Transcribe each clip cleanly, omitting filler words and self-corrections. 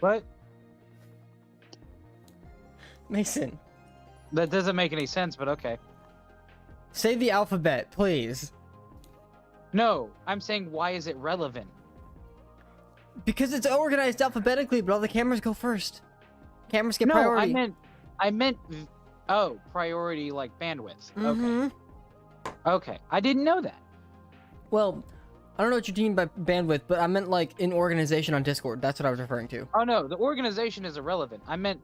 What? Mason. That doesn't make any sense, but okay. Say the alphabet, please. No, I'm saying why is it relevant? Because it's organized alphabetically, but all the cameras go first. Cameras get priority. I meant, oh, priority like bandwidth. Mm-hmm. Okay. Okay, I didn't know that. Well, I don't know what you mean by bandwidth, but I meant like in organization on Discord. That's what I was referring to. Oh no, the organization is irrelevant. I meant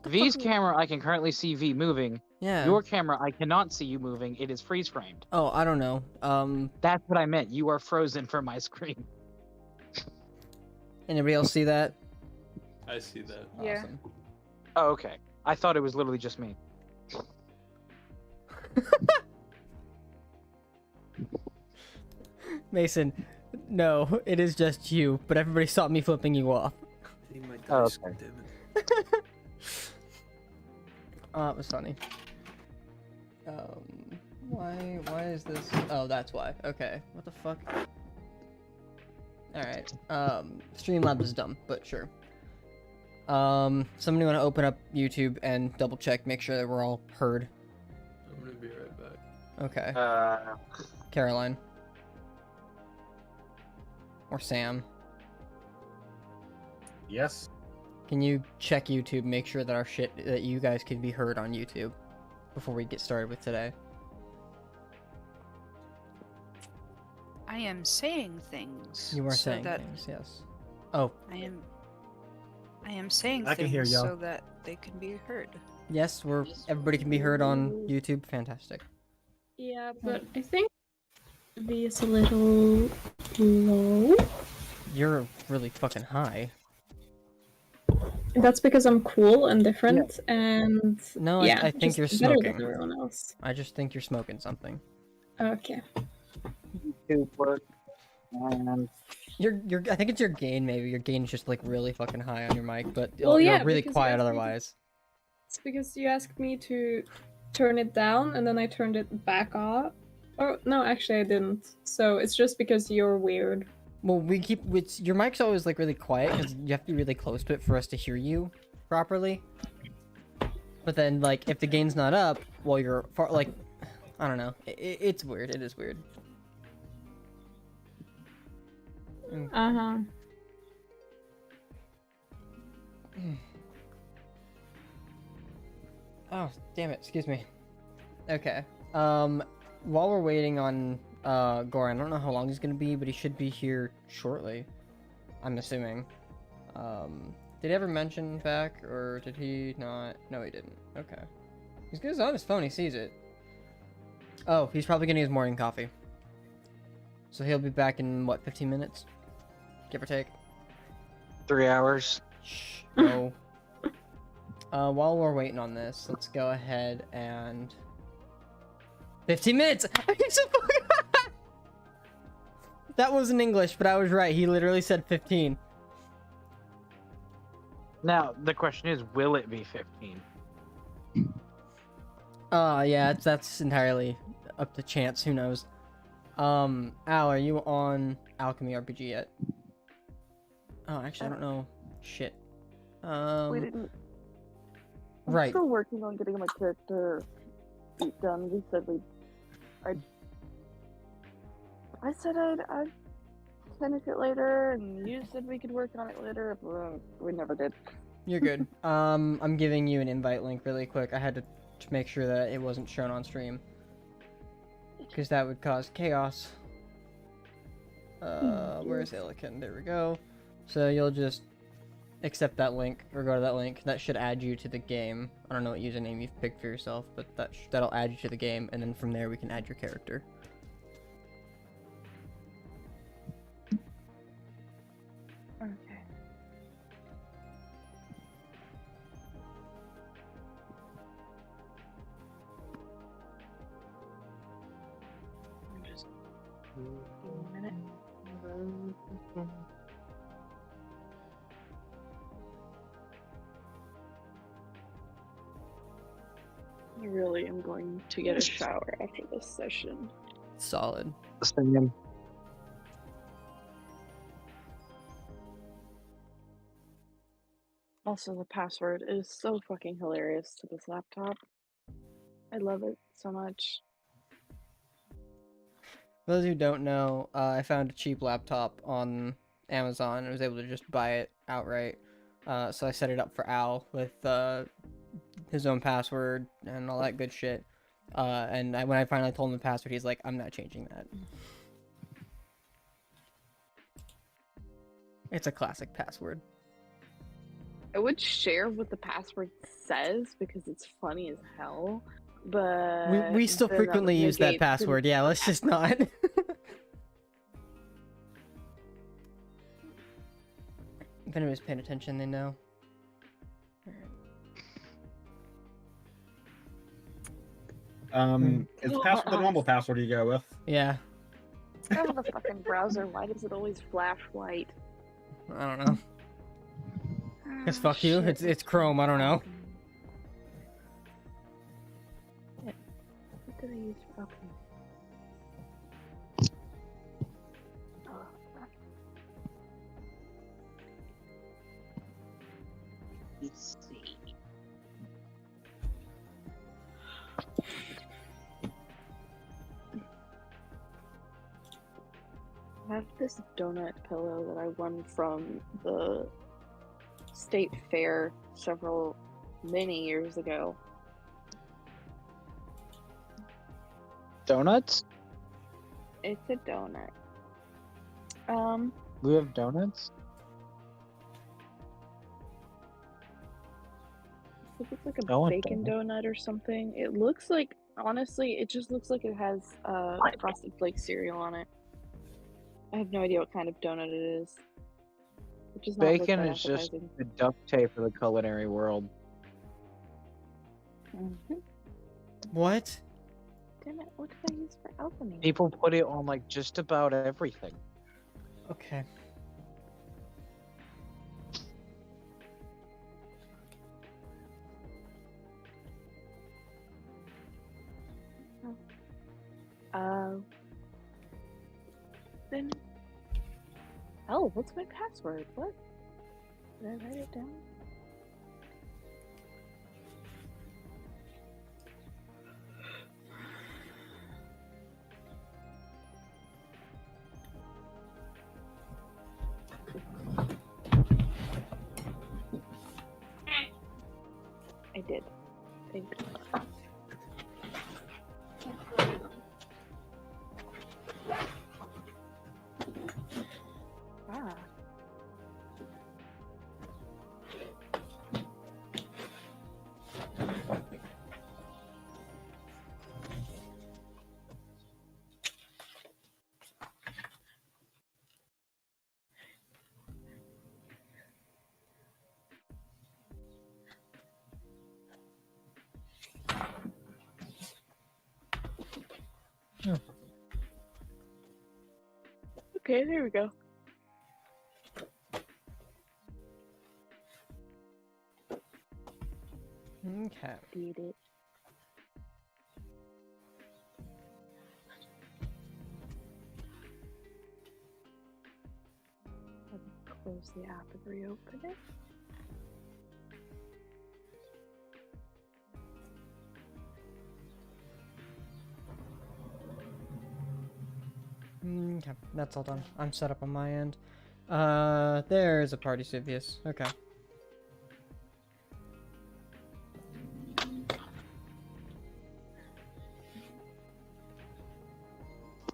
V's camera, I can currently see V moving. Yeah. Your camera, I cannot see you moving. It is freeze framed. Oh, I don't know. That's what I meant. You are frozen from my screen. Anybody else see that? I see that. Yeah. Awesome. Oh, okay. I thought it was literally just me. Mason, no, it is just you, but everybody saw me flipping you off. I need my Oh, dice, okay. damn it. Oh, it was funny. Why is this? Oh, that's why. Okay, what the fuck? Alright, Streamlabs is dumb, but sure. Somebody wanna open up YouTube and double check, make sure that we're all heard. I'm gonna be right back. Okay. Caroline. Or Sam. Yes. Can you check YouTube, make sure that our shit, that you guys can be heard on YouTube before we get started with today? I am saying things. You are so saying that things, yes. Oh, I am saying I can things hear y'all. so that they can be heard. yes, everybody can be heard on YouTube. Fantastic. Yeah, but I think V is a little low. You're really fucking high. That's because I'm cool and different, and No, yeah, I think just you're better smoking. than everyone else. I just think you're smoking something. Okay. YouTube work. And I think it's your gain, maybe. Your gain is just like really fucking high on your mic, but Well, you're yeah, really because quiet that's- otherwise. It's because you asked me to turn it down, and then I turned it back off. Oh no, actually I didn't. So it's just because you're weird. Well, your mic's always like really quiet because you have to be really close to it for us to hear you properly. But then, like, if the gain's not up while you're far, like, I don't know. It's weird. It is weird. Uh-huh. Oh, damn it. Excuse me. Okay. While we're waiting on Goran, I don't know how long he's gonna be, but he should be here shortly. I'm assuming. Did he ever mention back, or did he not? No, he didn't. Okay. He's on his phone. He sees it. Oh, he's probably getting his morning coffee. So he'll be back in, what, 15 minutes? Give or take. 3 hours. Shh, no. While we're waiting on this, let's go ahead and... 15 minutes! That wasn't English, but I was right. He literally said 15. Now, the question is, will it be 15? Yeah, that's entirely up to chance. Who knows? Al, are you on Alchemy RPG yet? Oh, actually, I don't know. Shit. We didn't. I'm Right. still working on getting my character beat done. We said I said I'd finish it later, and you said we could work on it later, but we never did. You're good. I'm giving you an invite link really quick. I had to make sure that it wasn't shown on stream. Because that would cause chaos. Where's Illiken? There we go. So you'll just accept that link, or go to that link. That should add you to the game. I don't know what username you've picked for yourself, but that'll add you to the game, and then from there we can add your character. Okay. Just a minute. I really am going to get a shower after this session. Solid. Same. Also, the password is so fucking hilarious to this laptop. I love it so much. For those who don't know, I found a cheap laptop on Amazon and was able to just buy it outright. So I set it up for Al with his own password and all that good shit. And when I finally told him the password, he's like, I'm not changing that. It's a classic password. I would share what the password says because it's funny as hell, but We still then that would frequently use that negate the- password. Yeah, let's just not. If anybody's paying attention, they know. Is password the normal password you go with? Yeah, Go to the fucking browser. Why does it always flash white? I don't know. Guess Ah, fuck you. shit. It's Chrome. I don't know. What did I use fucking? Oh, fuck. Let's see. I have this donut pillow that I won from the state fair many years ago. Donuts? It's a donut. We have donuts? I think it's like a I want bacon donut or something. It looks like, honestly, it just looks like it has Frosted Flakes cereal on it. I have no idea what kind of donut it is. It does not look Bacon that is just appetizing. the duct tape of the culinary world. Mhm. What? Damn it, what did I use for alchemy? People put it on like just about everything. Okay. Then. Oh, what's my password? What? Did I write it down? I did. Thank you. Ah. Okay, there we go. Okay. Did it. Close the app and reopen it. Okay, that's all done. I'm set up on my end. There's a party, Civius. Okay.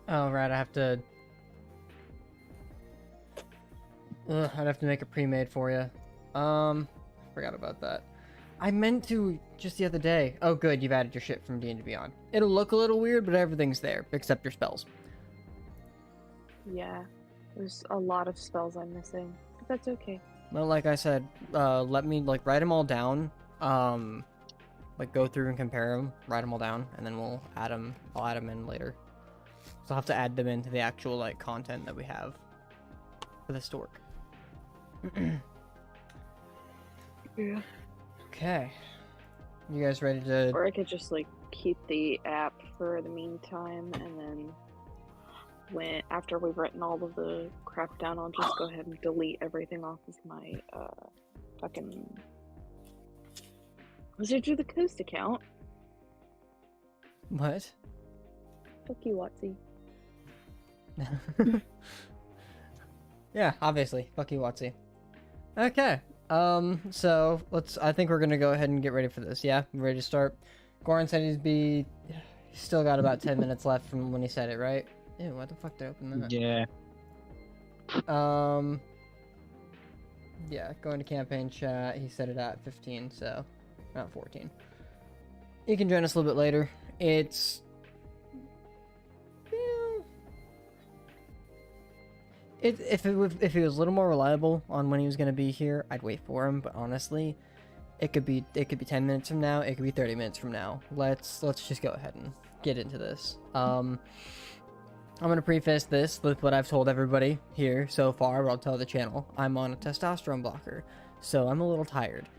Oh, right, I have to... Ugh, I'd have to make a pre-made for you. Forgot about that. I meant to just the other day. Oh, good, you've added your shit from D&D Beyond. It'll look a little weird, but everything's there, except your spells. Yeah, there's a lot of spells I'm missing, but that's okay. Well, like I said, let me, like, write them all down. Like, go through and compare them, write them all down, and then we'll add them, I'll add them in later. So I'll have to add them into the actual, like, content that we have for the stork. Yeah. Okay. You guys ready to... Or I could just like keep the app for the meantime, and then after we've written all of the crap down, I'll just go ahead and delete everything off of my Fucking Wizards of the Coast account. What? Fuck you, Watsy. Yeah, obviously. Fuck you, Watsy. Okay. So I think we're gonna go ahead and get ready for this. Yeah, ready to start. Goran said he's still got about 10 minutes left from when he said it, right? Ew, what the fuck did I open that? Yeah. Yeah, going to campaign chat. He said it at 15, so not 14. You can join us a little bit later. It's if he was a little more reliable on when he was going to be here, I'd wait for him. But honestly, it could be 10 minutes from now. It could be 30 minutes from now. Let's just go ahead and get into this. I'm gonna preface this with what I've told everybody here so far, but I'll tell the channel. I'm on a testosterone blocker, so I'm a little tired.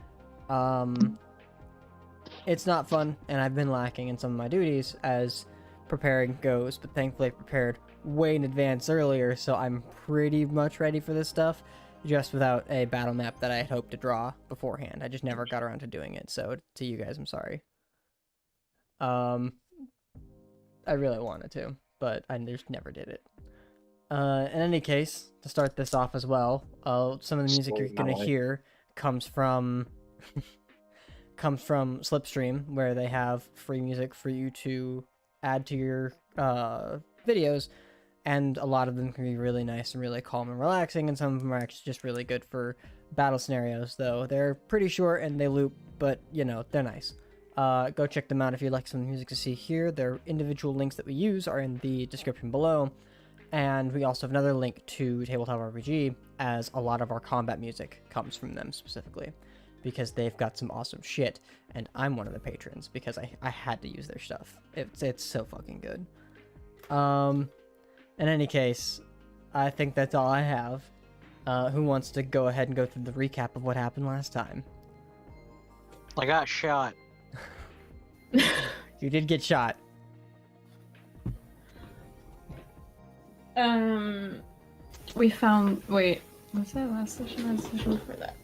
It's not fun, and I've been lacking in some of my duties as preparing goes, but thankfully I prepared way in advance earlier, so I'm pretty much ready for this stuff, just without a battle map that I had hoped to draw beforehand. I just never got around to doing it, so to you guys, I'm sorry. I really wanted to, but I just never did it. In any case, to start this off as well, some of the music you're gonna hear comes from Slipstream, where they have free music for you to add to your videos, and a lot of them can be really nice and really calm and relaxing, and some of them are actually just really good for battle scenarios, though they're pretty short and they loop, but you know, they're nice. Go check them out if you'd like some music to see here. Their individual links that we use are in the description below, and we also have another link to Tabletop RPG, as a lot of our combat music comes from them specifically, because they've got some awesome shit, and I'm one of the patrons because I had to use their stuff. It's so fucking good. In any case, I think that's all I have. Who wants to go ahead and go through the recap of what happened last time? I got shot. You did get shot. We found. Wait, was that last session or the session before that?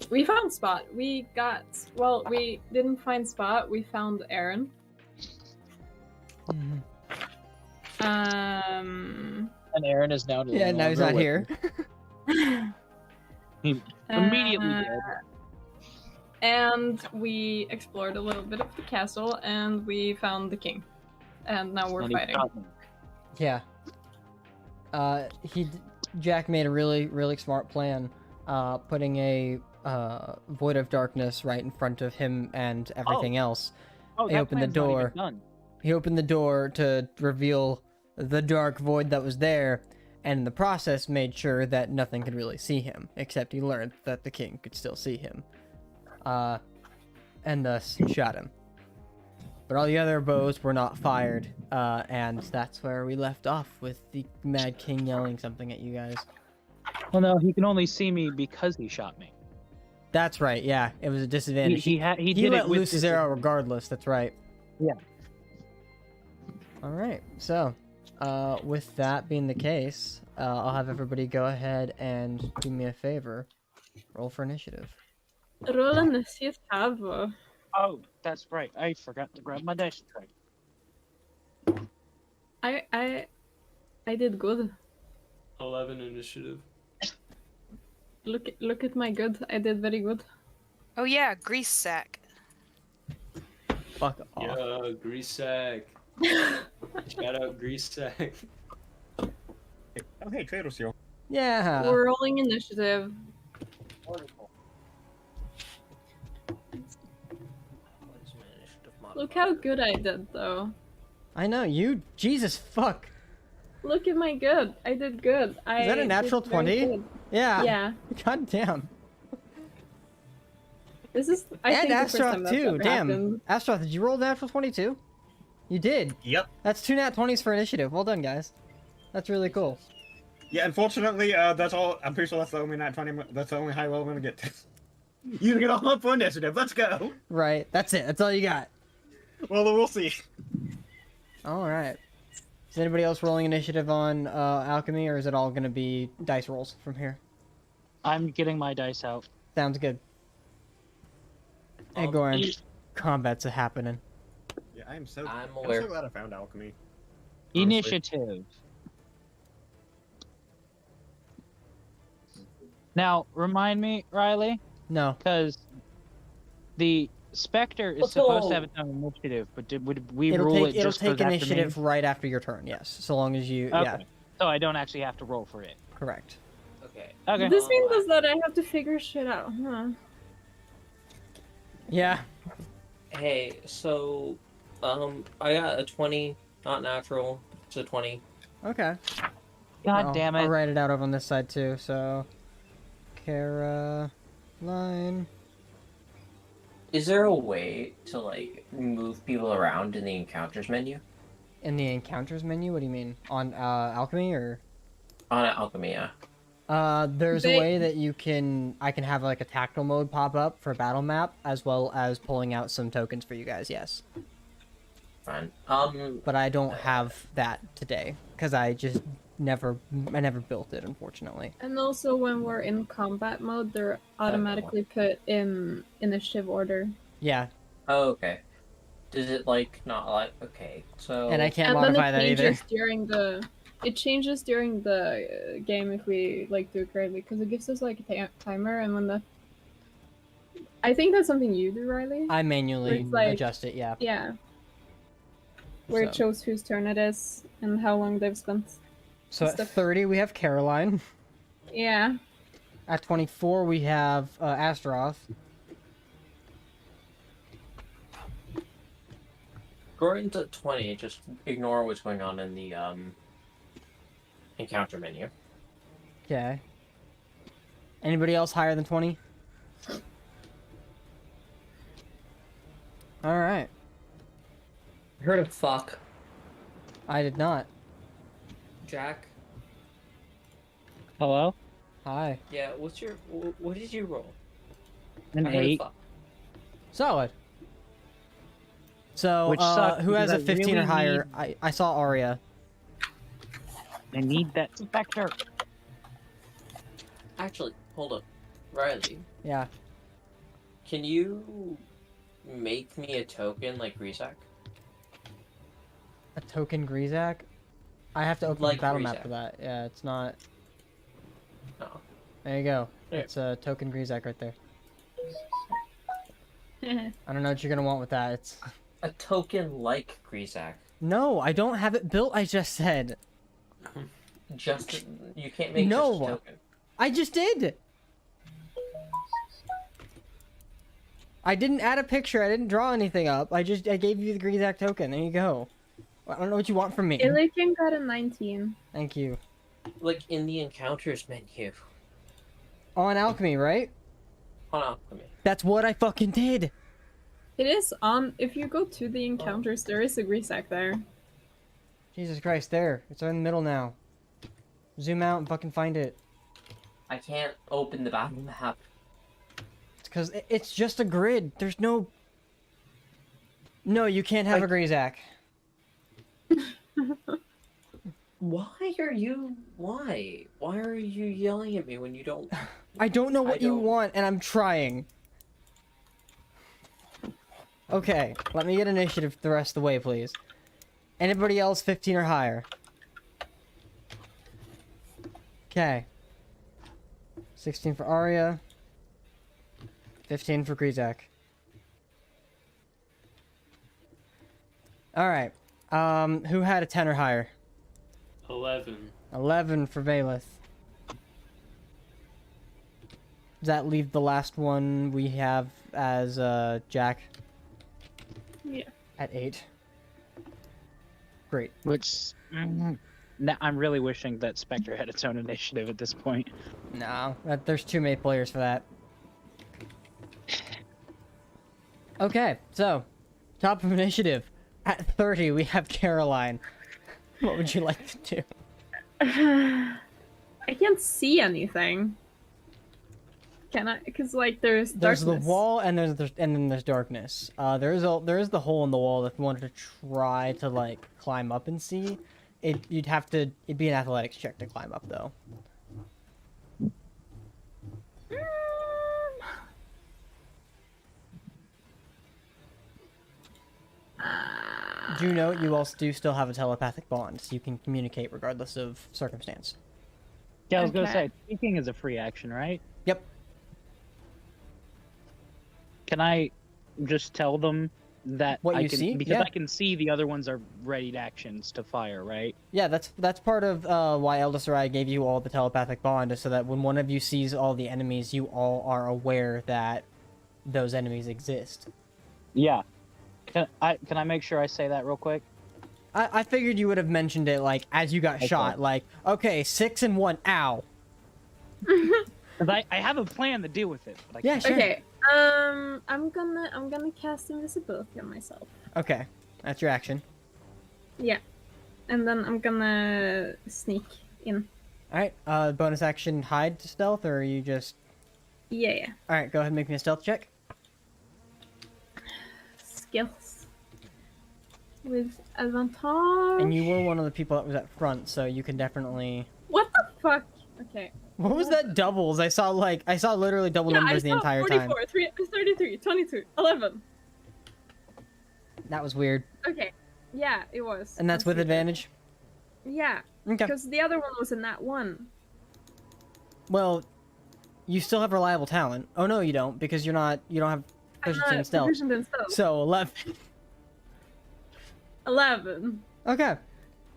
We found Spot. We didn't find Spot. We found Aaron. And Aaron is now. Yeah, now he's not here. He immediately did. And we explored a little bit of the castle, and we found the king. And now we're fighting. Yeah. Jack made a really, really smart plan, putting a void of darkness right in front of him and everything else. Oh, he opened the door. He opened the door to reveal the dark void that was there, and in the process made sure that nothing could really see him, except he learned that the king could still see him. And thus shot him. But all the other bows were not fired, and that's where we left off, with the Mad King yelling something at you guys. Well, no, he can only see me because he shot me. That's right, yeah, it was a disadvantage. He did let it with loose his arrow regardless, that's right. Yeah. Alright, so, with that being the case, I'll have everybody go ahead and do me a favor. Roll for initiative. Roll initiative. Oh, that's right. I forgot to grab my dice tray. I did good. 11 initiative. Look at my good. I did very good. Oh yeah, grease sack. Fuck off. Yeah, grease sack. Shout out grease sack. Oh, hey, Trader Seal. Yeah. We're rolling initiative. Look how good I did, though. I know, you. Jesus fuck. Look at my good. I did good. Is that a natural 20? Yeah. Yeah. God damn. This is. I And think the first time Astroth that's too. ever Damn. happened. Astroth, did you roll a natural 22? You did. Yep. That's 2 nat 20s for initiative. Well done, guys. That's really cool. Yeah, unfortunately, that's all. I'm pretty sure that's the only nat 20. That's the only high roll I'm gonna get. You get all up for initiative. Let's go. Right. That's it. That's all you got. Well, we'll see. All right. Is anybody else rolling initiative on alchemy, or is it all going to be dice rolls from here? I'm getting my dice out. Sounds good. Hey, Goran. Combat's happening. Yeah, I'm I'm so aware. glad I found alchemy. Initiative. Now, remind me, Riley, No. because the Spectre is Let's supposed to go. have its own initiative, but would we It'll rule take it just goes after initiative me? right after your turn. Yes, so long as you. Okay. Yeah, So I don't actually have to roll for it. correct. Okay. Okay. This means that I have to figure shit out, huh? Yeah. Hey, so, I got a 20, not natural. It's a 20. Okay. God damn it. I'll write it out over on this side too. So, Caroline. Is there a way to, like, move people around in the encounters menu? In the encounters menu, what do you mean? On alchemy or? On alchemy, yeah. There's a way that I can have like a tactile mode pop up for battle map, as well as pulling out some tokens for you guys. Yes. Fine. But I don't have that today because I never built it, unfortunately. And also, when we're in combat mode, they're automatically put in initiative order. Yeah. Oh, okay. Does it, like, not like... Okay, so... And I can't And modify then that it either. changes during the. It changes during the game if we like do it correctly, because it gives us like a timer, and when the. I think that's something you do, Riley. I manually It's like- adjust it. Yeah. Yeah. Where it So- shows whose turn it is and how long they've spent. So at stuff. 30 we have Caroline. Yeah. At 24 we have Astaroth. Gordon's at 20, just ignore what's going on in the, encounter menu. Okay. Anybody else higher than 20? All right. Heard of fuck. I did not. Jack? Hello? Hi. Yeah, what did you roll? An I heard of 8. fuck. Solid. So, Which sucks, who has a because I 15 or really higher? I saw Arya. I need that Spectre. Actually, hold up. Riley, Yeah. can you make me a token like Rezac? A token Grizak? I have to open Like the battle map Grizak. for that. Yeah, it's not. No. There you go. There. It's a token Grizak right there. I don't know what you're gonna want with that. It's A token like Rezac. no, I don't have it built. I just said. Just you can't make No. just a token. I just did. I didn't add a picture. I didn't draw anything up. I gave you the Grizak token. There you go. I don't know what you want from me. Ilikin got a 19. Thank you. Like in the encounters menu On alchemy, right? on alchemy. That's what I fucking did. It is on. If you go to the encounters, there is a Grisak there. Jesus Christ, there. It's in the middle now. Zoom out and fucking find it. I can't open the battle map. It's because it's just a grid. There's no... No, you can't have a Grizak. Why are you yelling at me when you don't? I don't know what you don't- want, and I'm trying. Okay, let me get initiative the rest of the way, please. Anybody else 15 or higher? Okay. 16 for Arya. 15 for Grizak. Alright. Who had a 10 or higher? 11. 11 for Valeth. Does that leave the last one we have as Jack? Yeah. At 8. Great. Which... I'm really wishing that Spectre had its own initiative at this point. No, there's too many players for that. Okay, so, top of initiative. At 30, we have Caroline. What would you like to do? I can't see anything. Can I? Because like there's There's darkness. the wall, and then there's darkness. There is the hole in the wall that if you wanted to try to like climb up and see. It'd be an athletics check to climb up though. do note you also do still have a telepathic bond, so you can communicate regardless of circumstance. Yeah, I was gonna Okay. say speaking is a free action, right? Yep. Can I just tell them that What I you can see? because Yeah. I can see the other ones are ready actions to fire, right? Yeah, that's part of why Eldesarai gave you all the telepathic bond, is so that when one of you sees all the enemies, you all are aware that those enemies exist. Yeah. Can I make sure I say that real quick? I figured you would have mentioned it, like, as you got Okay. shot, like, okay, 6 and 1, ow. Because I have a plan to deal with it. But I Yeah, can't. sure. Okay. I'm gonna cast invisibility on myself. Okay, that's your action. Yeah. And then I'm gonna sneak in. Alright, bonus action hide to stealth, or are you just... Yeah. Alright, go ahead and make me a stealth check. Skills. With advantage. And you were one of the people that was at front, so you can definitely... What the fuck? Okay. What was that doubles? I saw literally double Yeah, numbers I the saw entire 44, time. 33, 22, 11. That was weird. Okay. Yeah, it was. And that's with advantage? Yeah, Okay. because the other one was in that one. Well, you still have reliable talent. Oh no, you don't, because you don't have I'm proficiency in not stealth. proficient in stealth. So 11. 11. Okay. And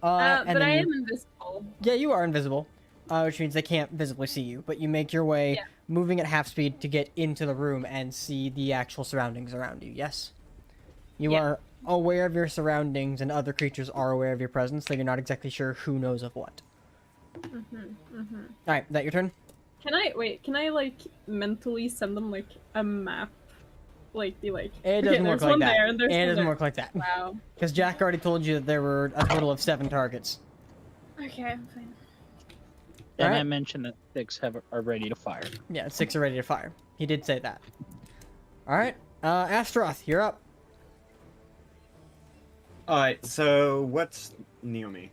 but then I you- am invisible. Yeah, you are invisible, which means they can't visibly see you. But you make your way, Yeah. moving at half speed to get into the room and see the actual surroundings around you. Yes. You Yeah. are aware of your surroundings, and other creatures are aware of your presence, though you're not exactly sure who knows of what. All right, that your turn? Can I like mentally send them like a map? Like be like, It okay, doesn't work there's like one that. there and there's It one doesn't there. work like that. Wow. Because Jack already told you that there were a total of 7 targets. Okay, I'm fine. And I Alright. mentioned that 6 are ready to fire. Yeah, 6 are ready to fire. He did say that. All right, Astaroth, you're up. Alright, so what's near me?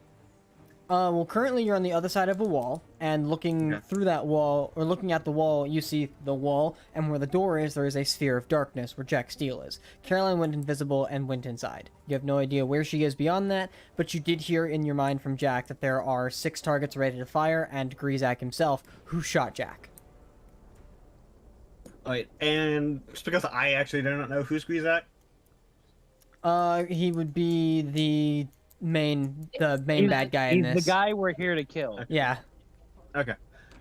Well, currently you're on the other side of a wall, and looking Okay. through that wall, or looking at the wall, you see the wall, and where the door is, there is a sphere of darkness where Jack Steele is. Caroline went invisible and went inside. You have no idea where she is beyond that, but you did hear in your mind from Jack that there are 6 targets ready to fire, and Grizak himself, who shot Jack. Alright, and just because I actually do not know who's Grizak, He would be the main He's- bad guy in He's this. the guy we're here to kill. Yeah. okay,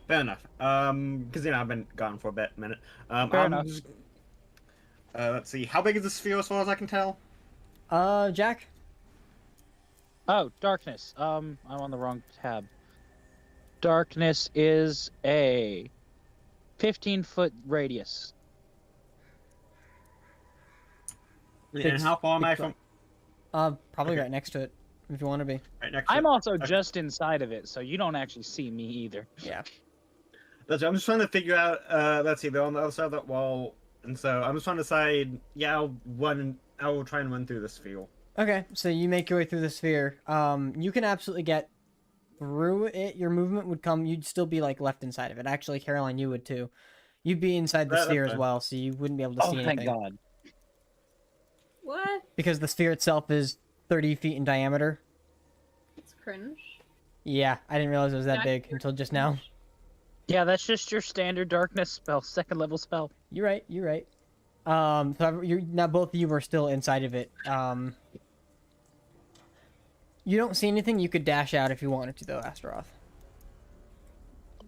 fair enough. Because I've been gone for a minute. Fair enough. Let's see, how big is the sphere as far as I can tell? Jack? Oh, darkness. I'm on the wrong tab. Darkness is a 15-foot radius. And how far am I from? Probably Okay. right next to it, if you want to be. Right next to I'm it? also Okay. just inside of it, so you don't actually see me either. Yeah. I'm just trying to figure out. Let's see, they're on the other side of that wall, and so I'm just trying to decide. Yeah, I'll try and run through this field. Okay, so you make your way through the sphere. You can absolutely get through it. Your movement would come. You'd still be like left inside of it. Actually, Caroline, you would too. You'd be inside the That's sphere as fine. well, so you wouldn't be able to Oh, see thank anything. God. What? Because the sphere itself is 30 feet in diameter. It's cringe. Yeah, I didn't realize it was that Yeah, big until just now. Yeah, that's just your standard darkness spell, 2nd level spell. You're right. You're right. So you're now both of you are still inside of it. You don't see anything. You could dash out if you wanted to, though, Astaroth.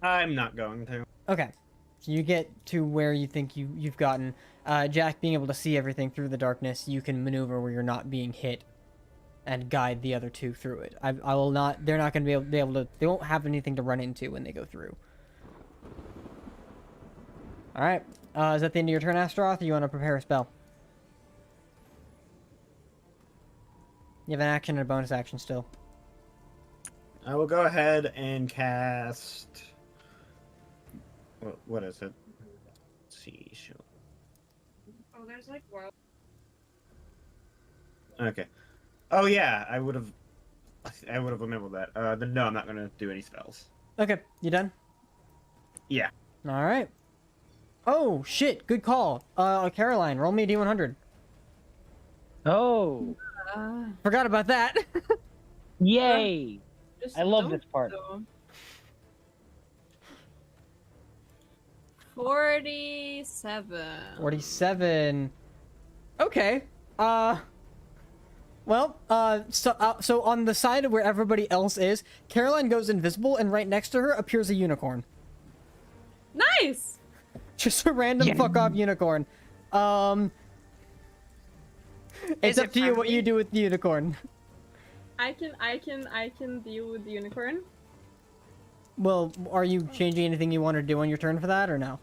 I'm not going to. Okay, so you get to where you think you've gotten. Jack, being able to see everything through the darkness, you can maneuver where you're not being hit, and guide the other 2 through it. I will not. They're not going to be able to. They won't have anything to run into when they go through. All right. Is that the end of your turn, Astaroth? Or you want to prepare a spell? You have an action and a bonus action still. I will go ahead and cast. What is it? Let's see. Oh, there's like wild. Okay. Oh yeah, I would have remembered that. Then no, I'm not gonna do any spells. Okay, you done? Yeah. All right. Oh shit! Good call. Caroline, roll me a d100. Oh, Forgot about that. Yay! Just I love don't this part. though. 47. 47. Okay. So on the side of where everybody else is, Caroline goes invisible, and right next to her appears a unicorn. Nice. Just a random fuck off unicorn. It's Is up it to you what friendly? you do with the unicorn. I can deal with the unicorn. Well, are you changing anything you want to do on your turn for that, or no?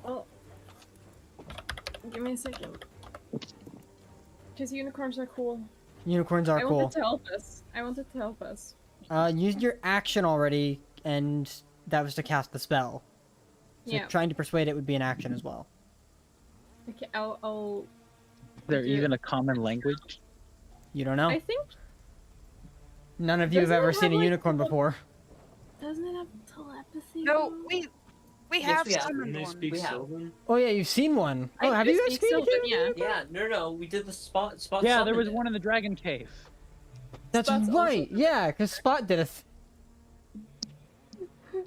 Oh, give me a second. Because unicorns are cool. Unicorns are I cool. wanted to help us. I wanted to help us. Used your action already, and that was to cast the spell. So Yeah. trying to persuade it would be an action as well. Okay, I'll. They're Yeah. even a common language. You don't know? I think. None of you have Doesn't it ever have, seen a like, unicorn tele- before. Doesn't it have telepathy? No, though? we Yes, have we have. summoned Can they one. speak We have. Sylvan? Oh yeah, you've seen one. I Oh, have do you guys speak Sylvan, communicated? yeah. Yeah, no, we did the spot. Yeah, there summoned was it. one in the dragon cave. That's Spot's right. also- Yeah, because Spot did it.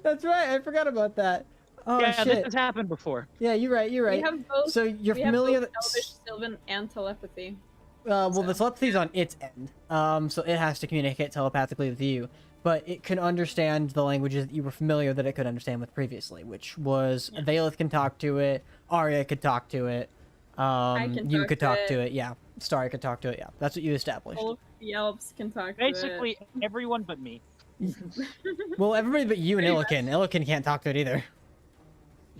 That's right. I forgot about that. Oh yeah, this shit. has happened before. Yeah, you're right. You're right. We have both. So you're we familiar. have both Elvish, Sylvan, and telepathy. Well, the so- telepathy's on its end. So it has to communicate telepathically with you, but it can understand the languages that you were familiar that it could understand with previously, which was Yeah. Valeth can talk to it, Arya could talk to it, can you talk could to talk it. to it. Yeah, Starry could talk to it. Yeah, that's what you established. All of the elves can talk Basically, everyone but me. to it. Well, everybody but you and Pretty Illikin. Illikin can't talk to it either.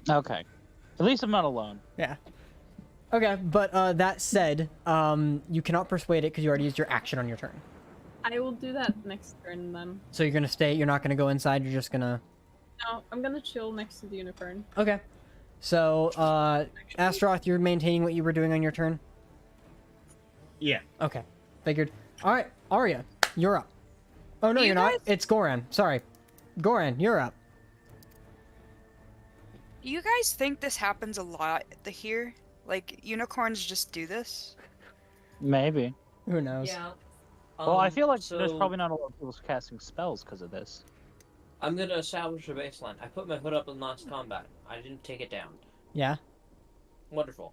Okay. At least I'm not alone. Yeah. Okay, but that said, you cannot persuade it because you already used your action on your turn. I will do that next turn then. So you're gonna stay. You're not gonna go inside. You're just gonna. No, I'm gonna chill next to the unicorn. Okay. So, Astaroth, you're maintaining what you were doing on your turn? Yeah. Okay. Figured. Alright, Arya, you're up. Oh, no, You you're not. guys- It's Goran. Sorry. Goran, you're up. Do you guys think this happens a lot here? Like, unicorns just do this? Maybe. Who knows? Yeah. Well, I feel like there's so probably not a lot of people casting spells because of this. I'm gonna establish a baseline. I put my hood up in last combat. I didn't take it down. Yeah? Wonderful.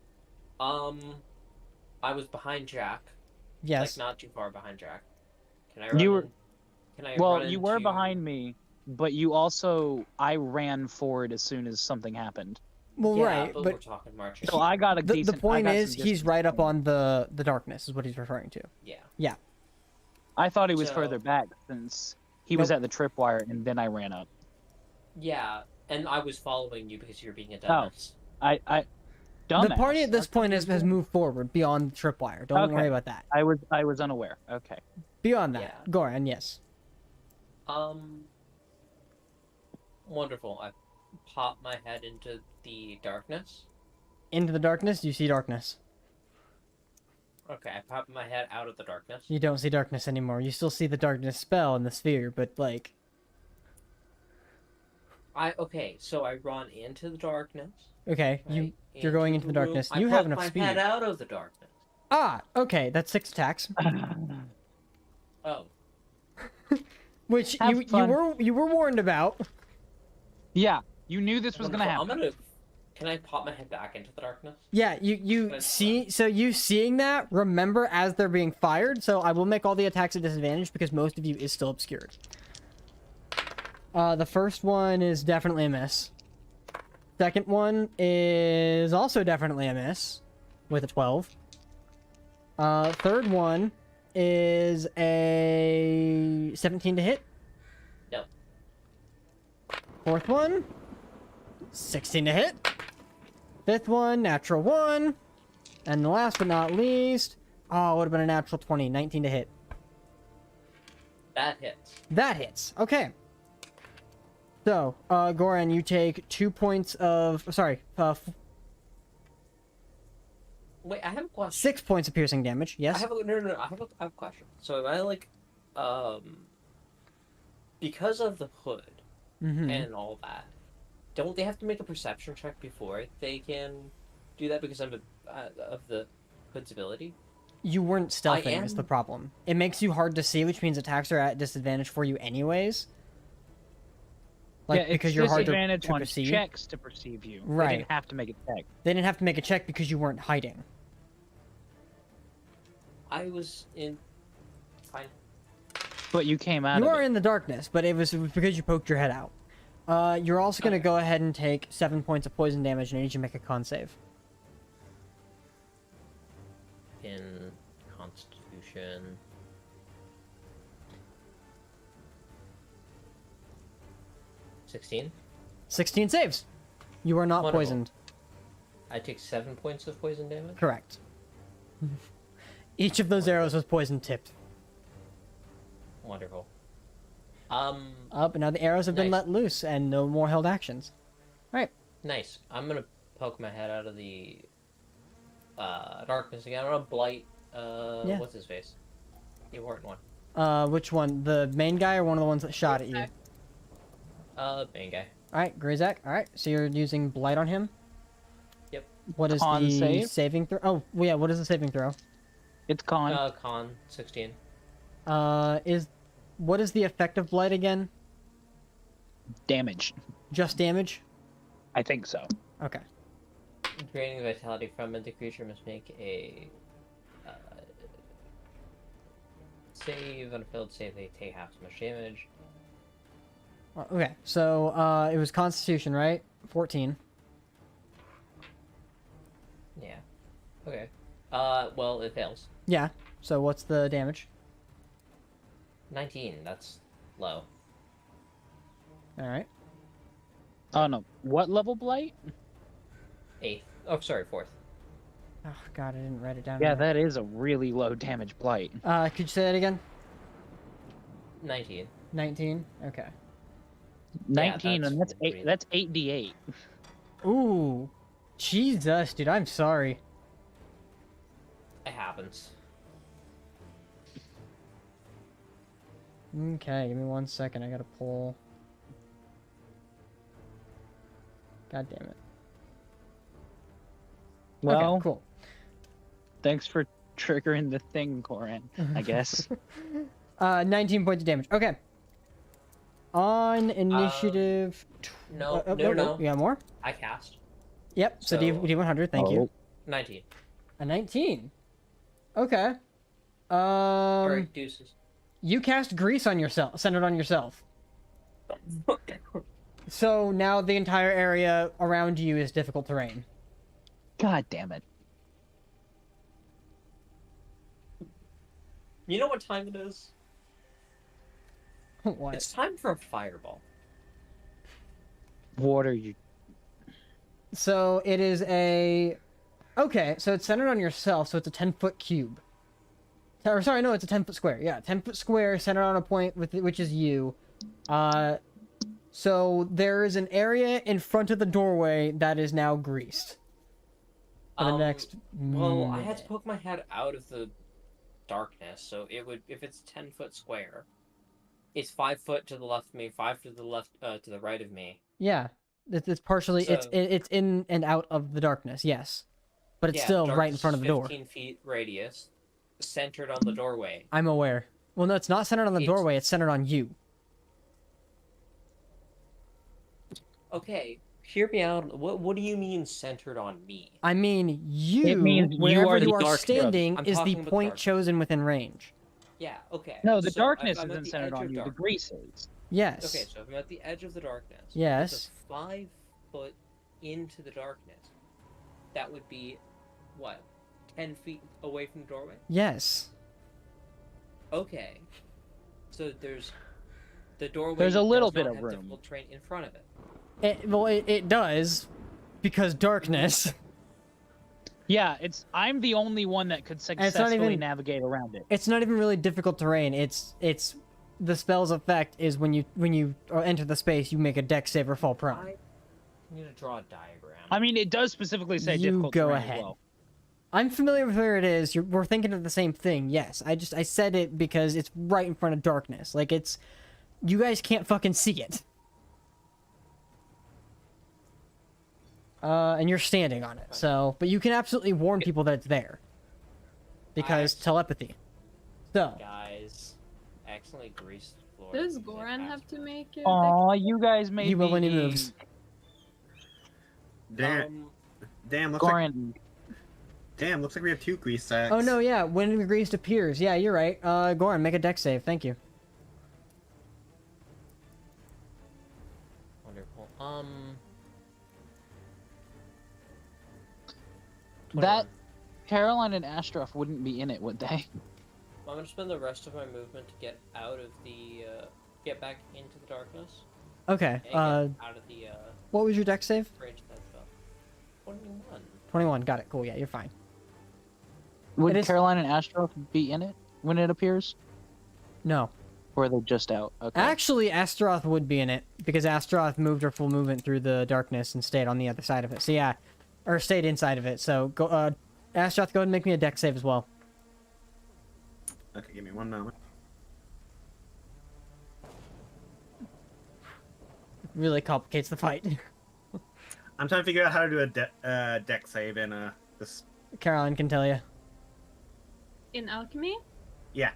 I was behind Jack. Yes. Like, not too far behind Jack. Can I run You were- in- Can I Well, run you were into- behind me, but you also I ran forward as soon as something happened. Well, Yeah, right, but we're but talking marching. So I got a the decent. I point got is, some he's distance. right up on the darkness, is what he's referring to. Yeah. I thought he was So- further back since he was Nope. at the tripwire, and then I ran up. Yeah, and I was following you because you're being a dumbass. I The dumbass. party at this That's point what has you're doing. moved forward beyond the tripwire. Don't Okay. worry about that. I was unaware. Okay. Beyond that, Yeah. Goran, yes. Wonderful. I pop my head into the darkness. Into the darkness, you see darkness. Okay, I pop my head out of the darkness. You don't see darkness anymore. You still see the darkness spell in the sphere, but like, Okay, so I run into the darkness. okay, Right? you're going into the room. darkness. I You put have enough my speed. head out of the darkness. Okay, that's 6 attacks. Oh, Which Have you fun. were warned about. Yeah, you knew this was gonna wonderful. happen. Can I pop my head back into the darkness? Yeah, you That's see, so you seeing that, remember as they're being fired, so I will make all the attacks a disadvantage because most of you is still obscured. The first one is definitely a miss. Second one is also definitely a miss with a 12. Third one is a 17 to hit. Nope. Fourth one, 16 to hit. Fifth one, natural 1. And the last but not least, it would have been a natural 20, 19 to hit. That hits. That hits. Okay. So, Goran, you take 2 points of... Sorry, Wait, I have a question. 6 points of piercing damage. Yes? I have a question. So am I because of the hood Mm-hmm. and all that, don't they have to make a perception check before they can do that because of the hood's ability? You weren't stealthing is the problem. It makes you hard to see, which means attacks are at disadvantage for you anyways. Like, yeah, because it's you're hard disadvantage to on perceive. checks to perceive you. Right. They didn't have to make a check. They didn't have to make a check because you weren't hiding. I was in. Fine. But you came out You of are it. in the darkness, but it was because you poked your head out. You're also going to go ahead and take 7 points of poison damage, and I need you to make a con save. In Constitution. 16. 16 saves. You are not Wonderful. poisoned. I take 7 points of poison damage. Correct. Each of those arrows was poison tipped. Wonderful. But now the arrows have been Nice. let loose, and no more held actions. Right. Nice. I'm gonna poke my head out of the darkness again. I'm gonna blight. Yeah. What's his face? The important one. Which one? The main guy or one of the ones that shot at you? Main guy. Alright, Grazak. Alright, so you're using Blight on him? Yep. What is Con the save? saving throw? Oh, well, yeah, what is the saving throw? It's con. Con 16. What is the effect of Blight again? Damage. Just damage? I think so. Okay. Draining vitality from it, the creature must make a save. On a failed save, they take half as much damage. Okay, so it was Constitution, right? 14. Yeah. Okay. Well, it fails. Yeah, so what's the damage? 19. That's low. Alright. Oh no. What level blight? 8th. Oh, sorry, 4th. Oh god, I didn't write it down. Yeah, right. that is a really low damage blight. Could you say that again? 19. 19? Okay. 19, that's and that's really- 8. That's 8d8. Ooh. Jesus, dude, I'm sorry. It happens. Okay, give me 1 second. I gotta pull. God damn it. Well, okay, cool. thanks for triggering the thing, Corin, I guess. 19 points of damage. Okay. On initiative. No, no. You got more? I cast. Yep. So, So- D100. Thank you. 19. A 19. Okay. Alright, deuces. You cast grease on yourself, centered on yourself. So now the entire area around you is difficult terrain. God damn it. You know what time it is? What? It's time for a fireball. What are you... So it is a. Okay, so it's centered on yourself, so it's a 10-foot cube. Or sorry, no, it's a 10-foot square. Yeah, 10-foot square centered on a point with which is you. So there is an area in front of the doorway that is now greased. For the next. Well, I had to minute. poke my head out of the darkness, so it would, if it's 10-foot square, it's 5 foot to the left of me, 5 to the left, to the right of me. Yeah, it's partially So- it's in and out of the darkness. Yes, but it's Yeah, still right in darkness front is of the door. 15 feet radius, centered on the doorway. I'm aware. Well, no, it's not centered on the It's- doorway. It's centered on you. Okay, hear me out. What do you mean centered on me? I mean, you. It means you wherever are the you are dark standing I'm is the talking about point dark. chosen within range. Yeah, okay. No, the so darkness I'm at isn't the centered edge on of you. The dark- grease is. Yes. Okay, so if I'm at the edge of the darkness. Yes. It's a 5 foot into the darkness. That would be, what, 10 feet away from the doorway? Yes. Okay. So there's the doorway. There's a little does not bit of have room. difficult terrain in front of it. It does, because darkness. Yeah, it's. I'm the only one that could it's not successfully even- navigate around it. It's not even really difficult terrain. It's the spell's effect is when you enter the space, you make a dex save or fall prone. I need to draw a diagram. I mean, it does specifically say You difficult go terrain as ahead. well. I'm familiar with where it is. We're thinking of the same thing. Yes, I said it because it's right in front of darkness. Like it's, you guys can't fucking see it. And you're standing on it. So, but you can absolutely warn people that it's there. because telepathy. So, Guys, I accidentally greased the floor. Does because I Goran passed have to it. make it? Aw, you guys made he will me when he moves. Damn. Damn. Looks like. Goran, Damn. Looks like we have 2 grease sacks. Oh no, yeah, when the grease appears. Yeah, you're right. Goran, make a dex save. Thank you. Wonderful. that Caroline and Astroth wouldn't be in it, would they? I'm gonna spend the rest of my movement to get out of the, get back into the darkness. Okay. And get out of the, What was your dex save? range of that stuff. 21. 21. Got it. Cool. Yeah, you're fine. Would It is- Caroline and Astroth be in it when it appears? No. Or are they just out? Okay. Actually, Astaroth would be in it because Astaroth moved her full movement through the darkness and stayed on the other side of it. So yeah, or stayed inside of it. So go, Astaroth, go ahead and make me a dex save as well. Okay, give me 1 moment. Really complicates the fight. I'm trying to figure out how to do a deck save in this. Caroline can tell you. In alchemy, Yeah.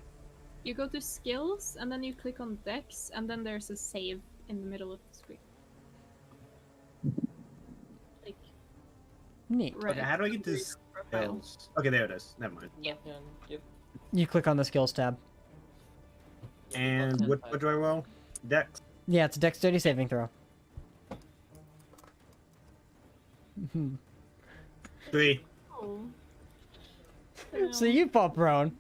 you go to skills and then you click on Dex, and then there's a save in the middle of the screen. Like Neat. right. Okay, how do I get to Profile. skills? Okay, there it is. Never mind. Yep. You click on the skills tab. And what do I roll? Dex. Yeah, it's a dexterity saving throw. 3. Oh. So you fall prone.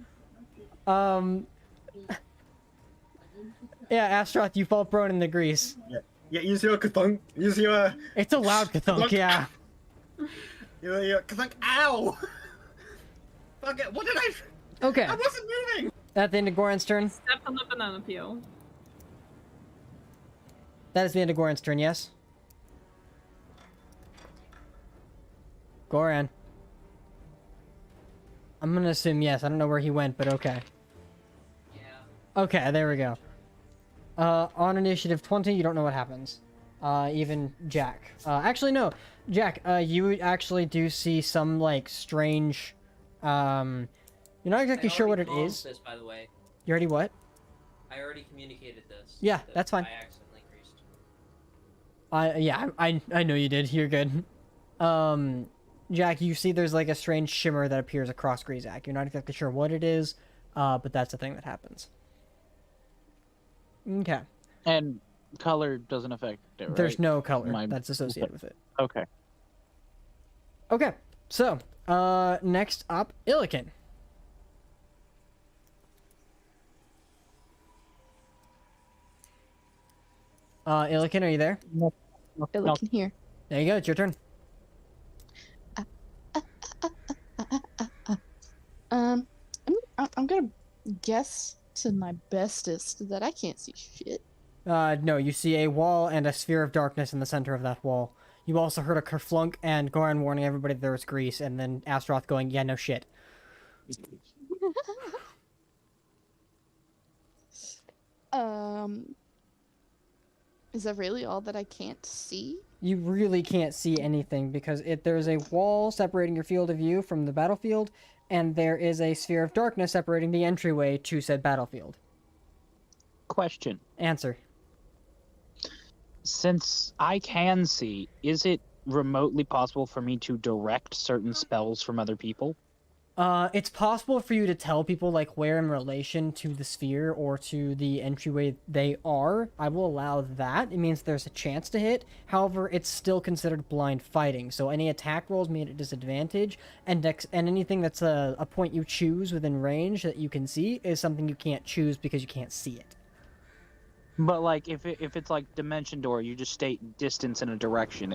Yeah, Astaroth, you fall prone in the grease. Yeah, use your kathunk. Use your. It's a loud kathunk, yeah. Your kathunk. Ow! Fuck it. What did I? Okay, I wasn't moving. at the end of Goran's turn. Step on the banana peel. That is the end of Goran's turn, yes? Goran. I'm gonna assume yes. I don't know where he went, but okay. Yeah. Okay, there we go. On initiative 20, you don't know what happens. Even Jack. Actually, no. Jack, you actually do see some, like, strange, you're not exactly sure what it is. This, by the way. You already what? I already communicated this. Yeah, that that's fine. I accidentally greased. Yeah, I know you did. You're good. Jack, you see there's, like, a strange shimmer that appears across Grizak. You're not exactly sure what it is, but that's the thing that happens. Okay. And color doesn't affect it, right? There's no color My- that's associated with it. Okay. Okay, so, next up, Illiken. Illiken, are you there? Illiken here. There you go, it's your turn. I'm gonna guess to my bestest that I can't see shit. No, you see a wall and a sphere of darkness in the center of that wall. You also heard a kerflunk and Goran warning everybody there was grease, and then Astaroth going, yeah, no shit. Is that really all that I can't see? You really can't see anything because there's a wall separating your field of view from the battlefield, and there is a sphere of darkness separating the entryway to said battlefield. Question. Answer. Since I can see, is it remotely possible for me to direct certain spells from other people? It's possible for you to tell people, like, where in relation to the sphere or to the entryway they are. I will allow that. It means there's a chance to hit. However, it's still considered blind fighting, so any attack rolls made at disadvantage, and anything that's a point you choose within range that you can see is something you can't choose because you can't see it. But like, if it's like dimension door, you just state distance in a direction,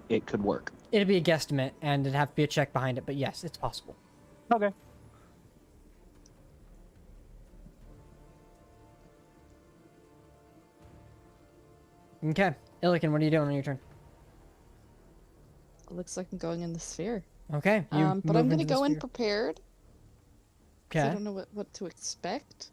it could work. It'd be a guesstimate, and it'd have to be a check behind it, but yes, it's possible. Okay. Okay. Illiken, what are you doing on your turn? It looks like I'm going in the sphere. Okay. But move I'm gonna into the go in sphere. prepared. 'Cause I Okay. don't know what to expect.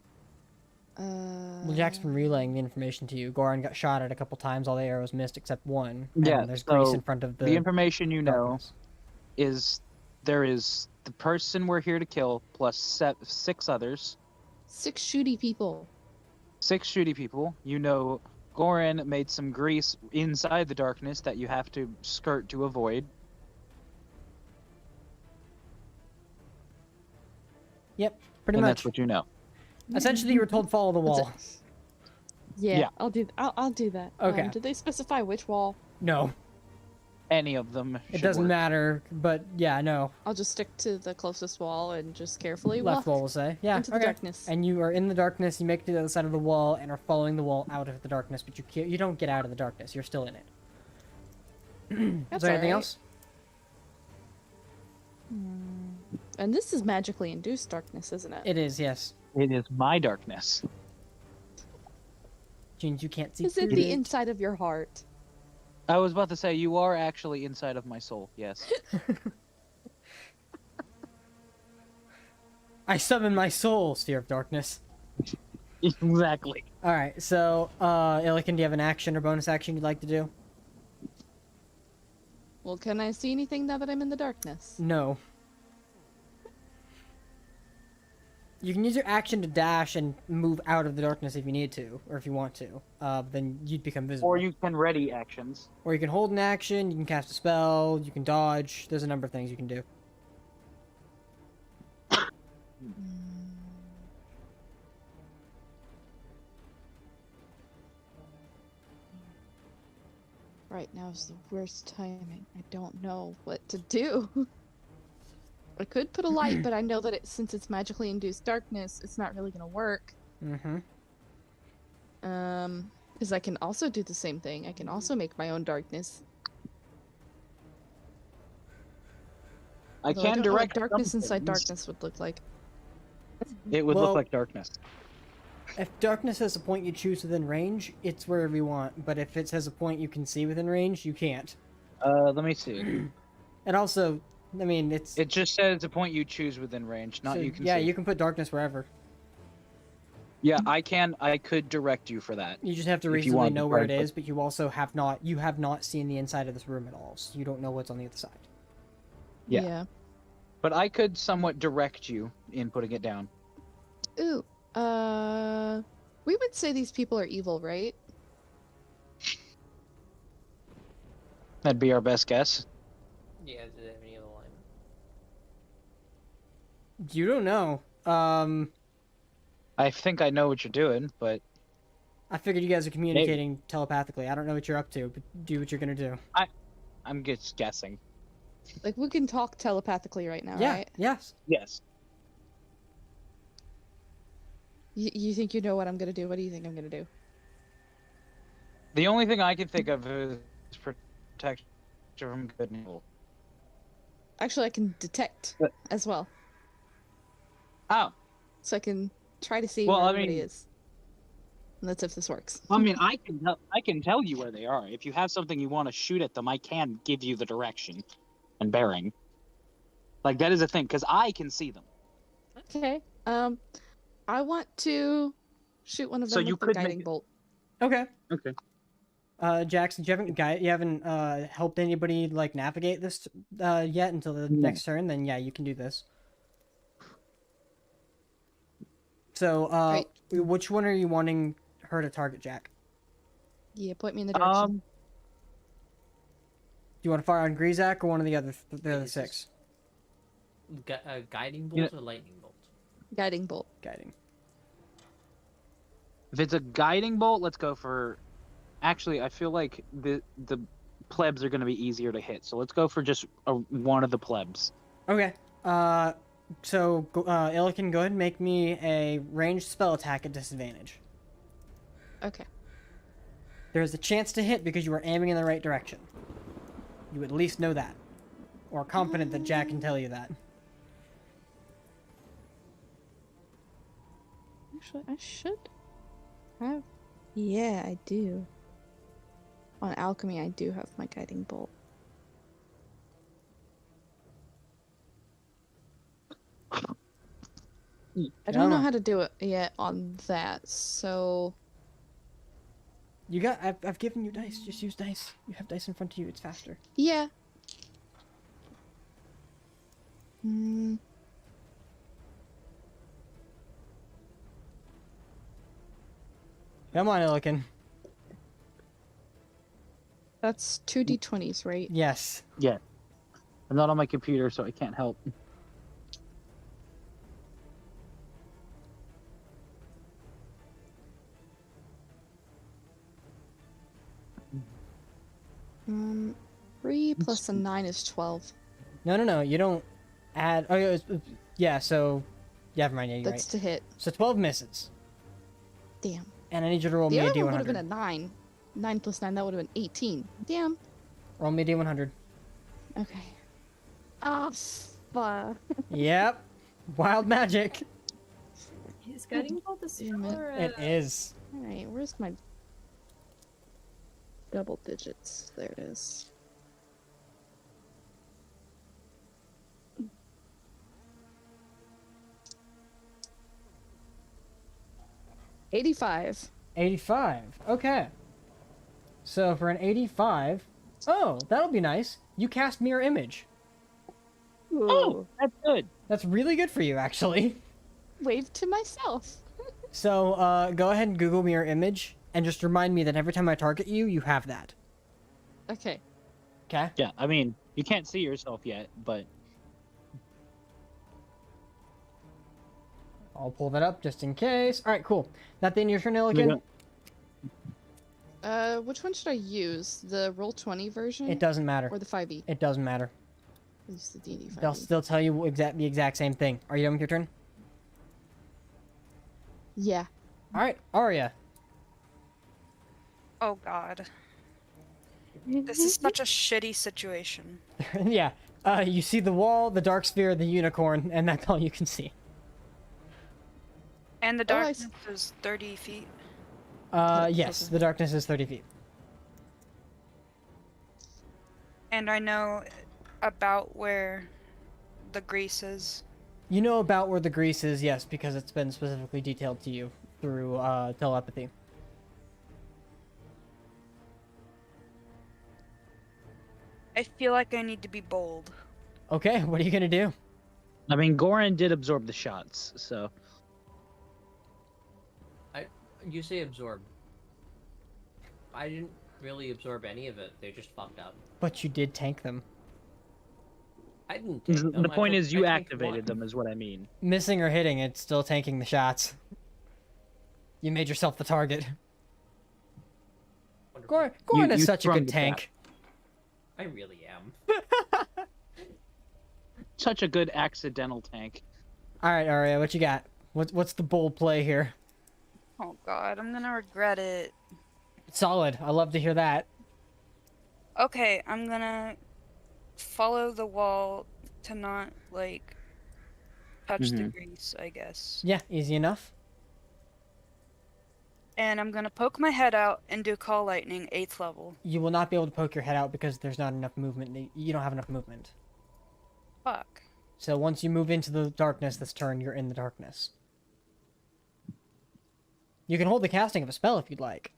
Well, Jack's been relaying the information to you. Goran got shot at a couple times. All the arrows missed except one. And Yeah, there's grease so in front of The information you know darkness. is there is the person we're here to kill plus 6 others. 6 shooty people. 6 shooty people. You know, Goran made some grease inside the darkness that you have to skirt to avoid. Yep, pretty And much. that's what you know. Essentially, you were told follow the That's wall. it. Yeah, Yeah. I'll do that. Okay. Did they specify which wall? No, Any of them. it should doesn't work. matter. But yeah, no. I'll just stick to the closest wall and just carefully Left walk wall will say. Yeah, into the okay. darkness. And you are in the darkness. You make it to the other side of the wall and are following the wall out of the darkness. But you don't get out of the darkness. You're still in it. Is That's there anything alright. else? And this is magically induced darkness, isn't it? It is, yes. It is my darkness. Jeans, you can't see Is it through the it. inside of your heart? I was about to say, you are actually inside of my soul, yes. I summon my soul, Sphere of Darkness. Exactly. Alright, so, Illiken, do you have an action or bonus action you'd like to do? Well, can I see anything now that I'm in the darkness? No. You can use your action to dash and move out of the darkness if you need to, or if you want to. Then you'd become visible. Or you can ready actions. Or you can hold an action, you can cast a spell, you can dodge. There's a number of things you can do. Right now is the worst timing. I don't know what to do. I could put a light, but I know that since it's magically induced darkness, it's not really gonna work. Mm-hmm. Because I can also do the same thing. I can also make my own darkness. I Although can don't know what direct darkness some inside things. darkness would look like. It would Well- look like darkness. If darkness has a point you choose within range, it's wherever you want. But if it says a point you can see within range, you can't. Let me see. And also, I mean, it's... It just says a point you choose within range, not so, you can yeah, see. you can put darkness wherever. Yeah, I could direct you for that. You just have to If you reasonably want know to where it try and is, but you also have not seen the inside of this room at all, so you don't know what's on the other side. Yeah. But I could somewhat direct you in putting it down. Ooh. We would say these people are evil, right? That'd be our best guess. Yeah, did they have any other line? You don't know. I think I know what you're doing, but I figured you guys are communicating telepathically. I don't know what you're up to, but do what you're gonna do. I'm just guessing. Like, we can talk telepathically right now, Yeah, right? yes. Yes. You think you know what I'm gonna do? What do you think I'm gonna do? The only thing I can think of is protect you from good and evil. Actually, I can detect But- as well. Oh, So I can try to see Well, where I everybody mean- is. And that's if this works. I mean, I can tell you where they are. If you have something you want to shoot at them, I can give you the direction and bearing. Like, that is a thing, because I can see them. Okay. I want to shoot one of them So you with the could make guiding it- bolt. Okay. Okay. Jackson, you haven't helped anybody like navigate this yet until the No. next turn. Then yeah, you can do this. So, Right. which one are you wanting her to target, Jack? Yeah, point me in the direction. Do you want to fire on Grizak or one of the other It's six? Guiding bolt or lightning bolt? Guiding bolt. Guiding. If it's a guiding bolt, let's go for... Actually, I feel like the plebs are going to be easier to hit, so let's go for just one of the plebs. Okay. So Illiken, go ahead and make me a ranged spell attack at disadvantage. Okay. There's a chance to hit because you are aiming in the right direction. You at least know that. Or confident that Jack can tell you that. Actually, I should have. Yeah, I do. On alchemy, I do have my guiding bolt. I don't know how to do it yet on that, so You got. I've given you dice. Just use dice. You have dice in front of you. It's faster. yeah. Come on, Illiken. That's 2d20s, right? Yes. Yeah. I'm not on my computer, so I can't help. Um, 3 plus a 9 is 12. No. You don't add. Oh, yeah. So, yeah, never mind. Yeah, you're That's right. to hit. So 12 misses, Damn. and I need you to roll The me a other one would have been D100. a 9. 9 plus 9, that would have been 18. Damn. Roll me a D100. Okay. Ah, fuck. Yep. Wild magic. He's getting all the Damn it. spell. It is. Alright, where's my double digits? There it is. $85. 85. Okay. So for an 85, oh, that'll be nice. You cast mirror image. Oh, that's good. That's really good for you, actually. Wave to myself. So, go ahead and Google mirror image, and just remind me that every time I target you, you have that. Okay. Okay? Yeah, I mean, you can't see yourself yet, but I'll pull that up just in case. Alright, cool. That the end of your turn, Illiken? Which one should I use? The Roll20 version? It doesn't matter. Or the 5e? It doesn't matter. Use the D&D 5e. They'll still tell you the exact same thing. Are you done with your turn? Yeah. Alright, Arya. Oh god. This is such a shitty situation. Yeah. You see the wall, the dark sphere, the unicorn, and that's all you can see. And the Oh, I darkness is 30 feet. Yes, the darkness is 30 feet. And I know about where the grease is. You know about where the grease is, yes, because it's been specifically detailed to you through telepathy. I feel like I need to be bold. Okay, what are you gonna do? I mean, Goran did absorb the shots, so You say absorb. I didn't really absorb any of it. They just fucked up. But you did tank them. I didn't take them. the point is you I tanked activated one. them, is what I mean. Missing or hitting, it's still tanking the shots. You made yourself the target. Wonderful. Goran is you such a sprung good the tank. I really am. Such a good accidental tank. Alright, Arya, what you got? What's the bold play here? Oh god, I'm gonna regret it. Solid. I love to hear that. Okay, I'm gonna follow the wall to not, like, touch the grease, I guess. Yeah, easy enough. And I'm gonna poke my head out and do Call Lightning, 8th level. You will not be able to poke your head out because there's not enough movement. You don't have enough movement. Fuck. So once you move into the darkness this turn, you're in the darkness. You can hold the casting of a spell if you'd like.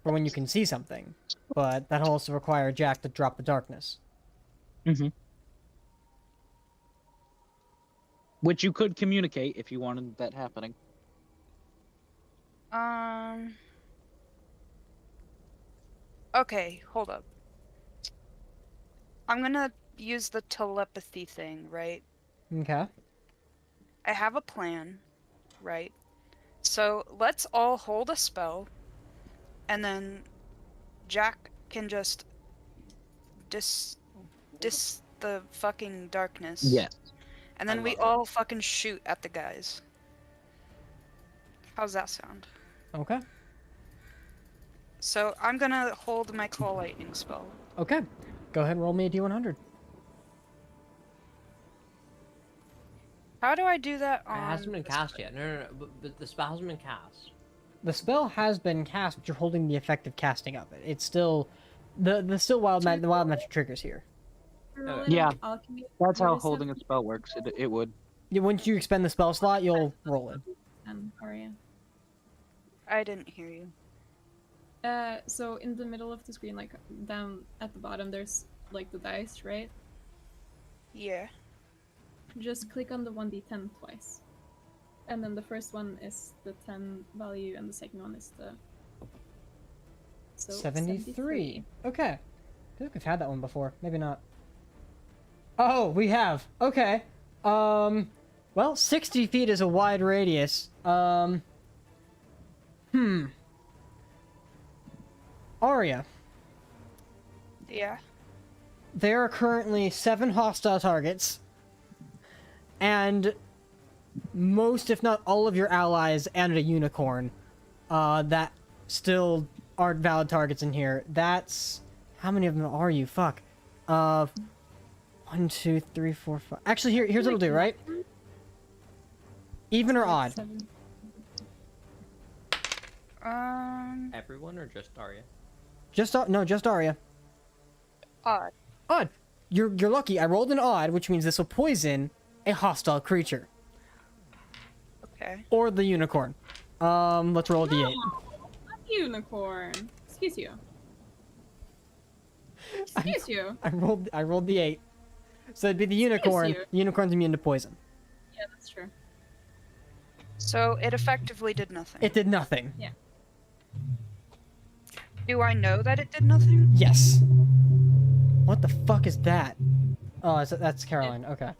For when you can see something. But that'll also require Jack to drop the darkness. Mm-hmm. Which you could communicate if you wanted that happening. Okay, hold up. I'm gonna use the telepathy thing, right? Okay. I have a plan, right? So let's all hold a spell, and then Jack can just dis the fucking darkness. Yes. And then I we love it. all fucking shoot at the guys. How's that sound? Okay. So I'm gonna hold my Call Lightning spell. Okay. Go ahead and roll me a D100. How do I do that It on... hasn't been this cast one? yet. No. But the spell hasn't been cast. The spell has been cast, but you're holding the effective casting of it. It's still the still wild magic triggers here. Yeah, Alchemy, That's how 47, holding a spell works. It would. Once you expend the spell slot, you'll roll it. and Arya. I didn't hear you. So in the middle of the screen, like down at the bottom, there's like the dice, right? Yeah. Just click on the 1d10 twice. and then the first one is the 10 value, and the second one is the... So 73. Okay. I feel like we've had that one before. Maybe not. Oh, we have. Okay. Well, 60 feet is a wide radius. Arya. Yeah. There are currently 7 hostile targets. And most, if not all of your allies and a unicorn, that still aren't valid targets in here. That's... How many of them are you? Fuck. 1, 2, 3, 4, 5... Actually, here's what we'll do, right? Even or odd? Everyone or just Arya? No, just Arya. Odd. Odd. You're lucky. I rolled an odd, which means this will poison a hostile creature. Okay. Or the unicorn. Let's roll a d8. Not unicorn. Excuse you. Excuse you. I rolled the 8. So it'd be the unicorn. you. The unicorn's immune to poison. Yeah, that's true. So it effectively did nothing. It did nothing. Yeah. Do I know that it did nothing? Yes. What the fuck is that? Oh, that's Caroline. Okay.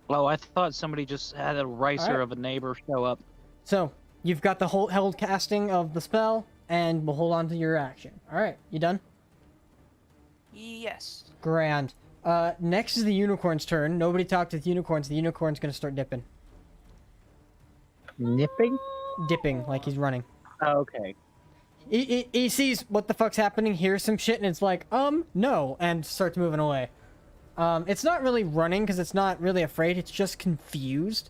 Oh, I thought somebody just had a ricer Alright. of a neighbor show up. So, you've got the whole held casting of the spell, and we'll hold on to your action. Alright, you done? Yes. Grand. Next is the unicorn's turn. Nobody talked to the unicorns. The unicorn's gonna start dipping. Nipping? Dipping, like he's running. Oh, okay. He sees what the fuck's happening, hears some shit, and it's like, no, and starts moving away. It's not really running, because it's not really afraid, it's just confused.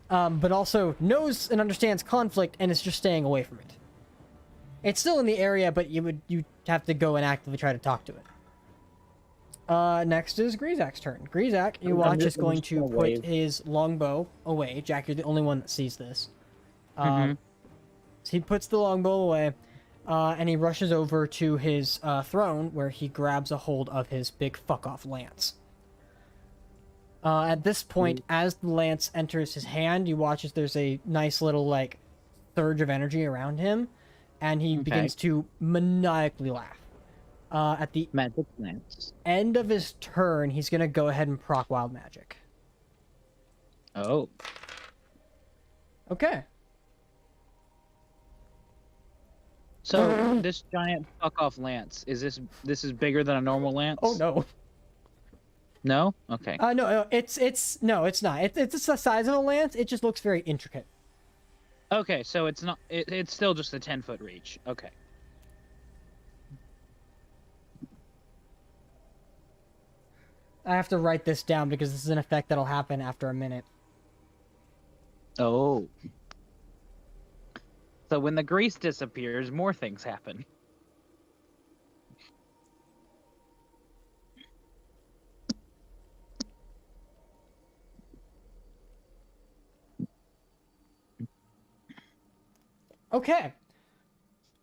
But also knows and understands conflict, and is just staying away from it. It's still in the area, but you'd have to go and actively try to talk to it. Next is Grizak's turn. Grizak, you watch, is going to put his longbow away. Jack, you're the only one that sees this. So he puts the longbow away, and he rushes over to his throne, where he grabs a hold of his big fuck-off lance. At this point, as the lance enters his hand, you watch as there's a nice little, like, surge of energy around him, and he begins to maniacally laugh. At the Magic lance. end of his turn, he's gonna go ahead and proc Wild Magic. Oh. Okay. So this giant fuck off lance, is this is bigger than a normal lance? Oh no. No? Okay. No, it's not. It's the size of a lance. It just looks very intricate. Okay, so it's not it's still just a 10-foot reach. Okay. I have to write this down because this is an effect that'll happen after a minute. Oh. So when the grease disappears, more things happen. Okay.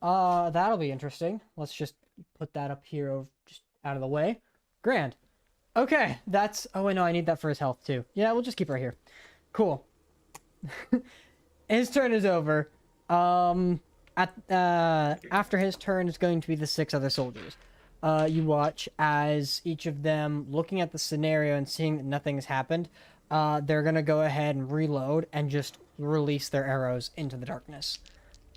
That'll be interesting. Let's just put that up here, just out of the way. Grand. Okay, that's... Oh, wait, no, I need that for his health, too. Yeah, we'll just keep it right here. Cool. His turn is over. After his turn is going to be the 6 other soldiers. You watch as each of them, looking at the scenario and seeing that nothing has happened, they're going to go ahead and reload and just release their arrows into the darkness.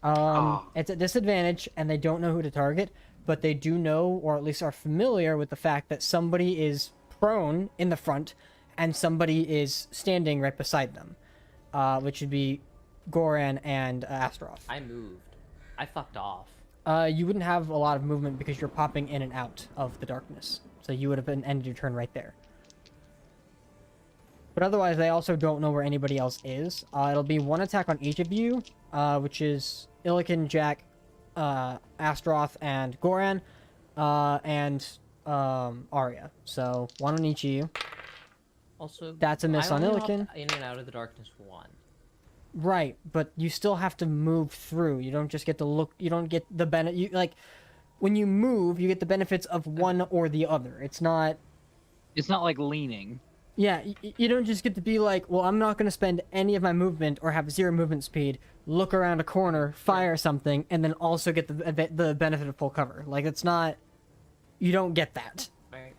It's a disadvantage, and they don't know who to target, but they do know, or at least are familiar with the fact that somebody is prone in the front, and somebody is standing right beside them, which would be Goran and Astaroth. I moved. I fucked off. You wouldn't have a lot of movement because you're popping in and out of the darkness, so you would have ended your turn right there. But otherwise, they also don't know where anybody else is. It'll be 1 attack on each of you, which is Illiken, Jack, Astaroth, and Goran, and Arya. So 1 on each of you. Also, That's a miss I on only Illiken. hopped in and out of the darkness one. Right, but you still have to move through. You don't just get to look. You don't get the benefit. You like when you move, you get the benefits of one or the other. It's not like leaning. Yeah, you don't just get to be like, well, I'm not going to spend any of my movement or have 0 movement speed, look around a corner, fire something, and then also get the benefit of full cover. Like, it's not... You don't get that. Right.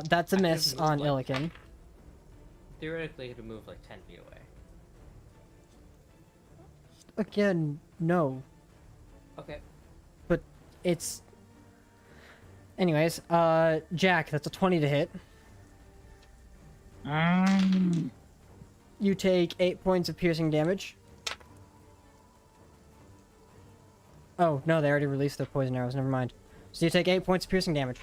That's a I miss could've on moved, Illiken. Theoretically, he could move like 10 feet away. Again, no. Okay. But it's... Anyways, Jack, that's a 20 to hit. You take 8 points of piercing damage. Oh, no, they already released their poison arrows, never mind. So you take 8 points of piercing damage.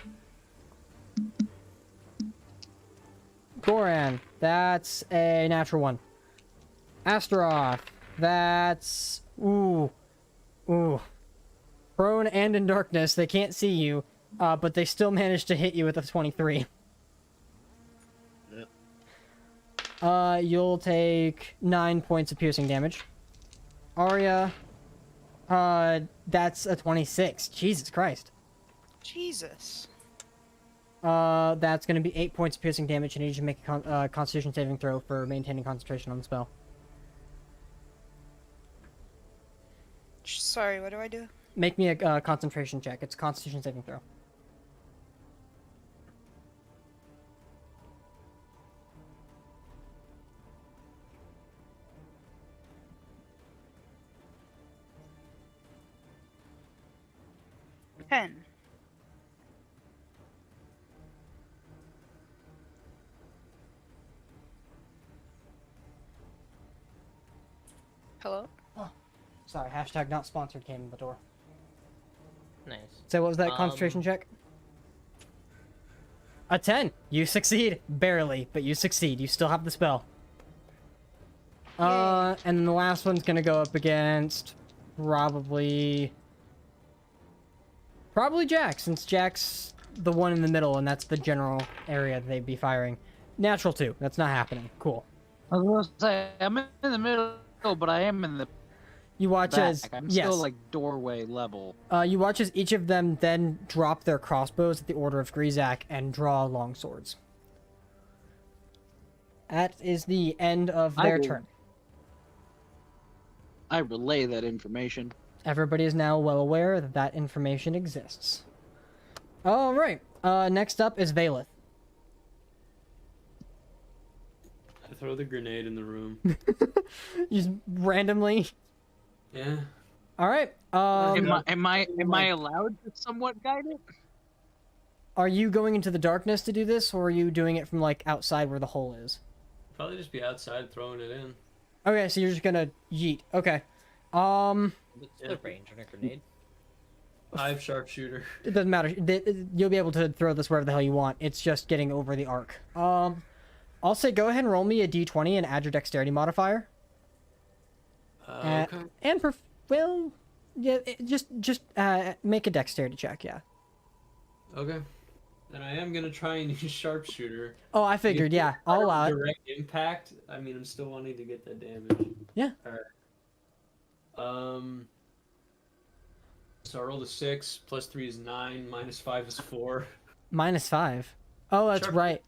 Goran, that's a natural 1. Astaroth, that's... Ooh. Prone and in darkness, they can't see you, but they still managed to hit you with a 23. You'll take 9 points of piercing damage. Arya, that's a 26. Jesus Christ. Jesus. That's going to be 8 points of piercing damage, and you need to make a Constitution saving throw for maintaining concentration on the spell. Sorry, what do I do? Make me a concentration check. It's a Constitution saving throw. Ten. Hello? Sorry, hashtag not sponsored came in the door. Nice. So what was that concentration check? A 10. You succeed. Barely, but you succeed. You still have the spell. And then the last one's gonna go up against probably Jack, since Jack's the one in the middle, and that's the general area that they'd be firing. Natural 2. That's not happening. Cool. I was gonna say I'm in the middle, but I am in the You watch back. as I'm yes. still like doorway level. You watch as each of them then drop their crossbows at the order of Grizak and draw long swords. That is the end of their turn. I relay that information. Everybody is now well aware that that information exists. All right. Next up is Valeth. I throw the grenade in the room. Just randomly. Yeah. All right. Am I allowed to somewhat guide it? Are you going into the darkness to do this, or are you doing it from like outside where the hole is? Probably just be outside throwing it in. Okay, so you're just gonna yeet. Okay. What's the range on a grenade? 5 sharpshooter. It doesn't matter. You'll be able to throw this wherever the hell you want. It's just getting over the arc. I'll say go ahead and roll me a d20 and add your dexterity modifier. Okay. Well, yeah, just make a dexterity check, yeah. Okay. Then I am gonna try and use sharpshooter. Oh, I figured, yeah. I'll allow it. Direct impact. I mean, I'm still wanting to get that damage. Yeah. Alright. So I rolled a 6, plus 3 is 9, minus 5 is 4. -5. Oh, that's Sure. right.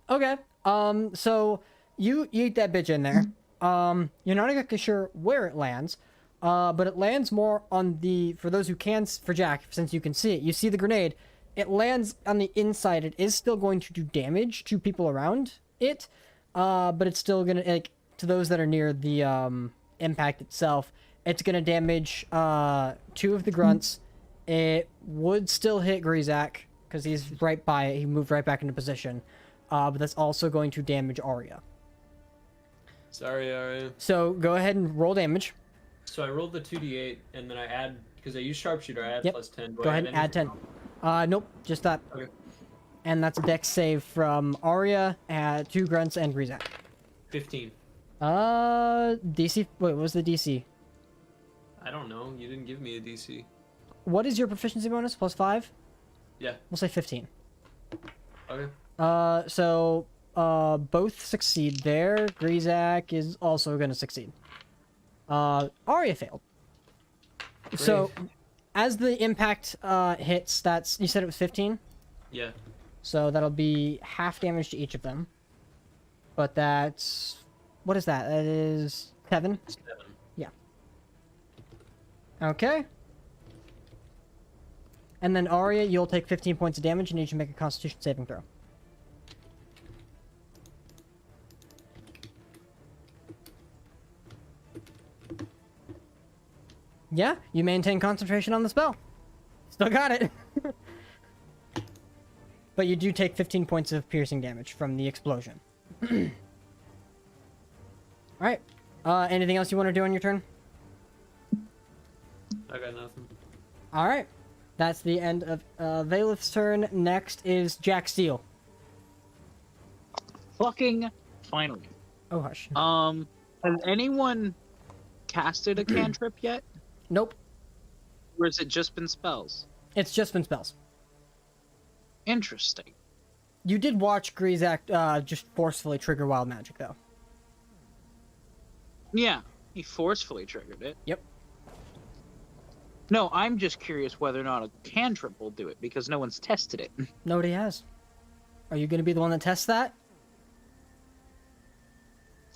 Okay. So you eat that bitch in there. You're not exactly sure where it lands, but it lands more on the, for those who can, for Jack, since you can see it, you see the grenade, it lands on the inside. It is still going to do damage to people around it, but it's still gonna, like, to those that are near the, impact itself, it's gonna damage, 2 of the grunts. It would still hit Grizak, because he's right by it, he moved right back into position, but that's also going to damage Arya. Sorry, Arya. So go ahead and roll damage. So I rolled the 2d8, and then I add, because I use sharpshooter, I add Yep. plus 10. Do Go I ahead and add 10. anything Nope, just that. Okay. And that's a dex save from Arya, 2 grunts, and Grizak. 15. DC, wait, what was the DC? I don't know. You didn't give me a DC. What is your proficiency bonus? +5? Yeah. We'll say 15. Okay. So, both succeed there. Grizak is also gonna succeed. Arya failed. So, as the impact, hits, that's, you said it was 15? Yeah. So that'll be half damage to each of them. but that's what is that? That is 7. 7. Yeah. Okay. And then Arya, you'll take 15 points of damage and need to make a Constitution saving throw. Yeah, you maintain concentration on the spell. Still got it. But you do take 15 points of piercing damage from the explosion. Alright. Anything else you want to do on your turn? I got nothing. Alright. That's the end of Valeth's turn. Next is Jack Steele. Fucking finally. Oh, hush. Has anyone casted a cantrip yet? Nope. Or has it just been spells? It's just been spells. Interesting. You did watch Grizak just forcefully trigger wild magic, though. Yeah, he forcefully triggered it. Yep. No, I'm just curious whether or not a cantrip will do it, because no one's tested it. Nobody has. Are you going to be the one that tests that?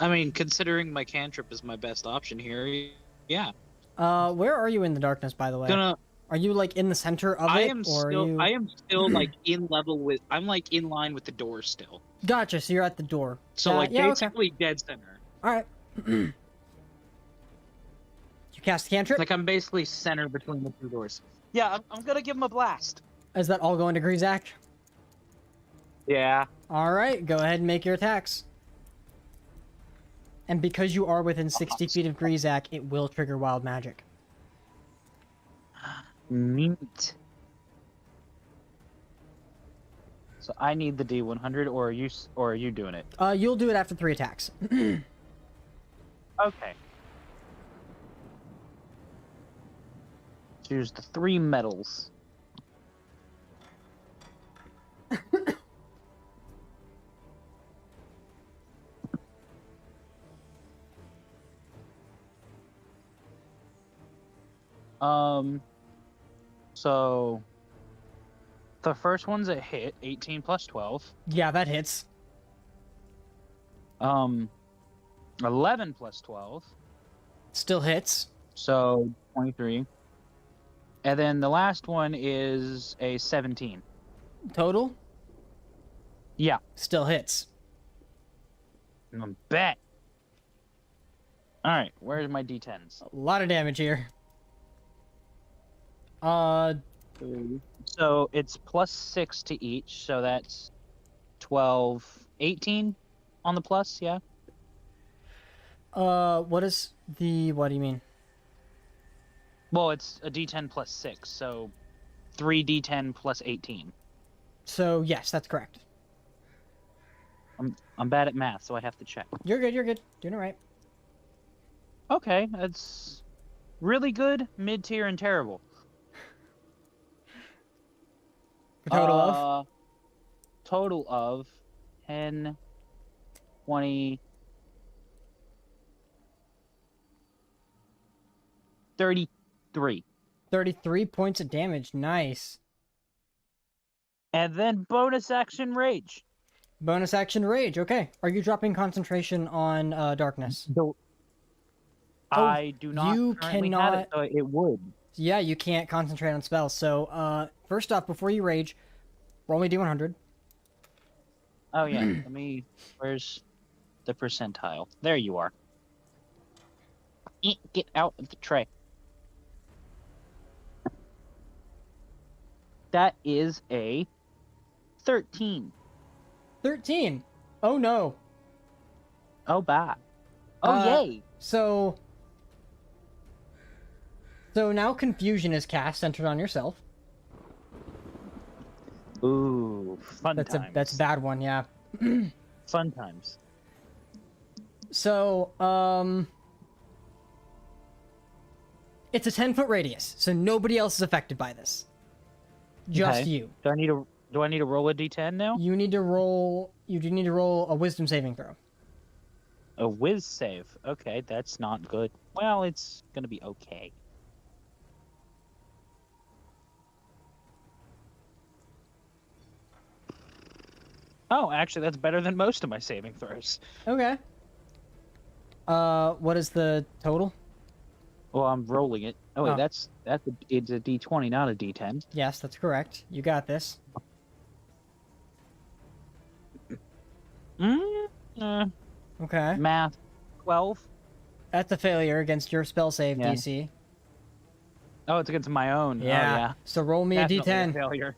I mean, considering my cantrip is my best option here, yeah. Where are you in the darkness, by the way? Are you, like, in the center of it, or I am still, like, in level with... I'm, like, in line with the door still. Gotcha, so you're at the door. So, like, yeah, basically okay. dead center. Alright. You cast the cantrip? Like, I'm basically center between the two doors. Yeah, I'm gonna give him a blast. Is that all going to Grizak? Yeah. Alright, go ahead and make your attacks. And because you are within 60 feet of Grizak, it will trigger wild magic. Neat. So I need the D100, or are you doing it? You'll do it after 3 attacks. Okay. Choose the 3 metals. So the first one's a hit, 18 plus 12. Yeah, that hits. 11 plus 12. Still hits. So 23. And then the last one is a 17. Total? Yeah. Still hits. I bet. Alright, where's my D10s? A lot of damage here. So it's plus 6 to each, so that's 12, 18 on the plus, yeah? What do you mean? Well, it's a D10 plus 6, so 3D10 plus 18. So, yes, that's correct. I'm bad at math, so I have to check. You're good. Doing it right. Okay, that's really good, mid-tier, and terrible. For total of? Total of 10, 20, 33. 33 points of damage. Nice. And then bonus action rage. Bonus action rage. Okay. Are you dropping concentration on darkness? I do not you currently have it, so it would. Yeah, you can't concentrate on spells. So, first off, before you rage, roll me D100. Oh, yeah. Where's the percentile? There you are. Get out of the tray. That is a 13. 13. Oh, no. Oh, bad. Oh, yay. So now confusion is cast, centered on yourself. Ooh, fun times. That's a bad one, yeah. Fun times. So, it's a 10-foot radius, so nobody else is affected by this. Just Okay. you. Do I need to roll a D10 now? You do need to roll a wisdom saving throw. A whiz save. Okay, that's not good. Well, it's gonna be okay. Oh, actually, that's better than most of my saving throws. Okay. What is the total? Well, I'm rolling it. Oh wait, Oh. it's a D20, not a D10. Yes, that's correct. You got this. Okay. Math, 12. That's a failure against your spell save Yeah. DC. Oh, it's against my own. Yeah. Oh, yeah. So roll me Definitely a D10. failure.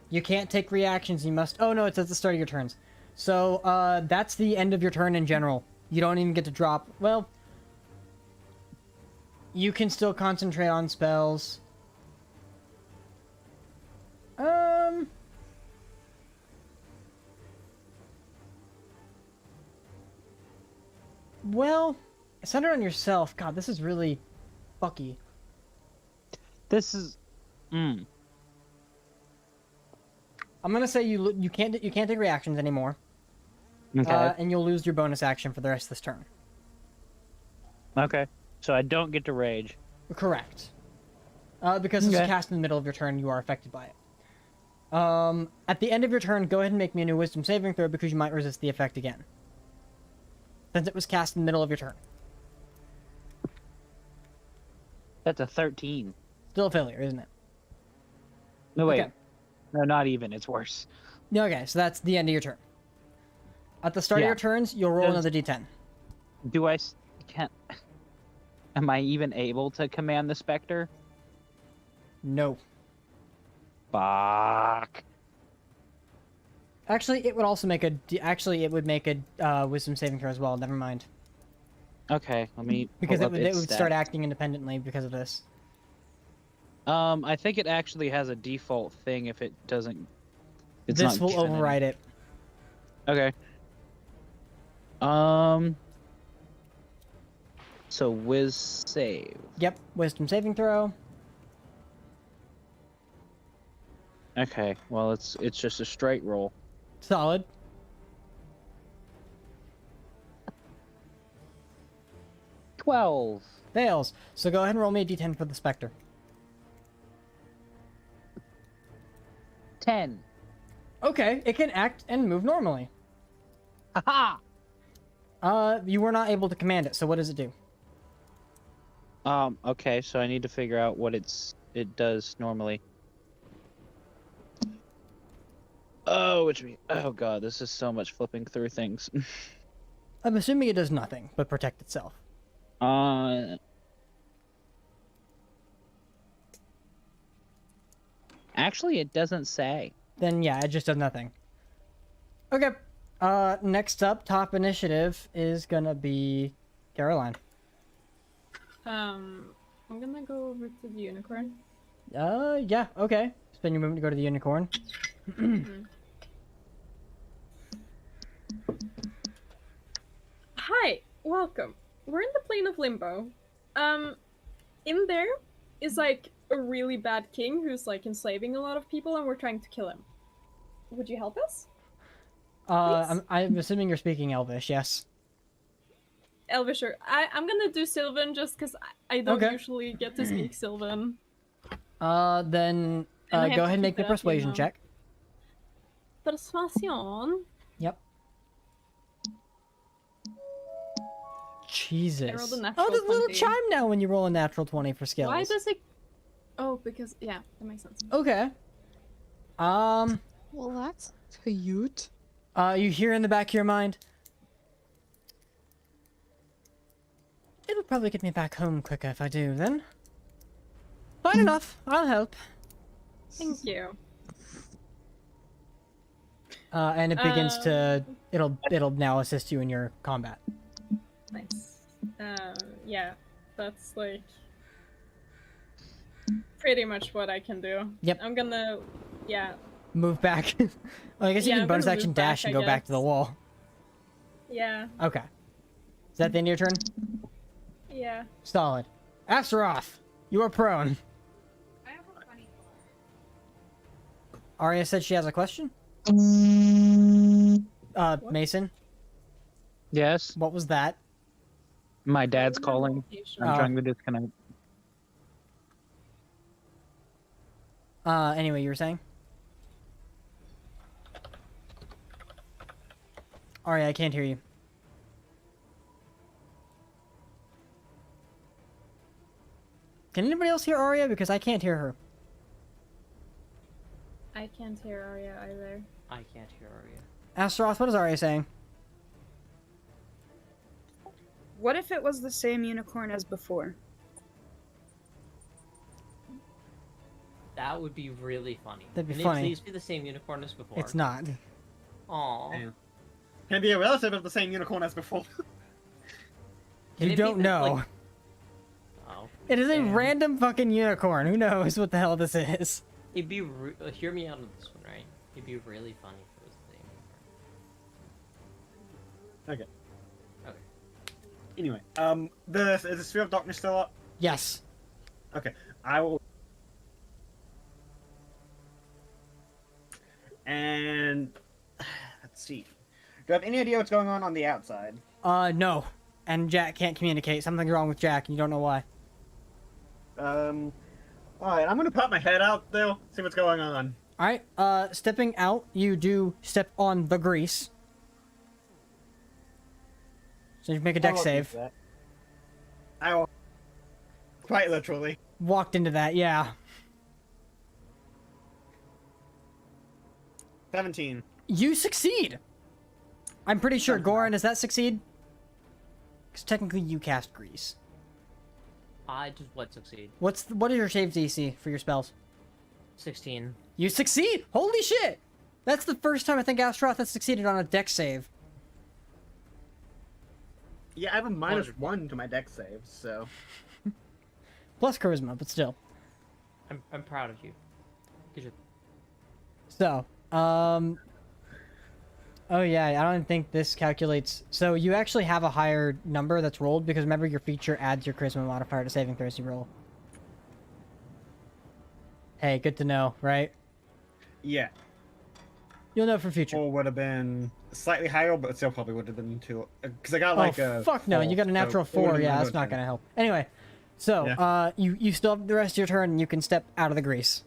You can't take reactions. You must. Oh no, it's at the start of your turns. So that's the end of your turn in general. You don't even get to drop. Well, you can still concentrate on spells. Well, center on yourself. God, this is really fucky. This is. I'm gonna say you can't take reactions anymore. Okay. And you'll lose your bonus action for the rest of this turn. Okay. So I don't get to rage. Correct. Because it's cast in the middle of your turn, you are affected by it. At the end of your turn, go ahead and make me a new Wisdom saving throw because you might resist the effect again. Since it was cast in the middle of your turn. That's a 13. Still a failure, isn't it? No, wait. Okay. No, not even. It's worse. Okay, so that's the end of your turn. At the start of Yeah. your turns, you'll roll Does- another d10. Do I... Can't... Am I even able to command the Spectre? No. Fuck. Actually, it would also make a... Actually, it would make a Wisdom saving throw as well. Never mind. Okay, let me... Because pull it up its would start stats. acting independently because of this. I think it actually has a default thing if it doesn't... It's This not will given any- override it. Okay. So Wiz save. Yep, Wisdom saving throw. Okay, well it's just a straight roll. Solid. $12. Fails. So go ahead and roll me a d10 for the Spectre. 10. Okay, it can act and move normally. Haha! You were not able to command it, so what does it do? Okay, so I need to figure out what it does normally. Oh, which means... Oh god, this is so much flipping through things. I'm assuming it does nothing but protect itself. Actually, it doesn't say. Then yeah, it just does nothing. Okay. Next up, top initiative is gonna be Caroline. I'm gonna go over to the unicorn. Yeah, okay. Spend your movement to go to the unicorn. Hi, welcome. We're in the plane of limbo. In there is like a really bad king who's like enslaving a lot of people, and we're trying to kill him. Would you help us? I'm assuming you're speaking Elvish, yes. Elvish, I'm gonna do Sylvan just because I don't Okay. usually get to speak Sylvan. Then And I have go to ahead and make keep the it up, you persuasion know. check. Persuasion. Yep. Jesus. I rolled a natural Oh, there's a little 20. chime now when you roll a natural 20 for skills. Why does it? Oh, because yeah, that makes sense. Okay. Well, that's cute. You hear in the back of your mind, it'll probably get me back home quicker if I do, then. Fine enough, I'll help. Thank you. And it begins to, it'll now assist you in your combat. Nice. Yeah, that's like pretty much what I can do. Yep. I'm gonna, yeah, Move back. Well, I guess you Yeah, can I'm bonus gonna action move back, dash and I go back to the guess. wall. yeah, Okay. Is that the end of your turn? yeah. Solid. Astaroth, you are prone. I have a funny Arya said she has a question. Mason, Yes? what was that? My dad's calling. I'm Oh. trying to disconnect. Anyway, you were saying? Arya, I can't hear you. Can anybody else hear Arya? Because I can't hear her. I can't hear Arya either. I can't hear Arya. Astaroth, what is Arya saying? What if it was the same unicorn as before? That would be really funny. That'd be Can funny. it please be the same unicorn as before? It's not. Aww. Damn. Can it be a relative of the same unicorn as before? Can You it be don't the, know. like- Oh. It is a Damn. random fucking unicorn. Who knows what the hell this is? It'd be hear me out on this one, right? It'd be really funny if it was the same unicorn. Okay. Okay. Anyway, is the Sphere of Darkness still up? Yes. Okay, I will. And let's see. Do you have any idea what's going on the outside? No. And Jack can't communicate. Something's wrong with Jack, and you don't know why. All right, I'm gonna pop my head out there, see what's going on. Alright, stepping out, you do step on the grease. So you make a I deck won't save. use that. I will. Quite literally. Walked into that, yeah. 17. You succeed! I'm pretty sure. Goran, does that succeed? Because technically you cast grease. I just what succeed. What is your save DC for your spells? 16. You succeed! Holy shit! That's the first time I think Astaroth has succeeded on a deck save. Yeah, I have a -1 to my deck save, so. Plus charisma, but still. I'm proud of you. Good job. So, oh yeah, I don't think this calculates. So you actually have a higher number that's rolled because remember your feature adds your charisma modifier to saving throws you roll. Hey, good to know, right? Yeah. You'll know for future. Or would have been slightly higher, but it still probably would have been too. Because I got like a. fuck no, you got a natural 4. Yeah, that's not gonna help. Anyway, so Yeah. you still have the rest of your turn, and you can step out of the grease.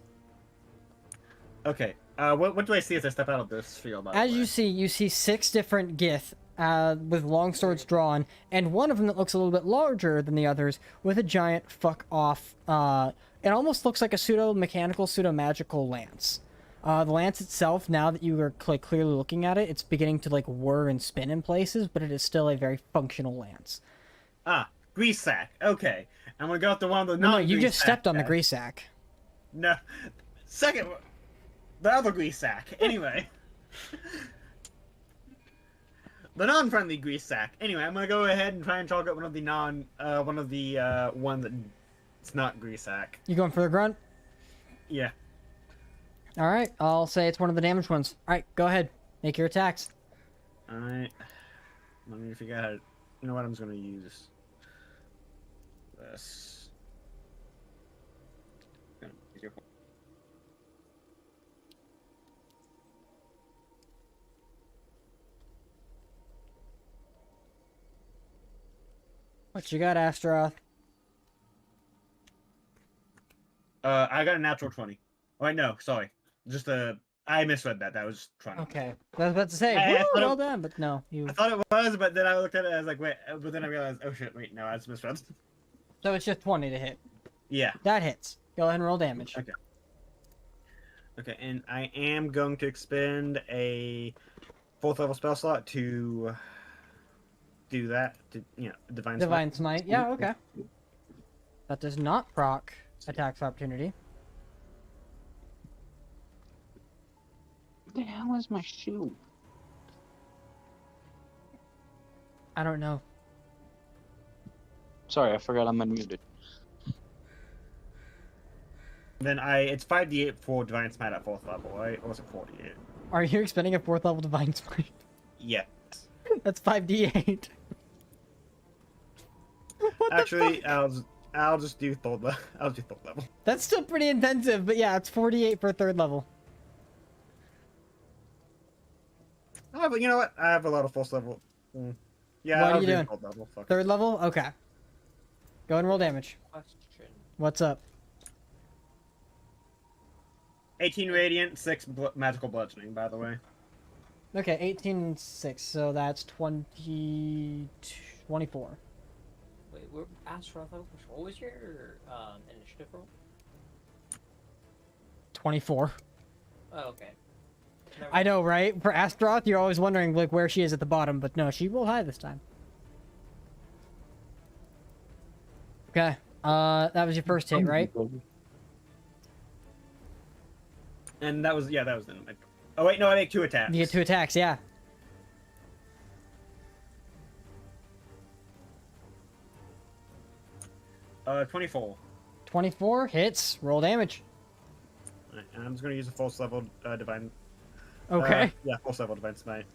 Okay. What do I see as I step out of this field? By the As way? you see 6 different Gith with long swords drawn, and one of them that looks a little bit larger than the others with a giant fuck off. It almost looks like a pseudo-mechanical, pseudo-magical lance. The lance itself, now that you are like clearly looking at it, it's beginning to like whir and spin in places, but it is still a very functional lance. Grease sack. Okay. I'm gonna go up to one of the No, non. you just stepped on the grease sack. No. Second one. The other grease sack. Anyway. The non-friendly grease sack. Anyway, I'm gonna go ahead and try and chalk up one of the one that it's not grease sack. You going for the grunt? Yeah. All right, I'll say it's one of the damaged ones. All right, go ahead, make your attacks. Alright. Let me figure out how to... You know what, I'm just gonna use this. What you got, Astaroth? I got a natural 20. Oh, wait, no, sorry. Just I misread that. That was 20. Okay, I was about to say, I woo, thought well it- done, but no, you. I thought it was, but then I looked at it, I was like, wait, but then I realized, oh shit, wait, no, I just misread. So it's just 20 to hit. Yeah. That hits. Go ahead and roll damage. Okay. Okay, and I am going to expend a 4th level spell slot to do that. To, Divine Smite. Divine Smite. Yeah, okay. That does not proc attacks opportunity. What the hell is my shoe? I don't know. Sorry, I forgot I'm unmuted. Then it's 5d8 for Divine Smite at 4th level, right? Or was it 48? Are you expending a 4th level Divine Smite? Yes. That's 5d8. What Actually, the fuck? I'll just do 3rd level. I'll do 3rd level. That's still pretty intensive, but yeah, it's 48 for 3rd level. Oh, but you know what? I have a lot of 4th level. Yeah, What are I'll you do doing? 3rd level. Fuck it. 3rd level? Okay. Go and roll damage. Question. What's up? 18 radiant, 6 magical bludgeoning, by the way. Okay, 18 and 6, so that's 24. Wait, we're Astaroth. What was your initiative roll? 24. Oh, okay. Never I mind. know, right? For Astaroth, you're always wondering like where she is at the bottom, but no, she rolled high this time. Okay, that was your first hit, right? And that was the. Oh wait, no, I make 2 attacks. You get 2 attacks, yeah. Uh, 24. 24 hits. Roll damage. Alright, and I'm just gonna use a false level divine. Okay. Yeah, false level divine smite.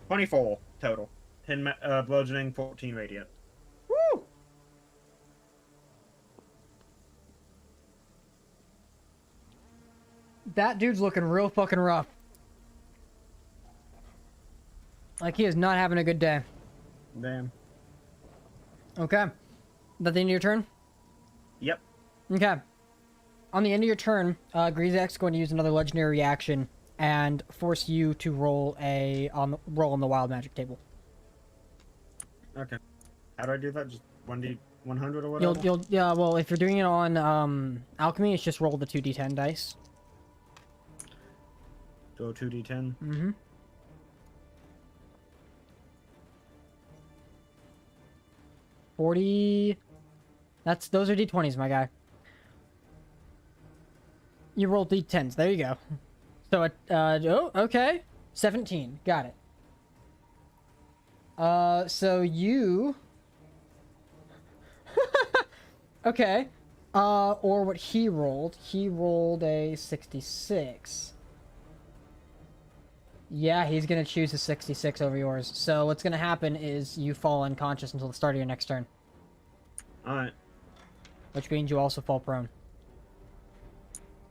$24 total. 10 bludgeoning, 14 radiant. Woo! That dude's looking real fucking rough. Like he is not having a good day. Damn. Okay. That the end of your turn? Yep. Okay. On the end of your turn, Grizak's going to use another legendary reaction and force you to roll roll on the wild magic table. Okay. How do I do that? Just 1d 100 or whatever? Yeah, well, if you're doing it on alchemy, it's just roll the 2d10 dice. Do a 2d10. Mm-hmm. Those are d20s, my guy. You rolled d10s. There you go. So oh, okay. 17. Got it. So you okay. Or what he rolled a 66. Yeah, he's gonna choose a 66 over yours. So what's gonna happen is you fall unconscious until the start of your next turn. Alright. Which means you also fall prone.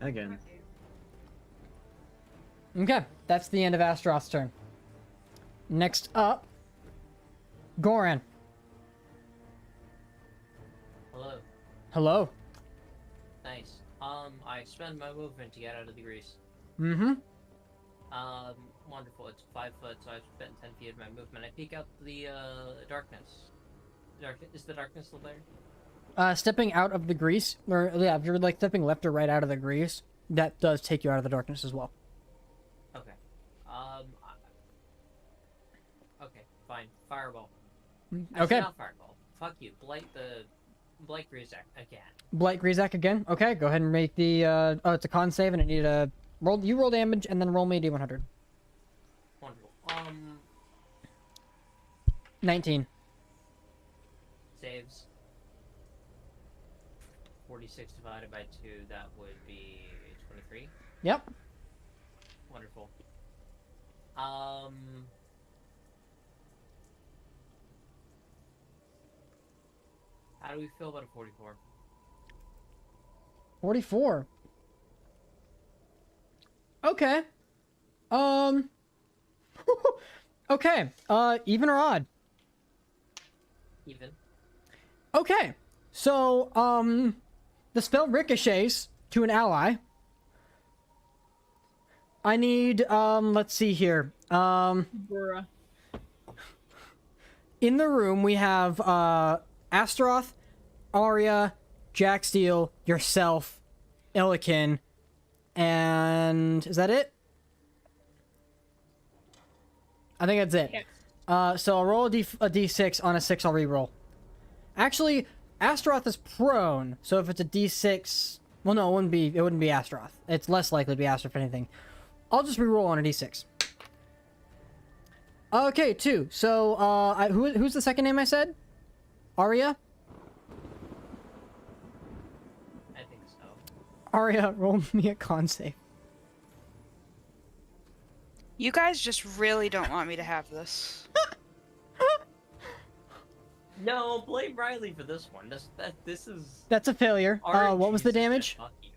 Again. Okay, that's the end of Astaroth's turn. Next up, Goran. Hello. Hello. Nice. I spend my movement to get out of the grease. Mm-hmm. Wonderful. It's 5 foot, so I've spent 10 feet of my movement. I peek out the darkness. Is the darkness still there? Stepping out of the grease, or yeah, if you're like stepping left or right out of the grease, that does take you out of the darkness as well. Okay. Okay, fine. Fireball. Okay. Actually, not fireball. Fuck you. Blight Grizak again. Blight Grizak again. Okay, go ahead and make the oh, it's a con save and it needed a roll. You roll damage and then roll me a d100. Wonderful. 19. Saves. 46 divided by 2, that would be 23. Yep. Wonderful. How do we feel about a 44? 44. Okay. Okay. Even or odd? Even. Okay. So, the spell ricochets to an ally. I need, let's see here. Bruh. In the room, we have, Astaroth, Arya, Jack Steele, yourself, Illikin, and is that it? I think that's it. Yes. So I'll roll a d6. On a 6, I'll re-roll. Actually, Astaroth is prone, so if it's a d6... Well, no, it wouldn't be Astaroth. It's less likely to be Astaroth, if anything. I'll just re-roll on a d6. Okay, 2. So, who's the second name I said? Arya? I think so. Arya, roll me a con save. You guys just really don't want me to have this. No, blame Riley for this one. This is... That's a failure. What was the damage? Fuck you.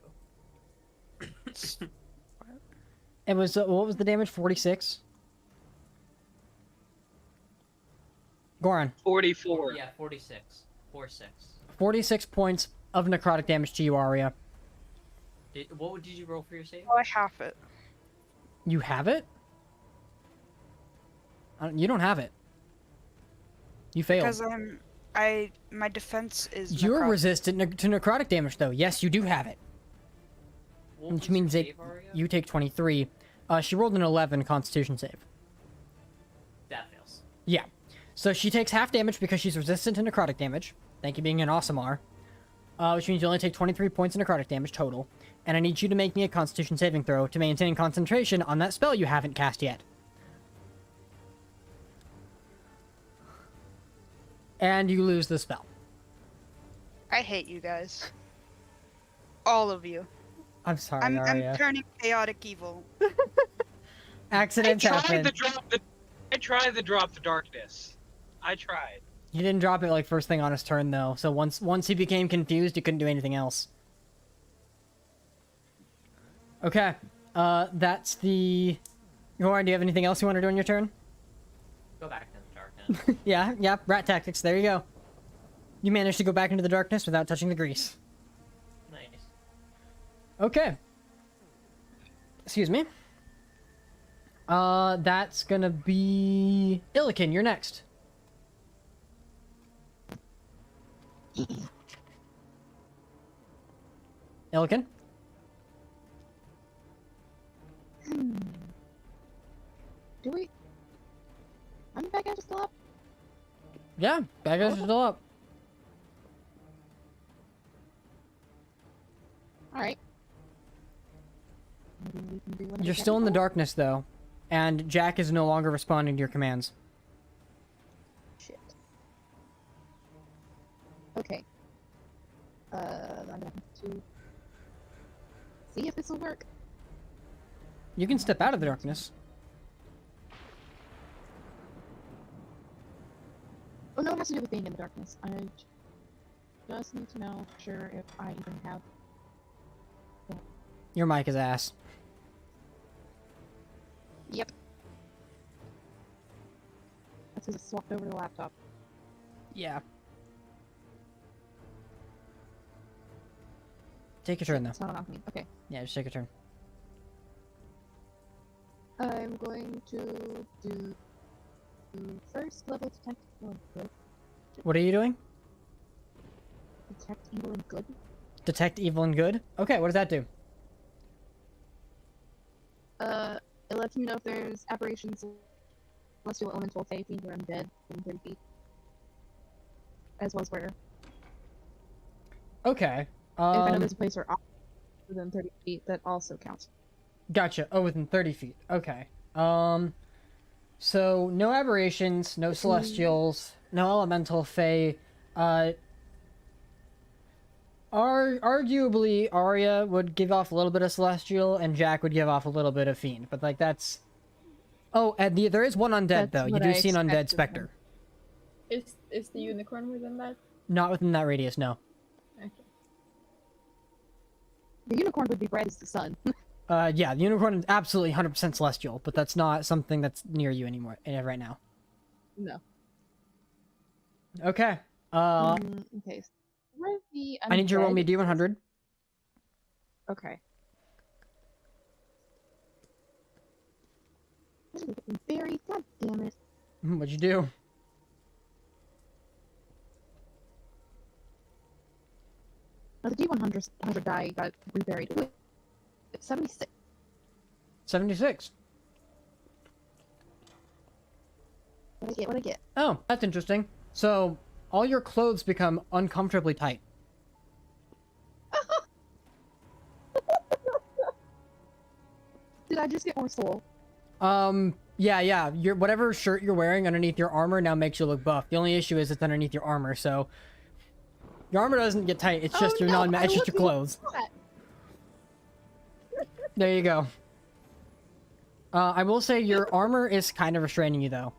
It was, what was the damage? 46? Goran. 44. Yeah, 46. 46. 46 points of necrotic damage to you, Arya. What did you roll for your save? Oh, I have it. You have it? You don't have it. You failed. Because my defense is You're necrotic. resistant to necrotic damage, though. Yes, you do have it. What Which was your means save, Aria? you take 23. She rolled an 11 Constitution save. That fails. Yeah. So she takes half damage because she's resistant to necrotic damage. Thank you being an awesome R. Which means you only take 23 points of necrotic damage total. And I need you to make me a Constitution saving throw to maintain concentration on that spell you haven't cast yet. And you lose the spell. I hate you guys. All of you. I'm sorry, I'm Arya. turning chaotic evil. Accidents happen. I tried to drop the darkness. I tried. He didn't drop it like first thing on his turn though. So once he became confused, he couldn't do anything else. Okay. That's the. Goran, do you have anything else you want to do on your turn? Go back to the darkness. Yeah, rat tactics. There you go. You managed to go back into the darkness without touching the grease. Nice. Okay. Excuse me. That's gonna be Illikin. You're next. Illikin. Do we? I'm back out still up. Yeah, bad guys are still up. Alright. You're still in the darkness though, and Jack is no longer responding to your commands. Shit. Okay. I'm gonna have to see if this will work. You can step out of the darkness. Oh no, it has to do with being in the darkness. I just need to know for sure if I even have. Your mic is ass. Yep. That's because I swapped over to the laptop. Yeah. Take your turn though. It's not on me. Okay. Yeah, just take your turn. I'm going to do first level detect evil and good. What are you doing? Detect evil and good. Detect evil and good? Okay, what does that do? It lets me know if there's aberrations, celestial, elemental, fey, fiend, or undead within 30 feet. As well as where. Okay. If I know there's a place or within 30 feet, that also counts. Gotcha. Oh, within 30 feet. Okay. So no aberrations, no celestials, no elemental fey. Arguably, Arya would give off a little bit of celestial, and Jack would give off a little bit of fiend. But like that's. Oh, and there is one undead That's though. You what do I see an undead expected specter. Is the unicorn within that? Not within that radius, no. Okay. The unicorn would be bright as the sun. Yeah, the unicorn is absolutely 100% celestial, but that's not something that's near you anymore right now. No. Okay. Okay. Where's the I need you to roll undead? me D100. Okay. Very god damn it. What'd you do? Now the D100 die got reburied. Wait, it's 76. 76. What I get? Oh, that's interesting. So, all your clothes become uncomfortably tight. Did I just get more soul? Yeah. Whatever shirt you're wearing underneath your armor now makes you look buff. The only issue is it's underneath your armor, so your armor doesn't get tight. It's just your it's just your clothes. There you go. I will say your armor is kind of restraining you though.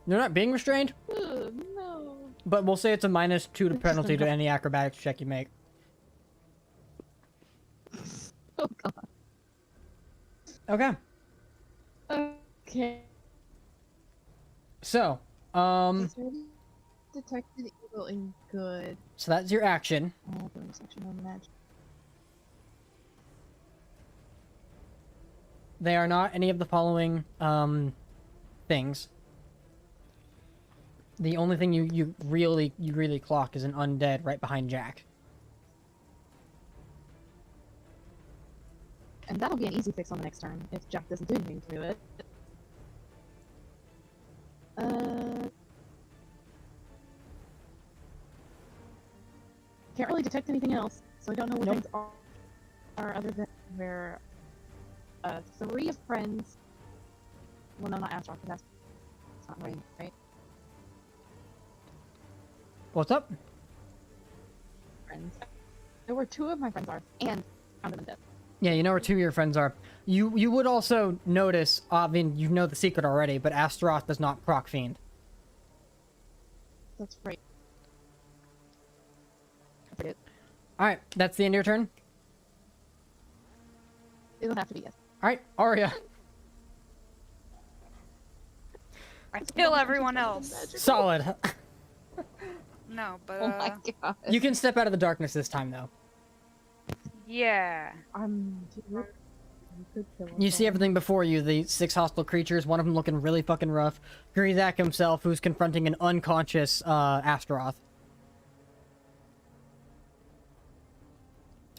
You're not being restrained, No. but we'll say it's a -2 to penalty to any acrobatics check you make. Oh god. Okay. Okay. So, detected evil and good. So that's your action. Section on magic. They are not any of the following things. The only thing you really clock is an undead right behind Jack. And that'll be an easy fix on the next turn if Jack doesn't do anything to it. Can't really detect anything else, so I don't know what things are other than where 3 of friends. Well, no, not Astro, because that's not right, right? What's up? Friends. There were 2 of my friends are, and I'm them dead. Yeah, you know where 2 of your friends are. You would also notice, I mean, you know the secret already, but Astaroth does not proc Fiend. That's right. I forget. Alright, that's the end of your turn? It'll have to be, yes. Alright, Arya. I kill everyone else. Solid. No, but Oh my god. You can step out of the darkness this time, though. yeah. You see everything before you, the 6 hostile creatures, one of them looking really fucking rough. Grizak himself, who's confronting an unconscious Astaroth.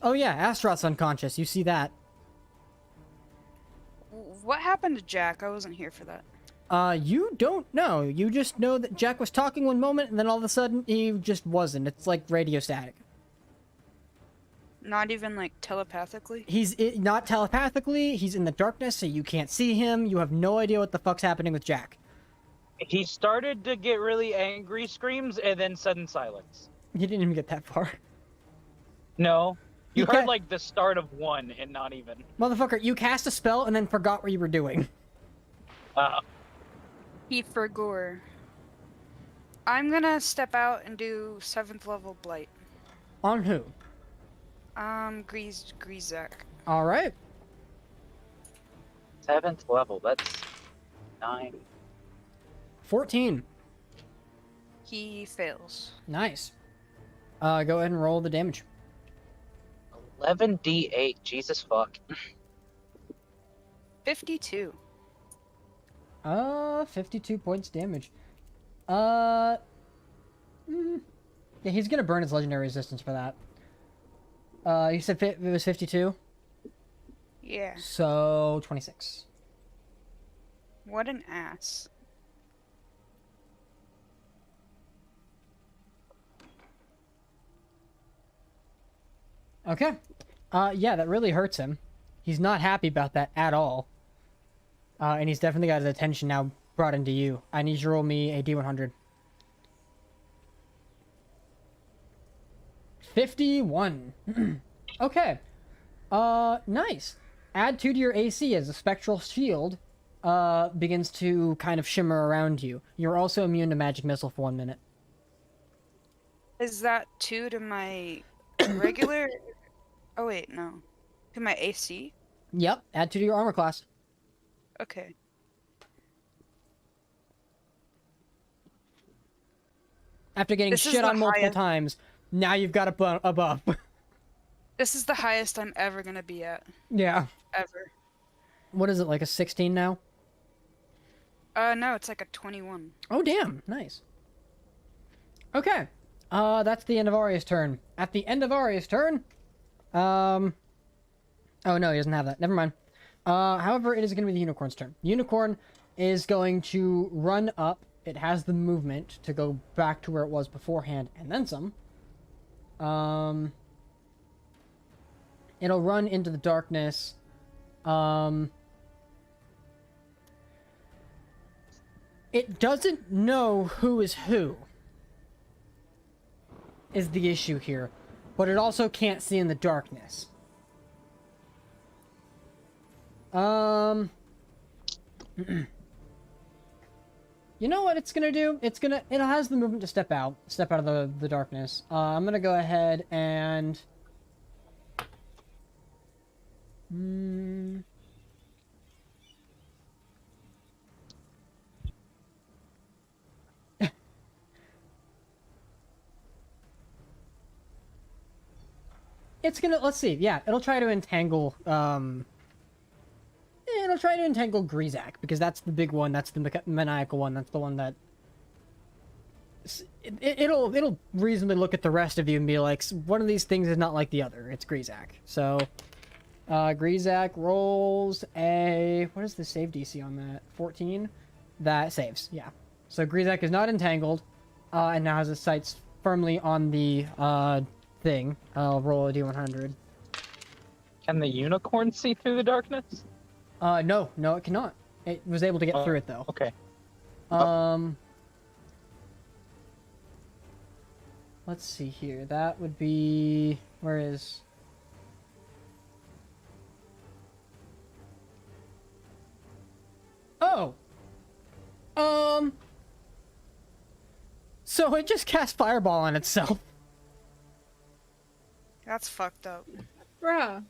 Oh yeah, Astaroth's unconscious, you see that. What happened to Jack? I wasn't here for that. You don't know. You just know that Jack was talking one moment, and then all of a sudden, he just wasn't. It's like radio static. Not even, like, telepathically? Not telepathically, he's in the darkness, so you can't see him. You have no idea what the fuck's happening with Jack. He started to get really angry screams, and then sudden silence. You didn't even get that far. No. You You heard, ca- like, the start of one, and not even. Motherfucker, you cast a spell and then forgot what you were doing. He forgore. I'm gonna step out and do 7th level Blight. On who? Grizak. Alright. 7th level, that's 9. 14. He fails. Nice. Go ahead and roll the damage. 11d8, Jesus fuck. 52. 52 points damage. Yeah, he's gonna burn his legendary resistance for that. You said it was 52? Yeah. So, 26. What an ass. Okay. Yeah, that really hurts him. He's not happy about that at all. And he's definitely got his attention now brought into you. I need you to roll me a D100. 51. Okay. Nice. Add 2 to your AC as a spectral shield begins to kind of shimmer around you. You're also immune to magic missile for 1 minute. Is that 2 to my regular? Oh wait, no. To my AC? Yep. Add 2 to your armor class. Okay. After getting This is shit the on multiple highest- times, now you've got a buff. This is the highest I'm ever gonna be at. Yeah. Ever. What is it, like a 16 now? No, it's like a 21. Oh, damn. Nice. Okay. That's the end of Arya's turn. At the end of Arya's turn... Oh, no, he doesn't have that. Never mind. However, it is going to be the unicorn's turn. The unicorn is going to run up. It has the movement to go back to where it was beforehand, and then some. It'll run into the darkness. It doesn't know who is who, is the issue here. But it also can't see in the darkness. You know what it's gonna do? It has the movement to step out of the darkness. I'm gonna go ahead and... it's gonna, let's see, yeah, it'll try to entangle, it'll try to entangle Grizak, because that's the big one, that's the maniacal one, that's the one that... It'll reasonably look at the rest of you and be like, one of these things is not like the other, it's Grizak. So, Grizak rolls a... What is the save DC on that? 14? That saves, yeah. So Grizak is not entangled, and now has his sights firmly on the, thing. I'll roll a d100. Can the unicorn see through the darkness? No, it cannot. It was able to get through it, though. Okay. Let's see here. That would be... Where is... Oh! So it just cast Fireball on itself. That's fucked up. Bruh.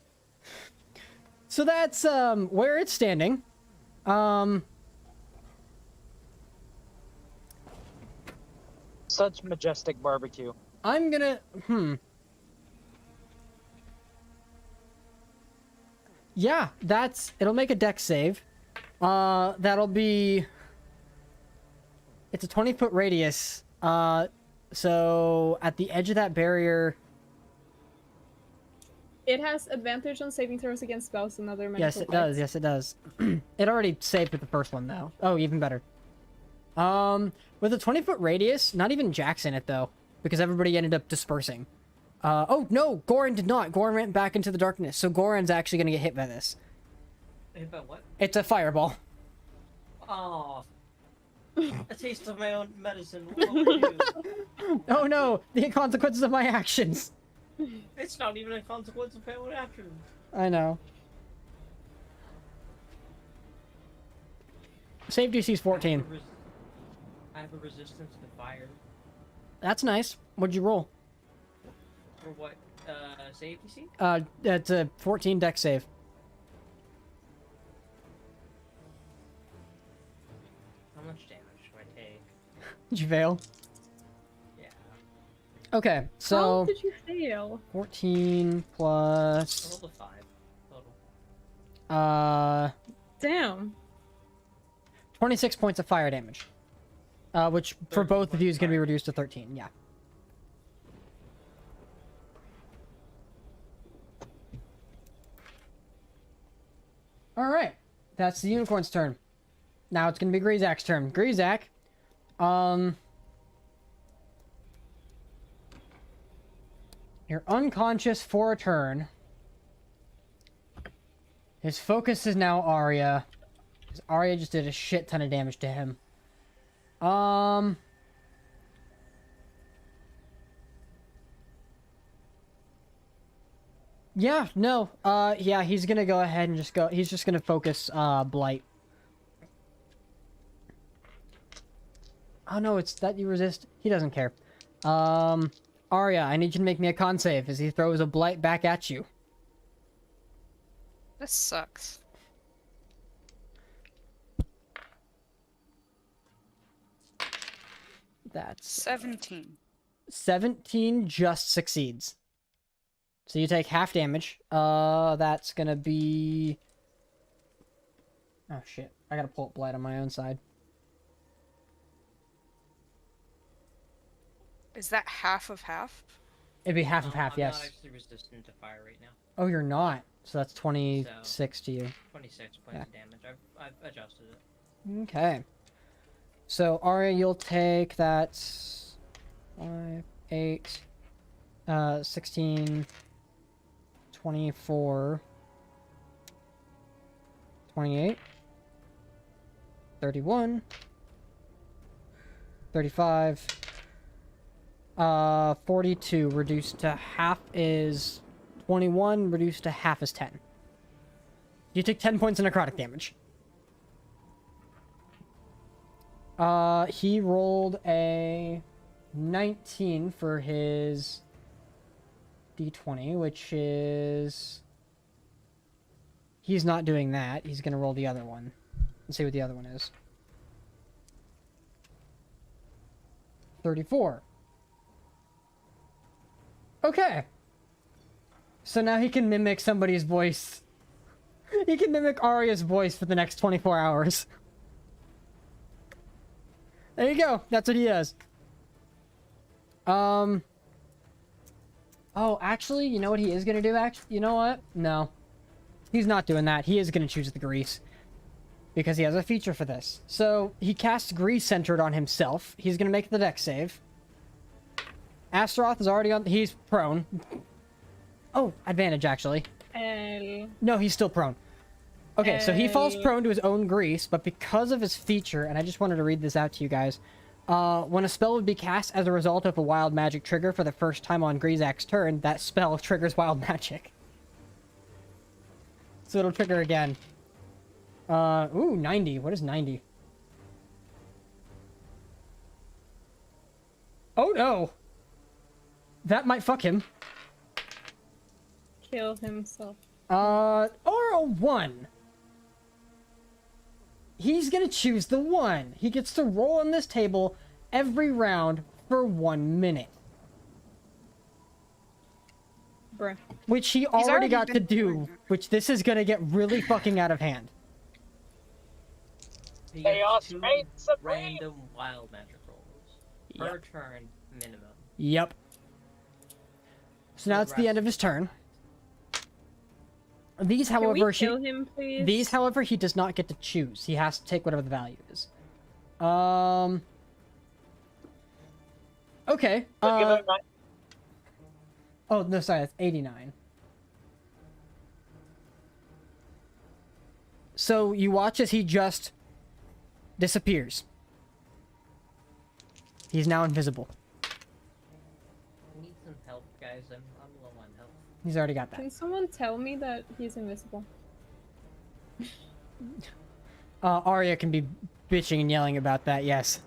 So that's, where it's standing. Such majestic barbecue. I'm gonna... Yeah, that's... It'll make a dex save. That'll be... It's a 20-foot radius. So at the edge of that barrier... It has advantage on saving throws against spells and other magical Yes, it does. Yes, it does. It already saved with the first one, though. Oh, even better. With a 20-foot radius, not even Jack's in it, though, because everybody ended up dispersing. Oh, no, Goran did not. Goran went back into the darkness, so Goran's actually going to get hit by this. Hit by what? It's a fireball. Oh. A taste of my own medicine. What will we do? Oh, no, the consequences of my actions. It's not even a consequence of my own actions. I know. Save DC's 14. I have a resistance to fire. That's nice. What'd you roll? For what? Save DC? It's a 14 dex save. How much damage do I take? Did you fail? Yeah. Okay, so... How did you fail? 14 I plus... rolled a 5 total. Damn. 26 points of fire damage. Which, for 13 both of you, is going to be fire. reduced to 13, yeah. Alright. That's the unicorn's turn. Now it's going to be Grizak's turn. Grizak, you're unconscious for a turn. His focus is now Arya. Because Arya just did a shit ton of damage to him. Yeah, no. Yeah, he's gonna go ahead and he's just gonna focus, Blight. Oh no, it's that you resist. He doesn't care. Arya, I need you to make me a con save as he throws a Blight back at you. This sucks. That's 17. 17 just succeeds. So you take half damage. That's gonna be... Oh shit, I gotta pull up Blight on my own side. Is that half of half? It'd be half of half, I'm yes. not actually resistant to fire right now. Oh, you're not. So that's 26 to you. 26 points of damage. I've adjusted it. Okay. So, Arya, you'll take that 5, 8, 16, 24, 28, 31, 35, 42 reduced to half is 21, reduced to half is 10. You take 10 points of necrotic damage. He rolled a 19 for his d20, which is... He's not doing that. He's gonna roll the other one. Let's see what the other one is. 34. Okay. So now he can mimic somebody's voice. He can mimic Arya's voice for the next 24 hours. There you go. That's what he does. Oh, actually, you know what he is gonna do? You know what? No. He's not doing that. He is gonna choose the grease. Because he has a feature for this. So, he casts grease centered on himself. He's gonna make the dex save. Astaroth is already on... He's prone. Oh, advantage, actually. No, he's still prone. Okay, so he falls prone to his own grease, but because of his feature, and I just wanted to read this out to you guys, when a spell would be cast as a result of a wild magic trigger for the first time on Grizak's turn, that spell triggers wild magic. So it'll trigger again. Ooh, 90. What is 90? Oh no! That might fuck him. Kill himself. Or a 1. He's gonna choose the 1. He gets to roll on this table every round for 1 minute. Bruh. Which he already already got to been do, doing that. which this is gonna get really fucking out of hand. You get Chaos 2 reigns supreme. random wild magic rolls per turn minimum. Yep. So now it's the end of his turn. These, Can we however, kill him, please? These, however, he does not get to choose. He has to take whatever the value is. Okay. Oh, no, sorry, that's 89. So you watch as he just disappears. He's now invisible. I need some help, guys. I'm low on health. He's already got that. Can someone tell me that he's invisible? Arya can be bitching and yelling about that, yes.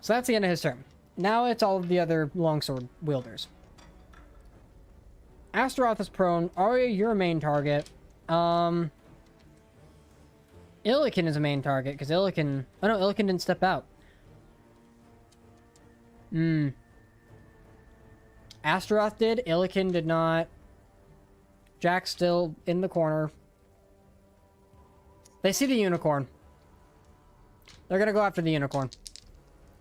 So that's the end of his turn. Now it's all of the other longsword wielders. Astaroth is prone. Arya, you're a main target. Illiken is a main target, because Illiken... Oh no, Illiken didn't step out. Astaroth did. Illiken did not. Jack's still in the corner. They see the unicorn. They're gonna go after the unicorn.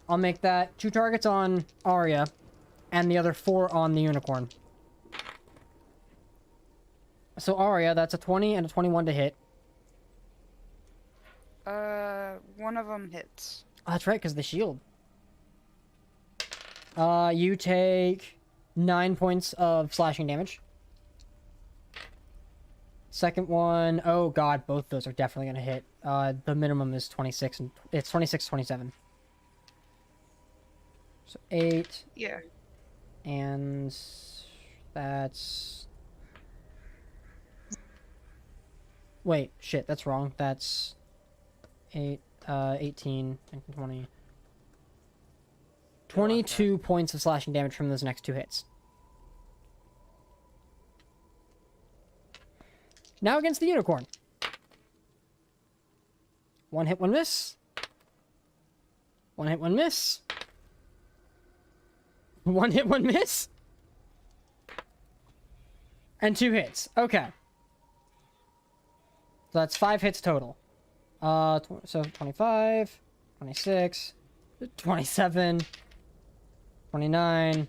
I'll make that 2 targets on Arya, and the other 4 on the unicorn. So Arya, that's a 20 and a 21 to hit. One of them hits. Oh, that's right, because the shield. You take 9 points of slashing damage. Second one, oh god, both those are definitely gonna hit. The minimum is 26, and it's 26, 27. So 8. Yeah. And that's... Wait, shit, that's wrong. That's 8, 18, 19, 20... 22 points of slashing damage from those next 2 hits. Now against the unicorn. 1 hit, 1 miss. 1 hit, 1 miss. 1 hit, 1 miss. And 2 hits. Okay. So that's 5 hits total. So 25, 26, 27, 29,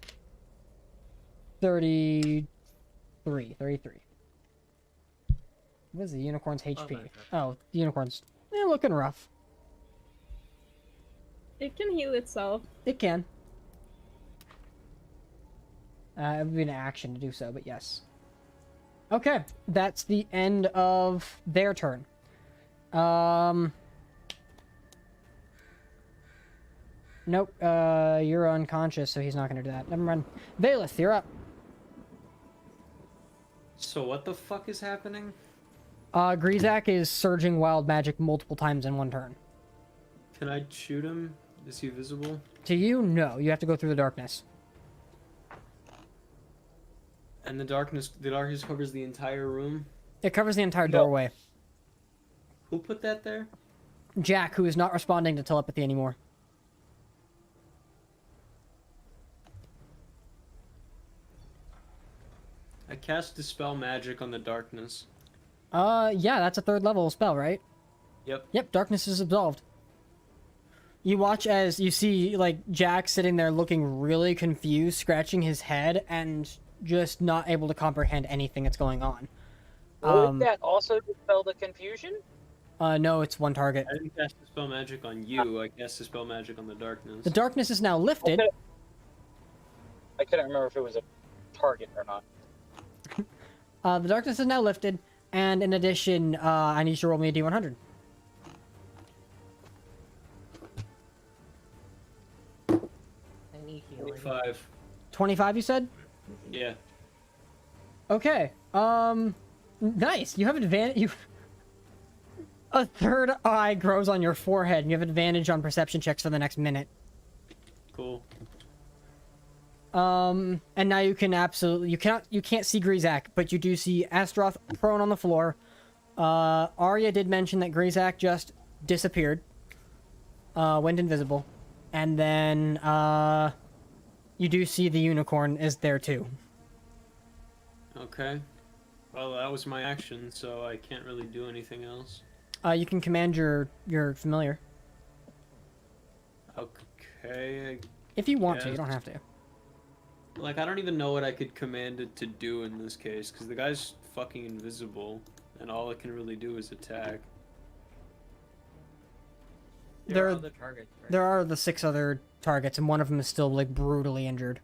33. What is the unicorn's HP? Oh, the unicorn's looking rough. It can heal itself. It can. It would be an action to do so, but yes. Okay, that's the end of their turn. Nope, you're unconscious, so he's not gonna do that. Never mind. Valeth, you're up. So what the fuck is happening? Grizak is surging wild magic multiple times in 1 turn. Can I shoot him? Is he visible? To you, no. You have to go through the darkness. And the darkness covers the entire room? It covers the entire doorway. Who put that there? Jack, who is not responding to telepathy anymore. I cast Dispel Magic on the darkness. Yeah, that's a 3rd level spell, right? Yep. Yep, darkness is absolved. You watch as you see, like, Jack sitting there looking really confused, scratching his head, and just not able to comprehend anything that's going on. Would that also dispel the confusion? No, it's one target. I didn't cast Dispel Magic on you, I cast Dispel Magic on the darkness. The darkness is now lifted. I couldn't remember if it was a target or not. The darkness is now lifted, and in addition, I need you to roll me a d100. I need healing. 25. 25, you said? Yeah. Okay. Nice. You have advantage. You. A 3rd eye grows on your forehead, and you have advantage on perception checks for the next minute. Cool. And now you can absolutely you can't see Grizak, but you do see Astroth prone on the floor. Arya did mention that Grizak just disappeared. Went invisible. And then you do see the unicorn is there too. Okay. Well, that was my action, so I can't really do anything else. You can command your familiar. Okay. If you want to, you Yes. don't have to. Like, I don't even know what I could command it to do in this case, because the guy's fucking invisible, and all it can really do is attack. There are other targets, right? There are the 6 other targets, and one of them is still like brutally injured.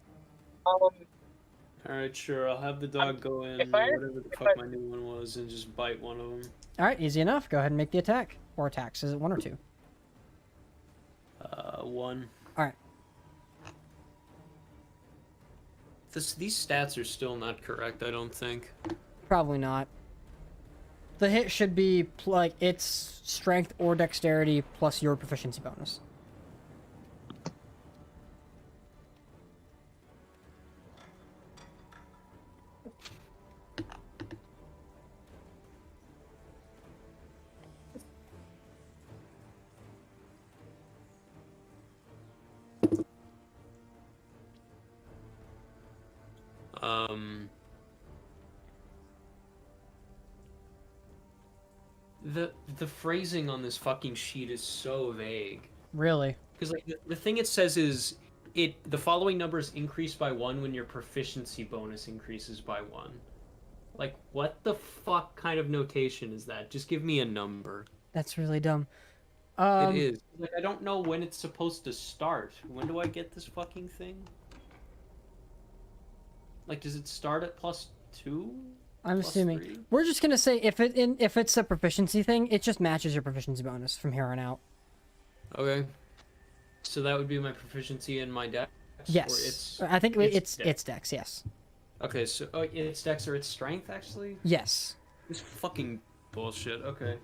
Alright, sure, I'll have the dog go in, if I- whatever the fuck my new one was, and just bite one of them. All right, easy enough. Go ahead and make the attack. Or attacks. Is it 1 or 2? 1. All right. These stats are still not correct, I don't think. Probably not. The hit should be like its strength or dexterity plus your proficiency bonus. The phrasing on this fucking sheet is so vague. Really? Because like the thing it says is the following numbers increase by 1 when your proficiency bonus increases by 1. Like, what the fuck kind of notation is that? Just give me a number. That's really dumb. It is. Like, I don't know when it's supposed to start. When do I get this fucking thing? Like, does it start at +2? I'm Plus assuming 3? we're just gonna say if it's a proficiency thing, it just matches your proficiency bonus from here on out. Okay. So that would be my proficiency in my dex? Yes, Or I think it's dex? dex. Yes. Okay, so it's dex or it's strength, actually? Yes. This fucking bullshit. Okay.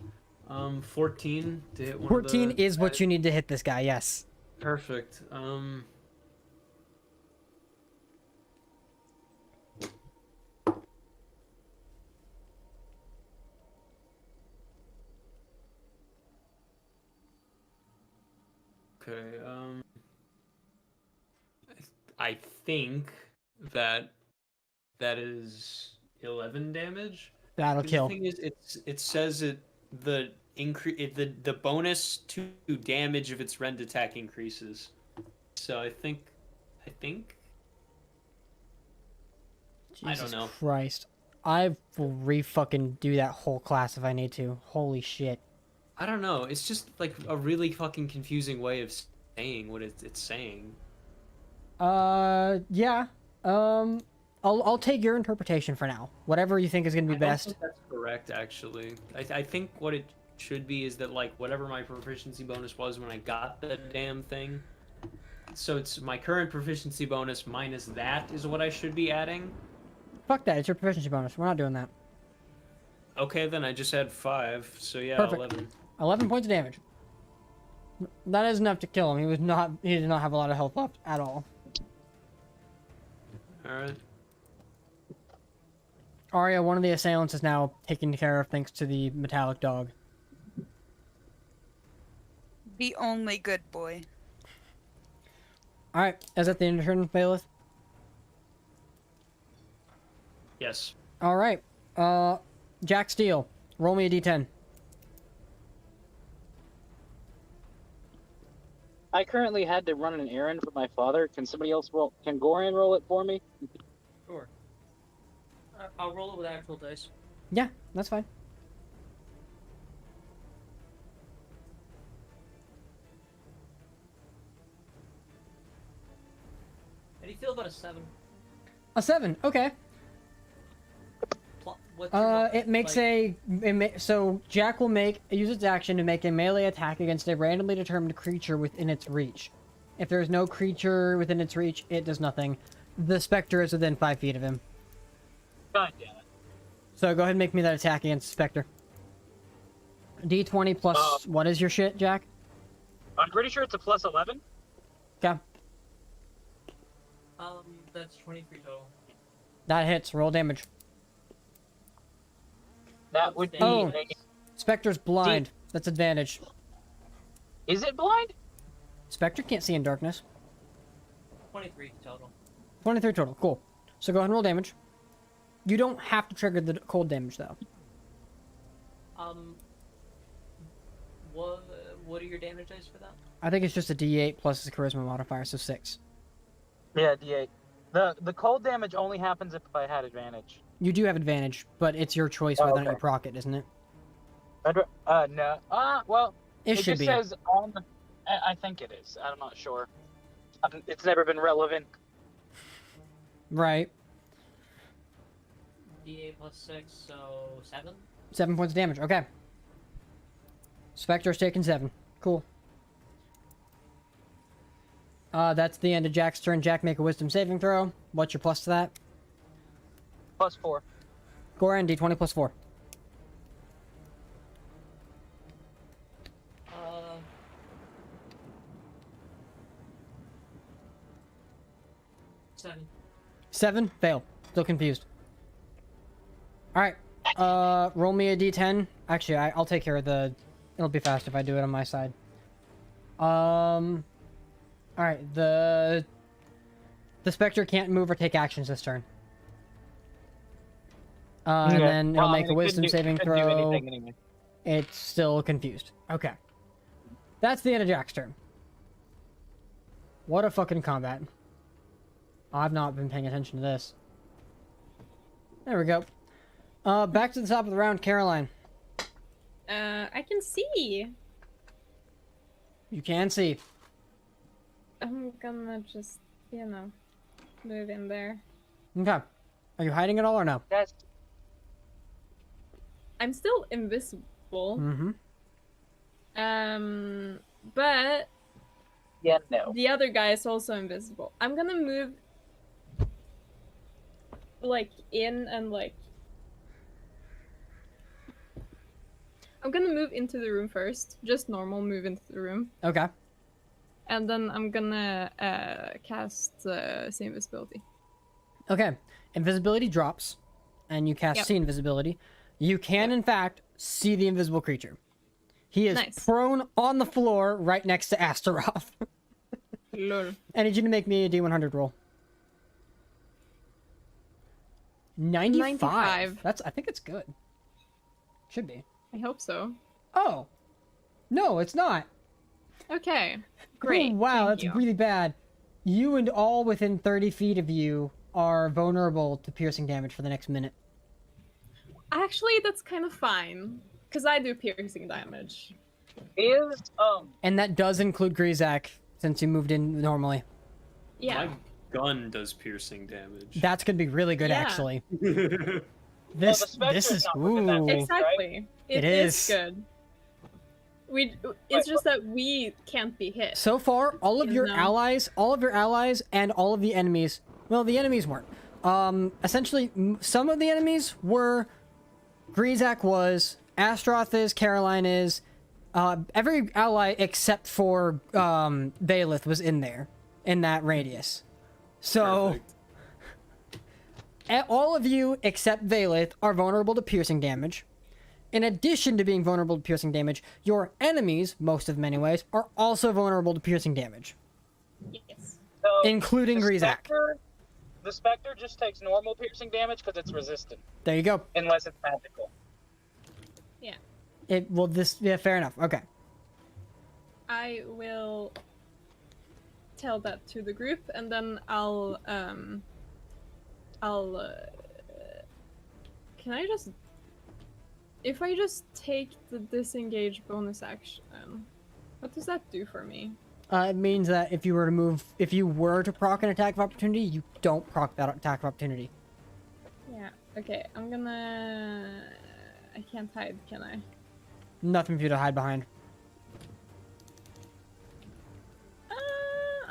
14 to hit one 14 of the is what you need to hit this guy. Yes. Perfect. Okay, I think that is 11 damage. That'll 'Cause kill. The thing is, it says the bonus to damage of its rend attack increases. So I think I Jesus don't know. Christ. I will re-fucking do that whole class if I need to. Holy shit. I don't know. It's just like a really fucking confusing way of saying what it's saying. Yeah. I'll take your interpretation for now. Whatever you think is gonna be I don't best. think that's correct, actually. I think what it should be is that, like, whatever my proficiency bonus was when I got the damn thing. So it's my current proficiency bonus minus that is what I should be adding. Fuck that. It's your proficiency bonus. We're not doing that. Okay, then I just had 5. So yeah, Perfect. 11. 11 points of damage. That is enough to kill him. He did not have a lot of health left at all. Alright. Arya, one of the assailants, is now taken care of thanks to the metallic dog. The only good boy. Alright, is that the end of turn, Bailiff? Yes. All right. Jack Steele, roll me a d10. I currently had to run an errand for my father. Can somebody else roll? Can Goran roll it for me? Sure. I'll roll it with actual dice. Yeah, that's fine. How do you feel about a 7? A 7. Okay. What's your It makes so Jack will use its action to make a melee attack against a randomly determined creature within its reach. If there is no creature within its reach, it does nothing. The specter is within 5 feet of him. God damn it. So go ahead and make me that attack against the specter. D20 plus what is your shit, Jack? I'm pretty sure it's a plus 11. Okay. That's 23 total. That hits. Roll damage. That would be. Oh, Spectre's blind. That's advantage. Is it blind? Spectre can't see in darkness. 23 total. 23 total. Cool. So go ahead and roll damage. You don't have to trigger the cold damage though. What are your damage dice for that? I think it's just a D8 plus a charisma modifier, so 6. Yeah, D8. The cold damage only happens if I had advantage. You do have advantage, but it's your choice whether or not you proc it, isn't it? No. Well, It should just be. says on. I think it is. I'm not sure. It's never been relevant. Right. D8 plus 6, so 7? 7 points of damage. Okay. Spectre's taking 7. Cool. That's the end of Jack's turn. Jack, make a wisdom saving throw. What's your plus to that? Plus 4. Goran, D20 plus 4. Seven. 7? Fail. Still confused. Alright. Roll me a D10. Actually, I'll take care of the... It'll be fast if I do it on my side. Alright, the Spectre can't move or take actions this turn. And then he'll make a wisdom saving throw. Anyway. It's still confused. Okay. That's the end of Jack's turn. What a fucking combat. I've not been paying attention to this. There we go. Back to the top of the round, Caroline. I can see. You can see. I'm gonna just, move in there. Okay. Are you hiding at all or no? That's I'm still invisible. Mm-hmm. But yeah, no. the other guy is also invisible. I'm gonna move, in and, I'm gonna move into the room first. Just normal move into the room. Okay. And then I'm gonna cast See Invisibility. Okay. Invisibility drops, and you cast See Invisibility. You can, in fact, see the invisible creature. He is prone on the floor right next to Astaroth. Lol. I need you to make me a D100 roll. 95. I think it's good. Should be. I hope so. Oh. No, it's not. Okay. Great. Oh, wow, Thank that's you. really bad. You and all within 30 feet of you are vulnerable to piercing damage for the next minute. Actually, that's kind of fine. Because I do piercing damage. And that does include Grizak, since you moved in normally. Yeah. My gun does piercing damage. That's gonna be really good, actually. This is ooh. Exactly. It is is. good. It's just that we can't be hit. So far, all of your allies, and all of the enemies. Well, the enemies weren't. Essentially, some of the enemies were. Grizak was. Astaroth is. Caroline is. Every ally except for Baelith was in there, in that radius. So. All of you except Baelith are vulnerable to piercing damage. In addition to being vulnerable to piercing damage, your enemies, most of them anyways, are also vulnerable to piercing damage. Yes. Including Grizak. The Spectre just takes normal piercing damage because it's resistant, There you go. unless it's magical. Yeah, fair enough. Okay. I will tell that to the group, and then I'll can I just, if I just take the disengage bonus action, what does that do for me? It means that if you were to proc an attack of opportunity, you don't proc that attack of opportunity. Yeah, okay, I can't hide, can I? Nothing for you to hide behind.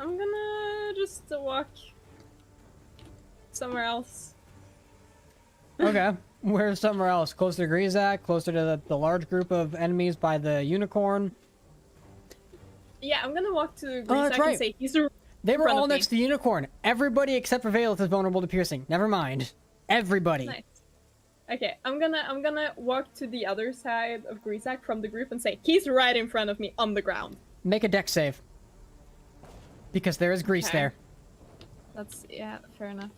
I'm gonna just walk somewhere else. Okay. Where's somewhere else? Closer to Grizak? Closer to the large group of enemies by the unicorn? Yeah, I'm gonna walk to Oh, Grizak that's right. and say he's They were front all of next to me. the unicorn. Everybody except for Valeth is vulnerable to piercing. Never mind. Everybody. Nice. Okay, I'm gonna walk to the other side of Grizak from the group and say he's right in front of me on the ground. Make a dex save. Because there is grease Okay. there. That's, yeah, fair enough.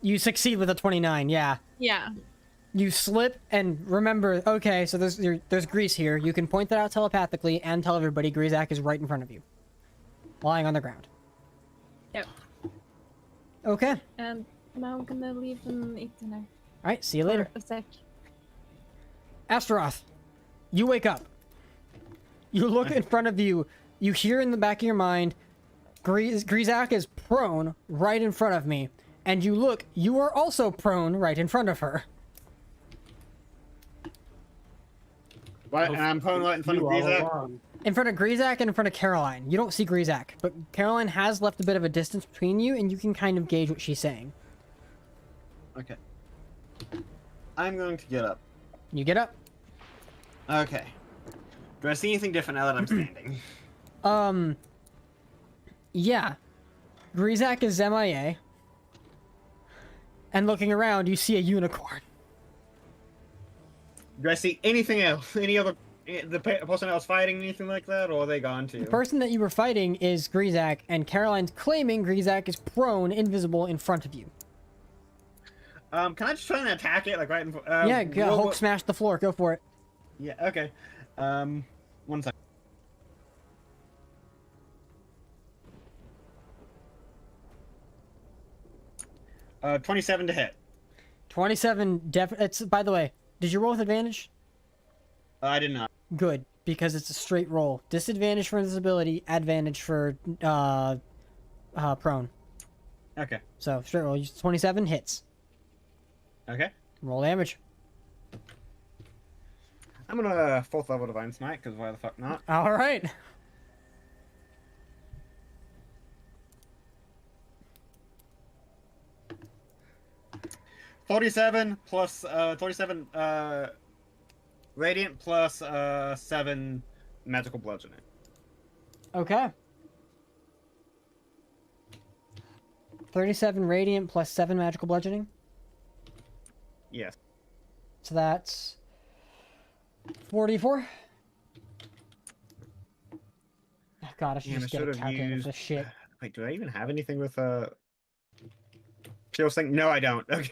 You succeed with a 29, yeah. Yeah. You slip and remember, okay, so there's grease here. You can point that out telepathically and tell everybody Grizak is right in front of you. Lying on the ground. Yep. Okay. And now I'm gonna leave and eat dinner. Alright, see you later. For a sec. Astaroth, you wake up. You look in front of you. You hear in the back of your mind, Grizak is prone right in front of me. And you look, you are also prone right in front of her. What? And I'm prone right in front of Grizak? In front of Grizak and in front of Caroline. You don't see Grizak, but Caroline has left a bit of a distance between you, and you can kind of gauge what she's saying. Okay. I'm going to get up. You get up. Okay. Do I see anything different now that I'm standing? Yeah. Grizak is MIA. And looking around, you see a unicorn. Do I see anything else? Any other... The person I was fighting, anything like that, or are they gone too? The person that you were fighting is Grizak, and Caroline's claiming Grizak is prone, invisible, in front of you. Can I just try and attack it, like right in front? Yeah, Hulk smash the floor. Go for it. Yeah, okay. 1 second. Uh, 27 to hit. 27 it's, by the way, did you roll with advantage? I did not. Good, because it's a straight roll. Disadvantage for invisibility, advantage for prone. Okay. So straight roll. 27 hits. Okay. Roll damage. I'm gonna 4th level Divine Smite, because why the fuck not? All right. $47 plus 47 radiant plus 7 magical bludgeoning. Okay. 37 radiant plus 7 magical bludgeoning. Yes. So that's 44. Oh god, I should Damn, just I get a should've calculator for used- this shit. Wait, do I even have anything with Chill Sync? No, I don't. Okay.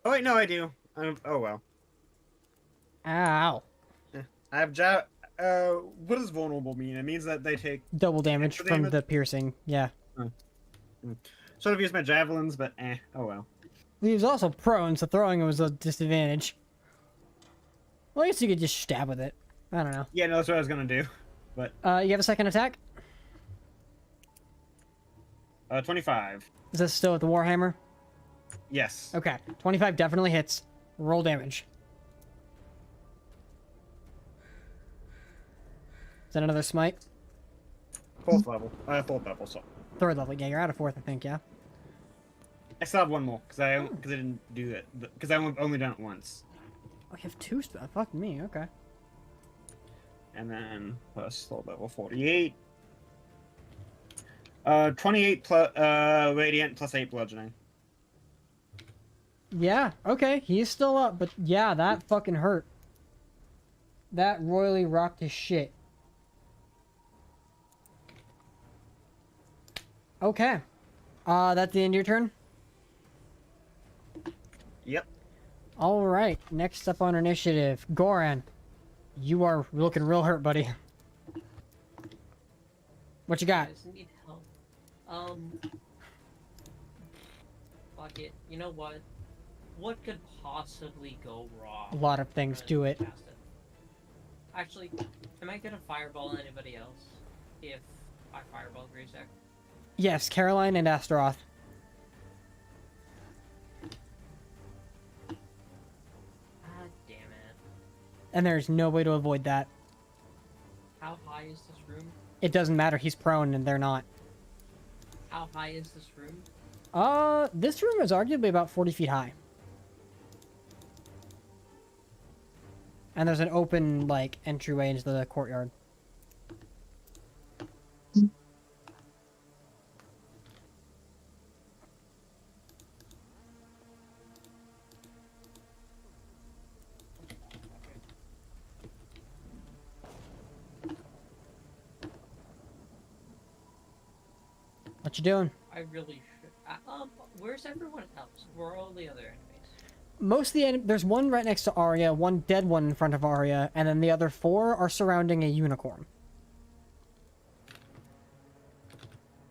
Oh wait, no, I do. Oh well. Ow. I have what does vulnerable mean? It means that they take Double damage extra from damage? the piercing, yeah. Should have used my javelins, but oh well. He was also prone, so throwing was a disadvantage. Well, I guess you could just stab with it. I don't know. Yeah, no, that's what I was gonna do. But You have a second attack? 25. Is this still with the Warhammer? Yes. Okay, 25 definitely hits. Roll damage. Is that another smite? 4th level. 4th level. So 3rd level. Yeah, you're out of 4th, I think, yeah? I still have one more because I didn't do it because I've only done it once. Oh, you have 2 spells? Fuck me, okay. And then plus 3rd level 48. 28 plus radiant plus 8 bludgeoning. Yeah, okay, he's still up, but yeah, that fucking hurt. That royally rocked his shit. Okay. That's the end of your turn? Yep. Alright, next up on our initiative, Goran. You are looking real hurt, buddy. What you I got? just need help. Fuck it. You know what? What could possibly go wrong? A lot of things. Do it. Actually, am I gonna fireball anybody else if I fireball Grizak? Yes, Caroline and Astaroth. Ah, damn it. And there's no way to avoid that. How high is this room? It doesn't matter, he's prone and they're not. How high is this room? This room is arguably about 40 feet high. And there's an open, like, entryway into the courtyard. What you doing? I really should. Where's everyone else? Where are all the other enemies? Most of the there's one right next to Arya, one dead one in front of Arya, and then the other 4 are surrounding a unicorn.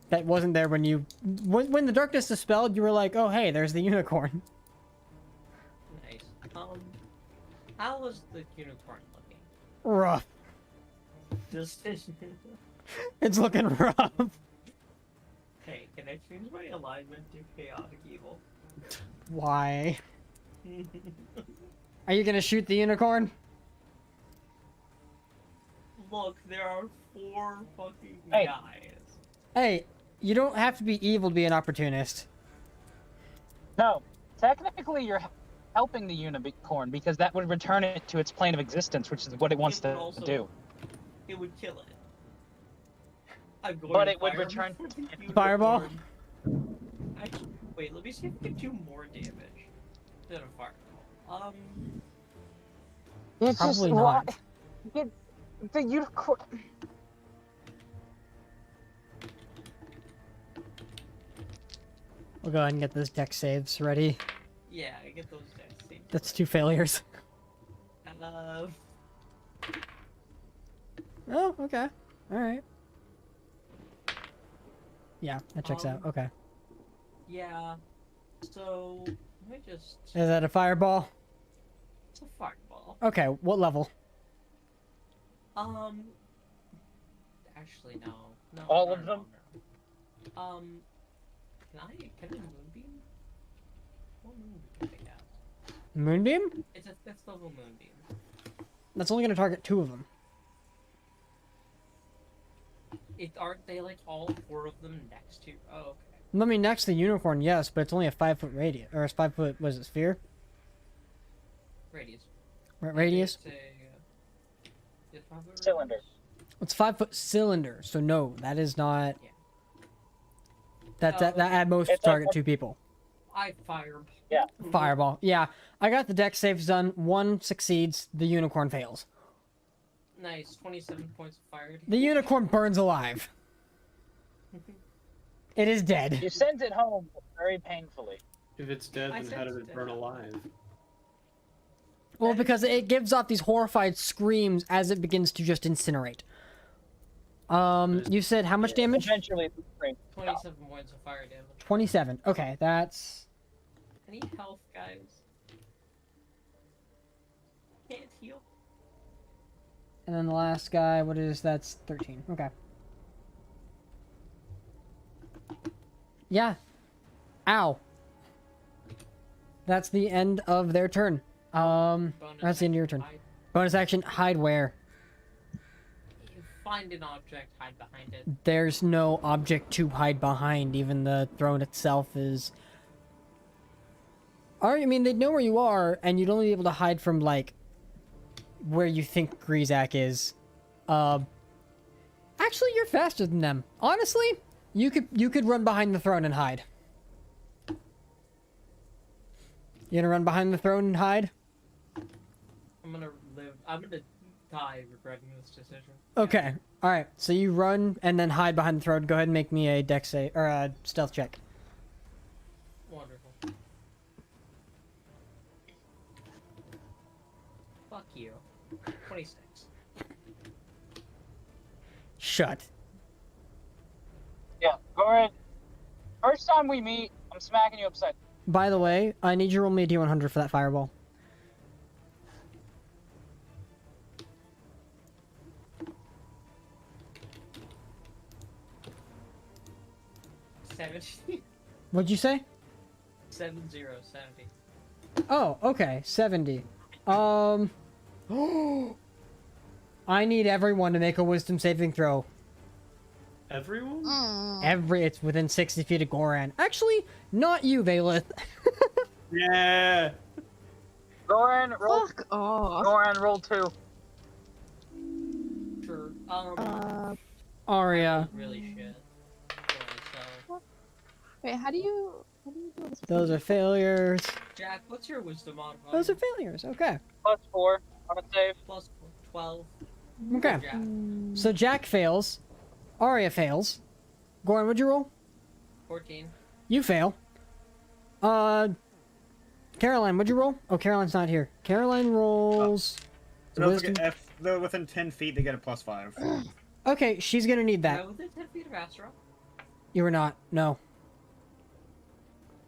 That wasn't there when you... When the darkness dispelled, you were like, oh hey, there's the unicorn. Nice. How was the unicorn looking? Rough. Just It's looking rough. Hey, can I change my alignment to chaotic evil? Why? Are you gonna shoot the unicorn? Look, there are 4 fucking Hey. guys. Hey, you don't have to be evil to be an opportunist. No, technically you're helping the unicorn because that would return it to its plane of existence, which is what it wants It would to also- do. It would kill it. I'm going But to it would fire return- before the unicorn- Fireball? Actually, wait, let me see if I can do more damage than a fireball. It's Probably not. The unicorn. We'll go ahead and get those deck saves ready. Yeah, I get those dice. That's 2 failures. Oh, okay. Alright. Yeah, that checks out. Okay. Yeah. So, let me just... Is that a fireball? It's a fireball. Okay, what level? Actually, no. No. All no, of no, them? no. Can I moonbeam? What moonbeam do they have? Moonbeam? It's a 5th level moonbeam. That's only gonna target 2 of them. Aren't they like all 4 of them next to? Oh, okay. I mean, next to the unicorn, yes, but it's only a 5-foot radius. Or it's 5-foot, was it sphere? Radius. Radius? It's a, it's 5-foot Cylinder. radius? It's 5-foot cylinder, so no, that is not... Yeah. That No, at most it's like target 2 people. I fireball. Yeah. Fireball. Yeah, I got the deck saves done. 1 succeeds, the unicorn fails. Nice. 27 points of fire. The unicorn burns alive. It is dead. You sent it home very painfully. If it's dead, I then said how did it's it burn dead. alive? Well, because it gives off these horrified screams as it begins to just incinerate. You said how much damage? Eventually, it's great. 27 points of fire damage. 27. Okay, that's... I need health, guys. Can't heal. And then the last guy, what is... That's 13. Okay. Yeah. Ow. That's the end of their turn. Bonus That's the end of your action, turn. Bonus action, hide where? Find an object, hide behind it. There's no object to hide behind. Even the throne itself is... I mean, they'd know where you are, and you'd only be able to hide from, like, where you think Grizak is. Actually, you're faster than them. Honestly, you could run behind the throne and hide. You gonna run behind the throne and hide? I'm gonna die regretting this decision. Okay. All right, so you run and then hide behind the throne. Go ahead and make me a dex save or a stealth check. Wonderful. Fuck you. 26. Shut. Yeah, Goran. First time we meet, I'm smacking you upside. By the way, I need you to roll me a d100 for that fireball. 70. What'd you say? 70. Oh, okay, 70. I need everyone to make a wisdom saving throw. Everyone? It's within 60 feet of Goran. Actually, not you, Valeth. Yeah. Goran, roll. Fuck off. Goran, roll 2. Sure. Aria. Really shit. So, Wait, how do you do this? Those are failures. Jack, what's your wisdom modifier? Those are failures. Okay. Plus 4 on a save. Plus 12. Okay. Jack. So Jack fails. Aria fails. Goran, what'd you roll? 14. You fail. Caroline, what'd you roll? Oh, Caroline's not here. Caroline rolls. Don't wisdom. forget, if they're within 10 feet, they get a +5. Okay, she's gonna need Am I that. within 10 feet of Astro? You were not. No.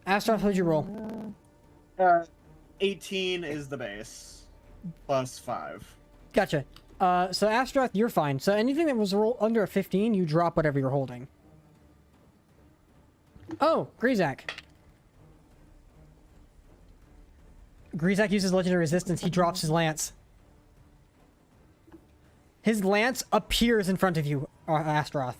Astroth, what'd you roll? 18 is the base. +5. Gotcha. So Astroth, you're fine. So anything that was roll under a 15, you drop whatever you're holding. Oh, Grizak. Grizak uses legendary resistance. He drops his lance. His lance appears in front of you, Astroth.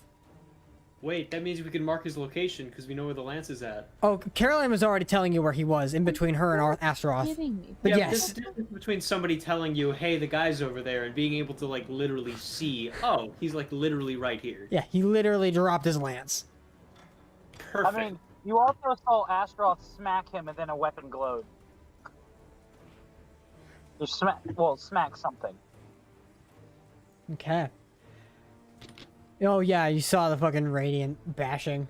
Wait, that means we can mark his location because we know where the lance is at. Oh, Caroline was already telling you where he was, in between her and Astroth. Kidding me. But yeah, yes. But this is the difference between somebody telling you, hey, the guy's over there, and being able to, like, literally see, oh, he's, like, literally right here. Yeah, he literally dropped his lance. Perfect. I mean, you also saw Astroth smack him and then a weapon glowed. You smack something. Okay. Oh yeah, you saw the fucking radiant bashing.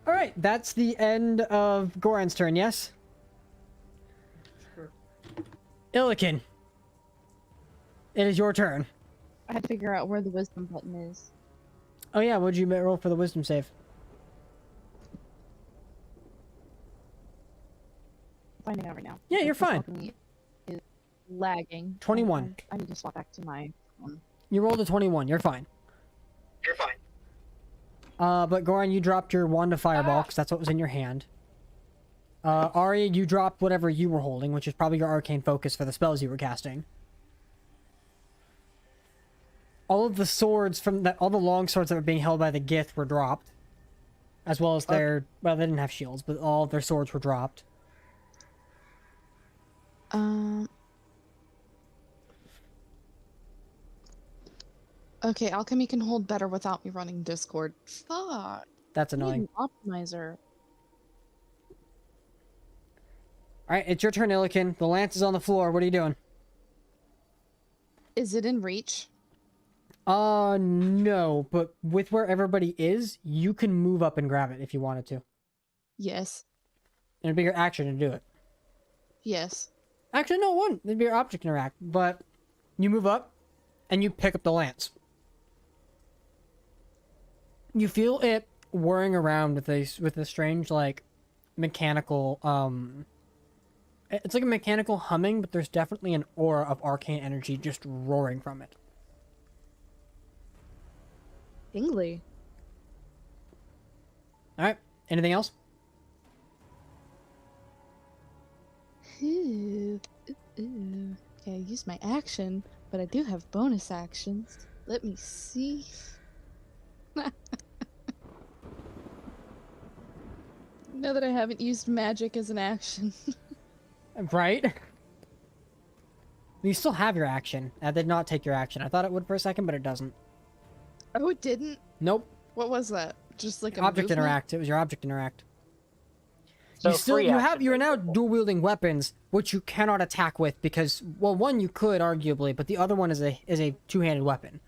Alright, that's the end of Goran's turn, yes? Sure. Illikin. It is your turn. I had to figure out where the wisdom button is. Oh yeah, what'd you roll for the wisdom save? Finding out right now. Yeah, you're fine. Is lagging. 21. I need to swap back to my phone. You rolled a 21, you're fine. You're fine. But Goran, you dropped your wand of fireball, because that's what was in your hand. Arya, you dropped whatever you were holding, which is probably your arcane focus for the spells you were casting. All of the swords all the long swords that were being held by the Gith were dropped. As well as their, well, they didn't have shields, but all of their swords were dropped. Okay, alchemy can hold better without me running Discord. Fuck. That's I need annoying. an optimizer. Alright, it's your turn, Illikin. The lance is on the floor. What are you doing? Is it in reach? No. But with where everybody is, you can move up and grab it if you wanted to. Yes. And it'd be your action to do it. Yes. Actually, no, it wouldn't. It'd be your object interact. But you move up, and you pick up the lance. You feel it whirring around with a strange, like, mechanical, it's like a mechanical humming, but there's definitely an aura of arcane energy just roaring from it. Tingly. Alright, anything else? Ooh. Ooh. Okay, I used my action, but I do have bonus actions. Let me see. Now that I haven't used magic as an action. Right? You still have your action. That did not take your action. I thought it would for a second, but it doesn't. Oh, it didn't? Nope. What was that? Just like a Object movement? interact. It was your object interact. So You are now dual wielding weapons, which you cannot attack with because, well, one you could arguably, but the other one is a two-handed weapon.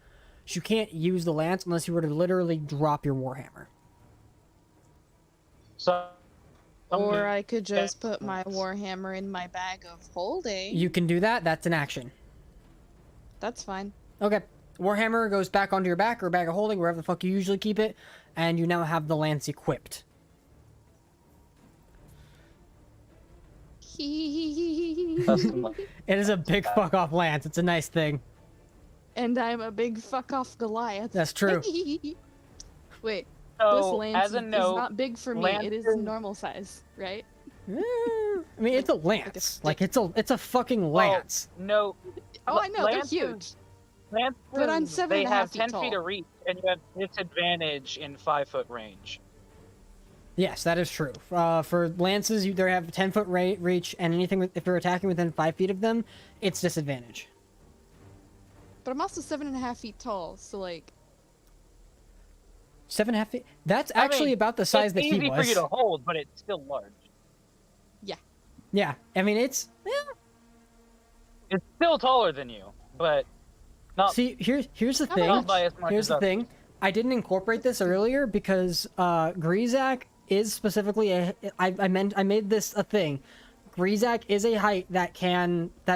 So you can't use the lance unless you were to literally drop your warhammer. So. Or I could just put my warhammer in my bag of holding. You can do that. That's an action. That's fine. Okay. Warhammer goes back onto your back or bag of holding, wherever the fuck you usually keep it, and you now have the lance equipped. It is a big fuck off lance. It's a nice thing. And I'm a big fuck off Goliath. That's true. Wait, So, this lance as a is note, not big for me. It is normal size, right? I mean, it's a lance. Like it's a fucking lance. No. Oh, I know, Lances- they're huge. Lances, But I'm 7.5 they have feet 10 tall. feet of reach, and you have disadvantage in 5-foot range. Yes, that is true. For lances, they have 10-foot reach, and anything if you're attacking within 5 feet of them, it's disadvantage. But I'm also 7.5 feet tall, so like 7.5 feet. That's actually about the size that he was. It's easy for you to hold, but it's still large. Yeah, I mean it's. It's still taller than you, but not. See, here's the How thing. much? by as much Here's as the others. thing. I didn't incorporate this earlier because Grizak is specifically I made this a thing. Grizak is a height that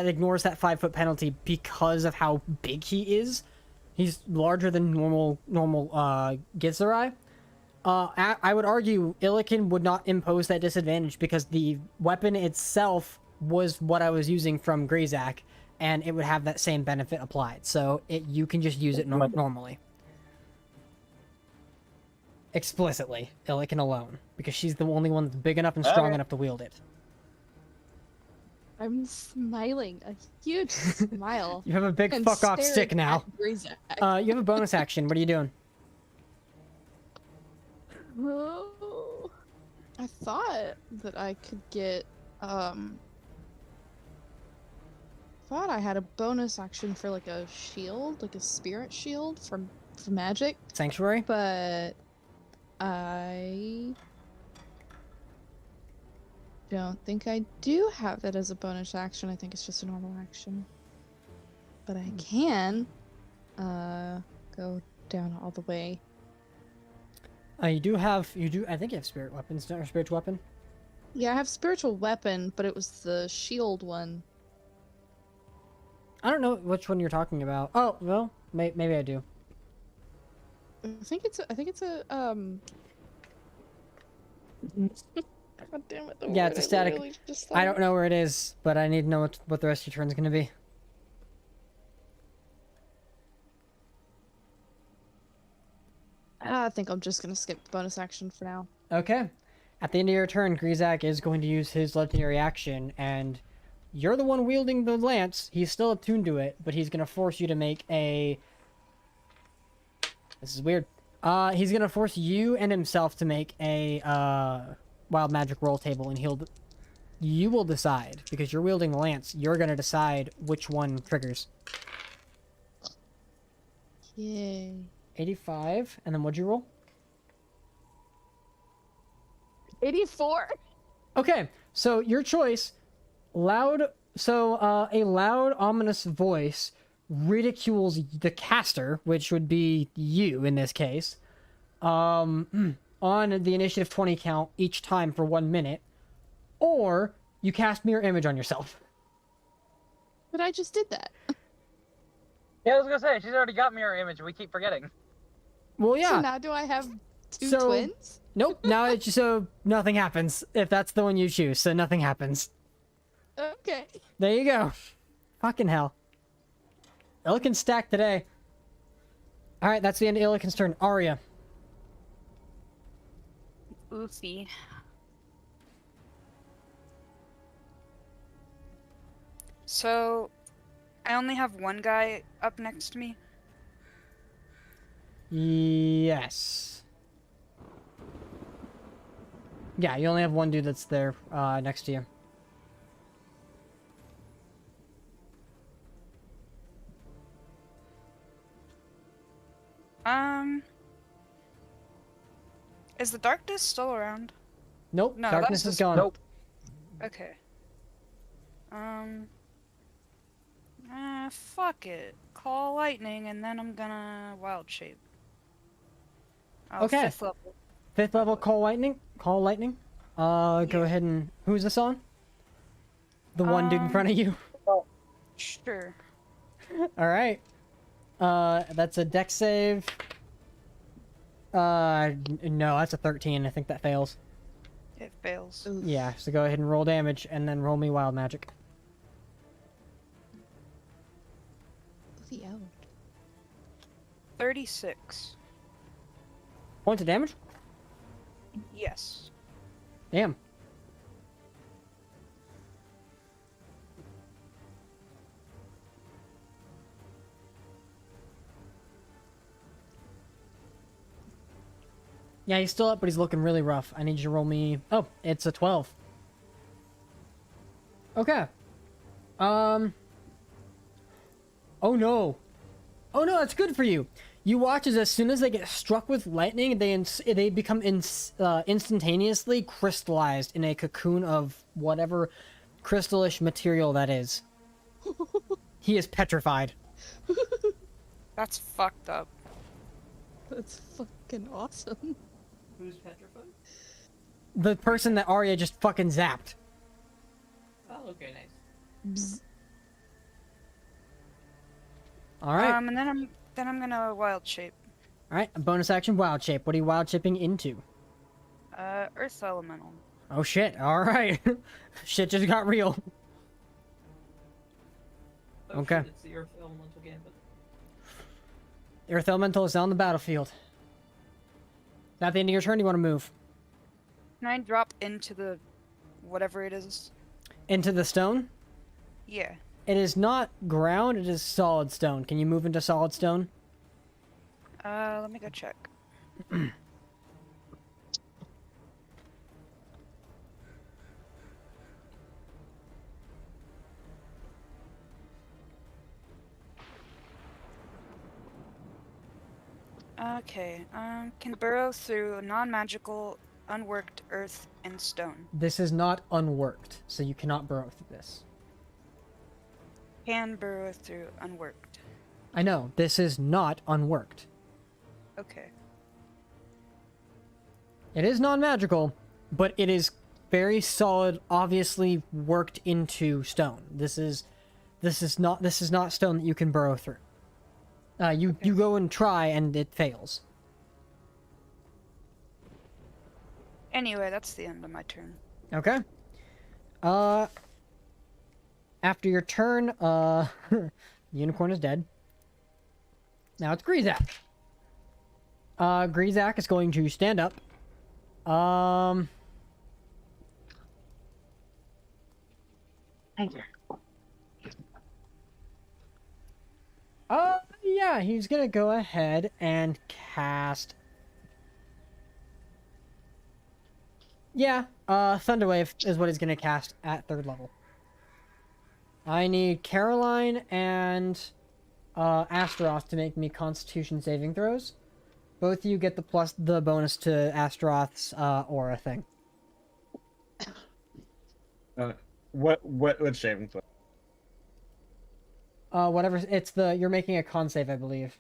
ignores that 5-foot penalty because of how big he is. He's larger than normal Githzerai. I would argue Illiken would not impose that disadvantage because the weapon itself was what I was using from Grizak, and it would have that same benefit applied. So you can just use it normally. Explicitly, Illiken alone, because she's the only one that's big enough and strong Okay. enough to wield it. I'm smiling a huge smile. You have a big and fuck off staring stick now. at Grizak. You have a bonus action. What are you doing? Oh, I thought that I could get thought I had a bonus action for like a shield, like a spirit shield for magic, Sanctuary? but I don't think I do have it as a bonus action. I think it's just a normal action. But I can go down all the way. I think you have spirit weapons, or spiritual weapon. Yeah, I have spiritual weapon, but it was the shield one. I don't know which one you're talking about. Oh, well, maybe I do. I think it's a God damn it, the Yeah, word it's a I static. literally just I don't thought know where it is, but I need to know what the rest of your turn's gonna be. I think I'm just gonna skip the bonus action for now. Okay. At the end of your turn, Grizak is going to use his legendary action, and you're the one wielding the lance. He's still attuned to it, but he's gonna force you to make a. This is weird. He's gonna force you and himself to make a wild magic roll table, and you will decide, because you're wielding the lance. You're gonna decide which one triggers. Yay. 85, and then what'd you roll? 84. Okay, so your choice, a loud, ominous voice ridicules the caster, which would be you in this case, on the initiative 20 count each time for 1 minute, or you cast mirror image on yourself. But I just did that. Yeah, I was gonna say she's already got mirror image. We keep forgetting. Well, yeah. So now do I have two So- twins? Nope. Now it's just so nothing happens if that's the one you choose. So nothing happens. Okay. There you go. Fucking hell. Illiken's stacked today. All right, that's the end of Illiken's turn. Arya. Oofy. So, I only have one guy up next to me. Yes. Yeah, you only have one dude that's there next to you. Is the darkness still around? Nope, No, darkness that's is just- gone. Nope. Okay. Fuck it. call lightning, and then I'm gonna wild shape. Oh, Okay. 5th level. 5th level call lightning. Call lightning. Go ahead and who's this on? The one dude in front of you. Sure. All right. That's a dex save. No, that's a 13. I think that fails. It fails. Yeah, so go ahead and roll damage, and then roll me wild magic. The out. 36. Points of damage? Yes. Damn. Yeah, he's still up, but he's looking really rough. I need you to roll me... Oh, it's a 12. Okay. Oh no. Oh no, that's good for you. You watch as soon as they get struck with lightning, they become instantaneously crystallized in a cocoon of whatever crystallish material that is. He is petrified. That's fucked up. That's fucking awesome. Who's petrified? The person that Arya just fucking zapped. Oh, okay, nice. Bzz. All right. And then I'm gonna wild shape. All right. A bonus action wild shape. What are you wild shaping into? Earth elemental. Oh shit. All right. Shit just got real. Oh, Okay. shit, it's the Earth Elemental Gambit. Earth Elemental is on the battlefield. Is that the end of your turn? Do you want to move? Can I drop into the whatever it is? Into the stone? Yeah. It is not ground, it is solid stone. Can you move into solid stone? Let me go check. Okay, can burrow through non-magical, unworked earth and stone. This is not unworked, so you cannot burrow through this. Can burrow through unworked. I know, this is not unworked. Okay. It is non-magical, but it is very solid, obviously worked into stone. This is not stone that you can burrow through. You go and try and it fails. Anyway, that's the end of my turn. Okay. After your turn, Unicorn is dead. Now it's Grizak. Grizak is going to stand up. Yeah, he's gonna go ahead and cast... Yeah, Thunderwave is what he's gonna cast at 3rd level. I need Caroline and Astaroth to make me Constitution saving throws. Both of you get the bonus to Astaroth's aura thing. What saving throw? Whatever, you're making a con save, I believe.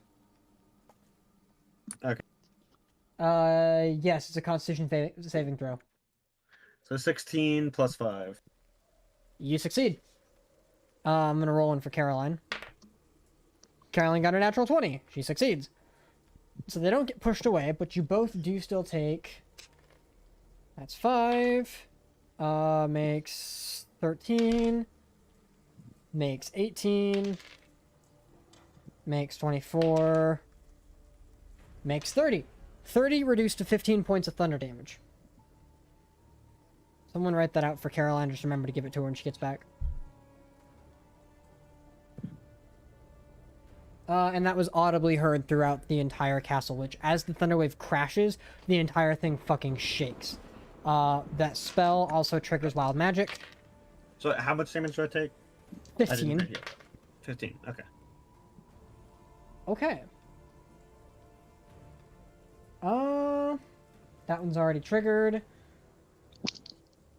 Okay. Yes, it's a Constitution saving throw. So 16 plus 5. You succeed. I'm gonna roll in for Caroline. Caroline got a natural 20. She succeeds. So they don't get pushed away, but you both do still take... That's 5. Makes 13. Makes 18. Makes 24. Makes 30. 30 reduced to 15 points of thunder damage. Someone write that out for Caroline. Just remember to give it to her when she gets back. And that was audibly heard throughout the entire castle, which, as the Thunderwave crashes, the entire thing fucking shakes. That spell also triggers wild magic. So how much damage do I take? 15. 15, okay. Okay. That one's already triggered.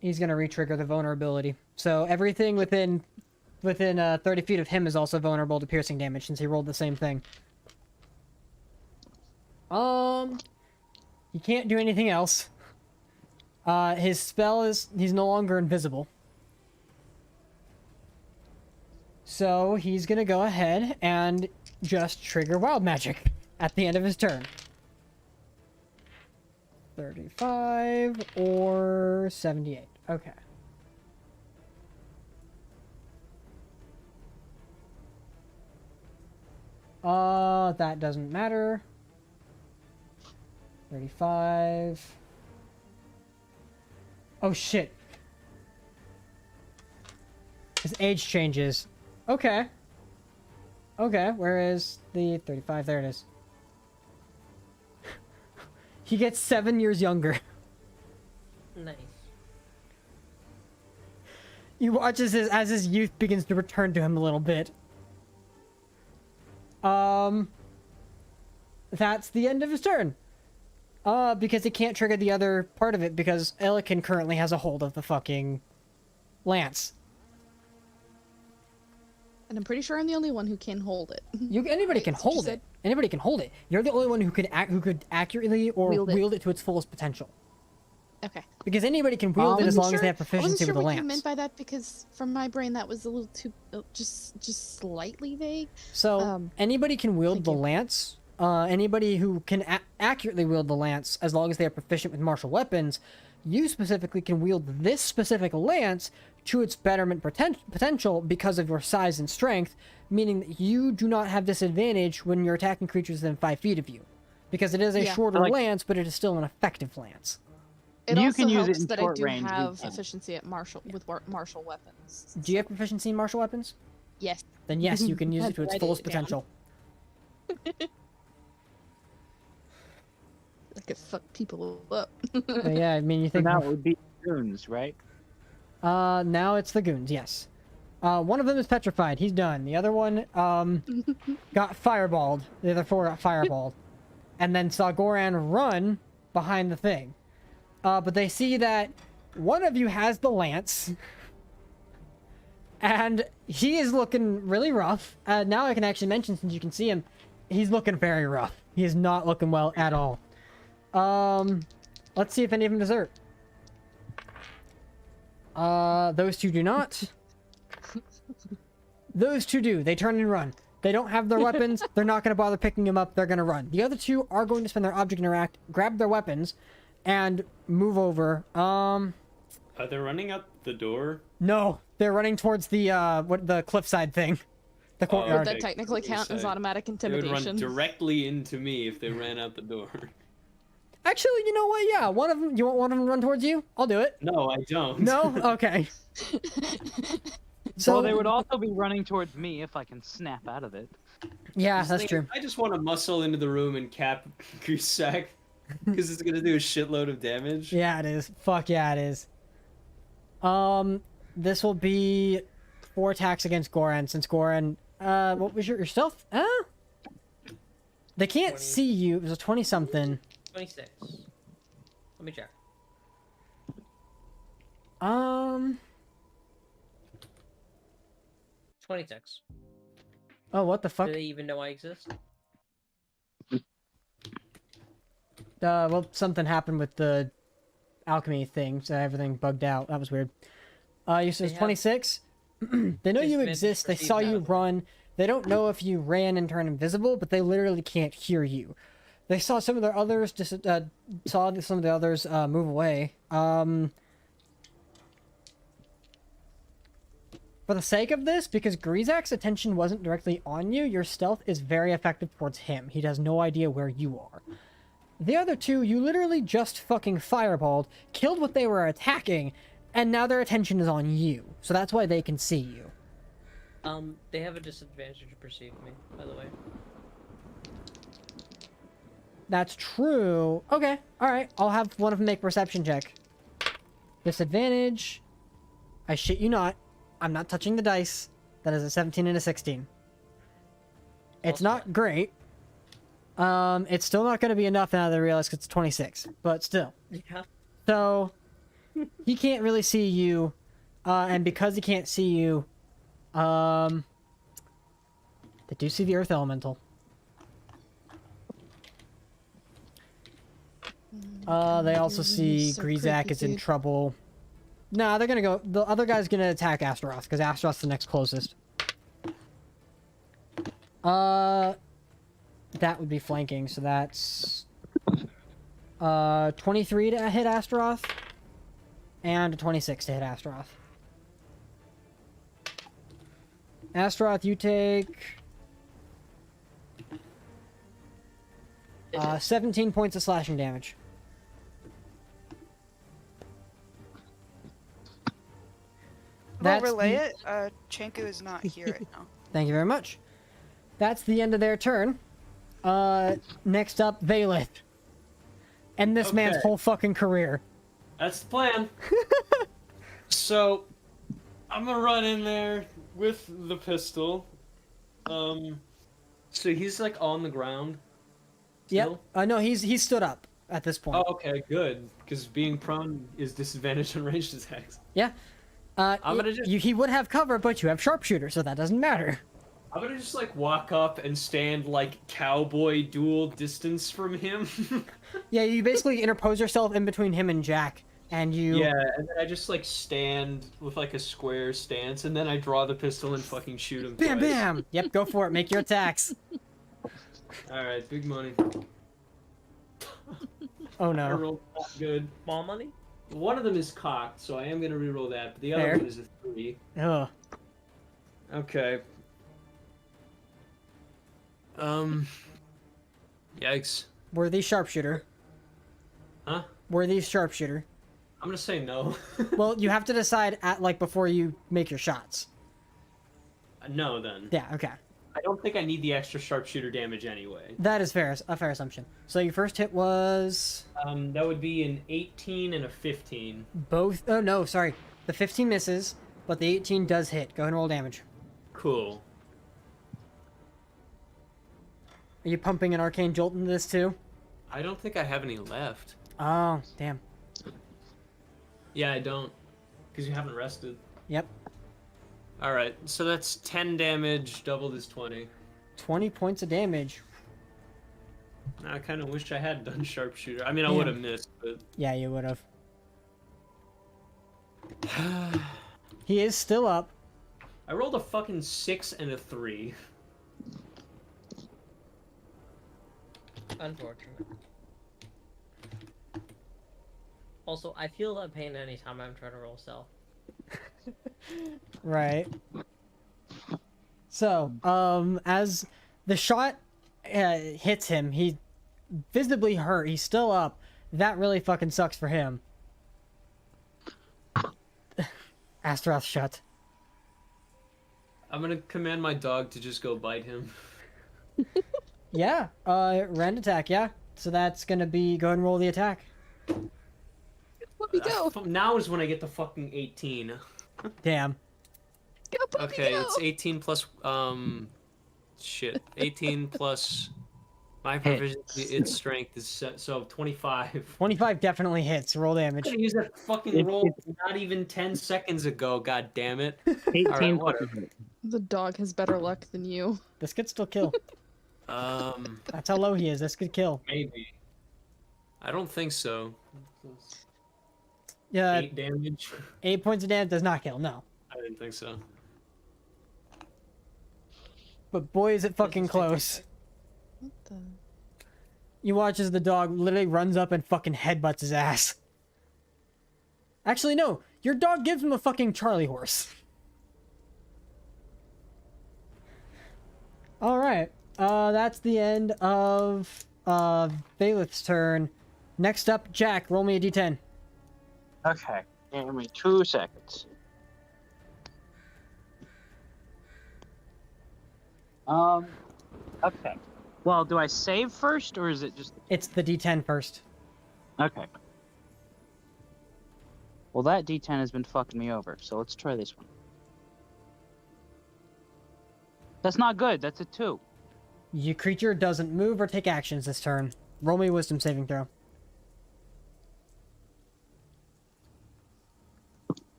He's gonna re-trigger the vulnerability. So everything within within 30 feet of him is also vulnerable to piercing damage since he rolled the same thing. He can't do anything else. His spell is he's no longer invisible. So he's gonna go ahead and just trigger wild magic at the end of his turn. 35 or 78. Okay. That doesn't matter. 35. Oh shit. His age changes. Okay. Okay, where is the 35? There it is. He gets 7 years younger. Nice. You watch as his youth begins to return to him a little bit. That's the end of his turn. Because he can't trigger the other part of it because Elikin currently has a hold of the fucking lance. And I'm pretty sure I'm the only one who can hold it. Anybody can hold it. Anybody can hold it. You're the only one who could accurately or wield it to its fullest potential. Okay. Because anybody can wield it as long as they have proficiency with the I wasn't sure what lance. you meant by that because from my brain that was a little too just slightly vague. So anybody can wield the lance. Anybody who can accurately wield the lance, as long as they are proficient with martial weapons, you specifically can wield this specific lance to its betterment potential because of your size and strength, meaning that you do not have disadvantage when you're attacking creatures within 5 feet of you, because it is a shorter lance, but it is still an effective lance. It you also can use helps it in that I short do range. have efficiency at martial weapons. Do you have proficiency in martial weapons? Yes. Then yes, you can use it to its Write fullest it down. potential. I could fuck people up. Yeah, I mean, you think now it would be goons, right? now it's the goons, yes. One of them is petrified. He's done. The other one, got fireballed. The other 4 got fireballed. And then saw Goran run behind the thing. But they see that one of you has the lance. And he is looking really rough. Now I can actually mention, since you can see him, he's looking very rough. He is not looking well at all. Let's see if any of them desert. Those 2 do not. Those 2 do. They turn and run. They don't have their weapons. They're not going to bother picking them up. They're going to run. The other 2 are going to spend their object interact, grab their weapons, and move over. Are they running out the door? No. They're running towards the cliffside thing. The courtyard. Would that technically count as automatic They intimidation? would run directly into me if they ran out the door. Actually, you know what? Yeah, one of them. You want one of them to run towards you? I'll do it. No, I don't. No? Okay. So well, they would also be running towards me if I can snap out of it. Yeah, that's true. I just want to muscle into the room and cap Grisack because it's gonna do a shitload of damage. Yeah, it is. Fuck yeah, it is. This will be 4 attacks against Goran, since Goran. What was your stealth? They can't 20. see you. It was a 20-something. 26. Let me check. 26. Oh, what the fuck? Do they even know I exist? Well, something happened with the alchemy thing, so everything bugged out. That was weird. You said 26? They know you exist. They saw you run. They don't know if you ran and turned invisible, but they literally can't hear you. They saw some of their others move away. For the sake of this, because Grisack's attention wasn't directly on you, your stealth is very effective towards him. He has no idea where you are. The other 2, you literally just fucking fireballed, killed what they were attacking, and now their attention is on you. So that's why they can see you. They have a disadvantage to perceive me, by the way. That's true. Okay, alright. I'll have one of them make a perception check. Disadvantage. I shit you not. I'm not touching the dice. That is a 17 and a 16. It's not great. It's still not going to be enough now that I realize it's 26. But still. Yeah. So, he can't really see you. And because he can't see you, They do see the Earth Elemental. They also see Grizak is in trouble. Nah, they're gonna go. The other guy's gonna attack Astaroth because Astaroth's the next closest. That would be flanking, so that's 23 to hit Astaroth, and a 26 to hit Astaroth. Astaroth, you take 17 points of slashing damage. We'll relay it. Chenku is not here right now. Thank you very much. That's the end of their turn. Next up, Vaylith. End this man's whole fucking career. That's the plan. So, I'm gonna run in there with the pistol. So he's like on the ground. Yep. No, he's stood up at this point. Oh, okay, good. Because being prone is disadvantage on ranged attacks. Yeah. I'm gonna he would have cover, but you have sharpshooter, so that doesn't matter. I'm gonna just like walk up and stand like cowboy dual distance from him. Yeah, you basically interpose yourself in between him and Jack, and you. Yeah, and then I just like stand with like a square stance, and then I draw the pistol and fucking shoot him. Bam, twice. bam. Yep, go for it. Make your attacks. All right, big money. Oh I no. rolled not good. Small money? One of them is cocked, so I am gonna reroll that. But the Fair. other one is a 3. Ugh. Okay. Yikes. Worthy sharpshooter. Huh? Worthy sharpshooter. I'm gonna say no. Well, you have to decide before you make your shots. No, then. Yeah. Okay. I don't think I need the extra sharpshooter damage anyway. That is fair. A fair assumption. So your first hit was. That would be an 18 and a 15. Both. Oh no, sorry. The 15 misses, but the 18 does hit. Go ahead and roll damage. Cool. Are you pumping an arcane jolt into this too? I don't think I have any left. Oh, damn. Yeah, I don't. Because you haven't rested. Yep. Alright, so that's 10 damage, doubled is 20. 20 points of damage. I kind of wish I had done sharpshooter. I mean, I Yeah. would have missed, but... Yeah, you would have. He is still up. I rolled a fucking 6 and a 3. Unfortunate. Also, I feel that pain anytime I'm trying to roll stealth. Right. So, as the shot hits him, he's visibly hurt. He's still up. That really fucking sucks for him. Astaroth shut. I'm gonna command my dog to just go bite him. Yeah, rend attack, yeah. So that's gonna be, go ahead and roll the attack. Puppy go. Now is when I get the fucking 18. Damn. Go puppy Okay, go. it's 18 plus, shit. 18 plus my proficiency, its strength is set, so 25. 25 definitely hits. Roll damage. I could use that fucking roll not even 10 seconds ago, god damn it. 18 Alright, plus whatever. a hit. The dog has better luck than you. This could still kill. That's how low he is. This could kill. Maybe. I don't think so. Yeah, 8 damage? 8 points of damage does not kill, no. I didn't think so. But boy, is it fucking close. What the? You watch as the dog literally runs up and fucking headbutts his ass. Actually, no. Your dog gives him a fucking Charlie horse. Alright. That's the end of Bailiff's turn. Next up, Jack, roll me a d10. Okay, give me 2 seconds. Okay. Well, do I save first, or is it just... It's the d10 first. Okay. Well, that d10 has been fucking me over, so let's try this one. That's not good, that's a 2. Your creature doesn't move or take actions this turn. Roll me a wisdom saving throw.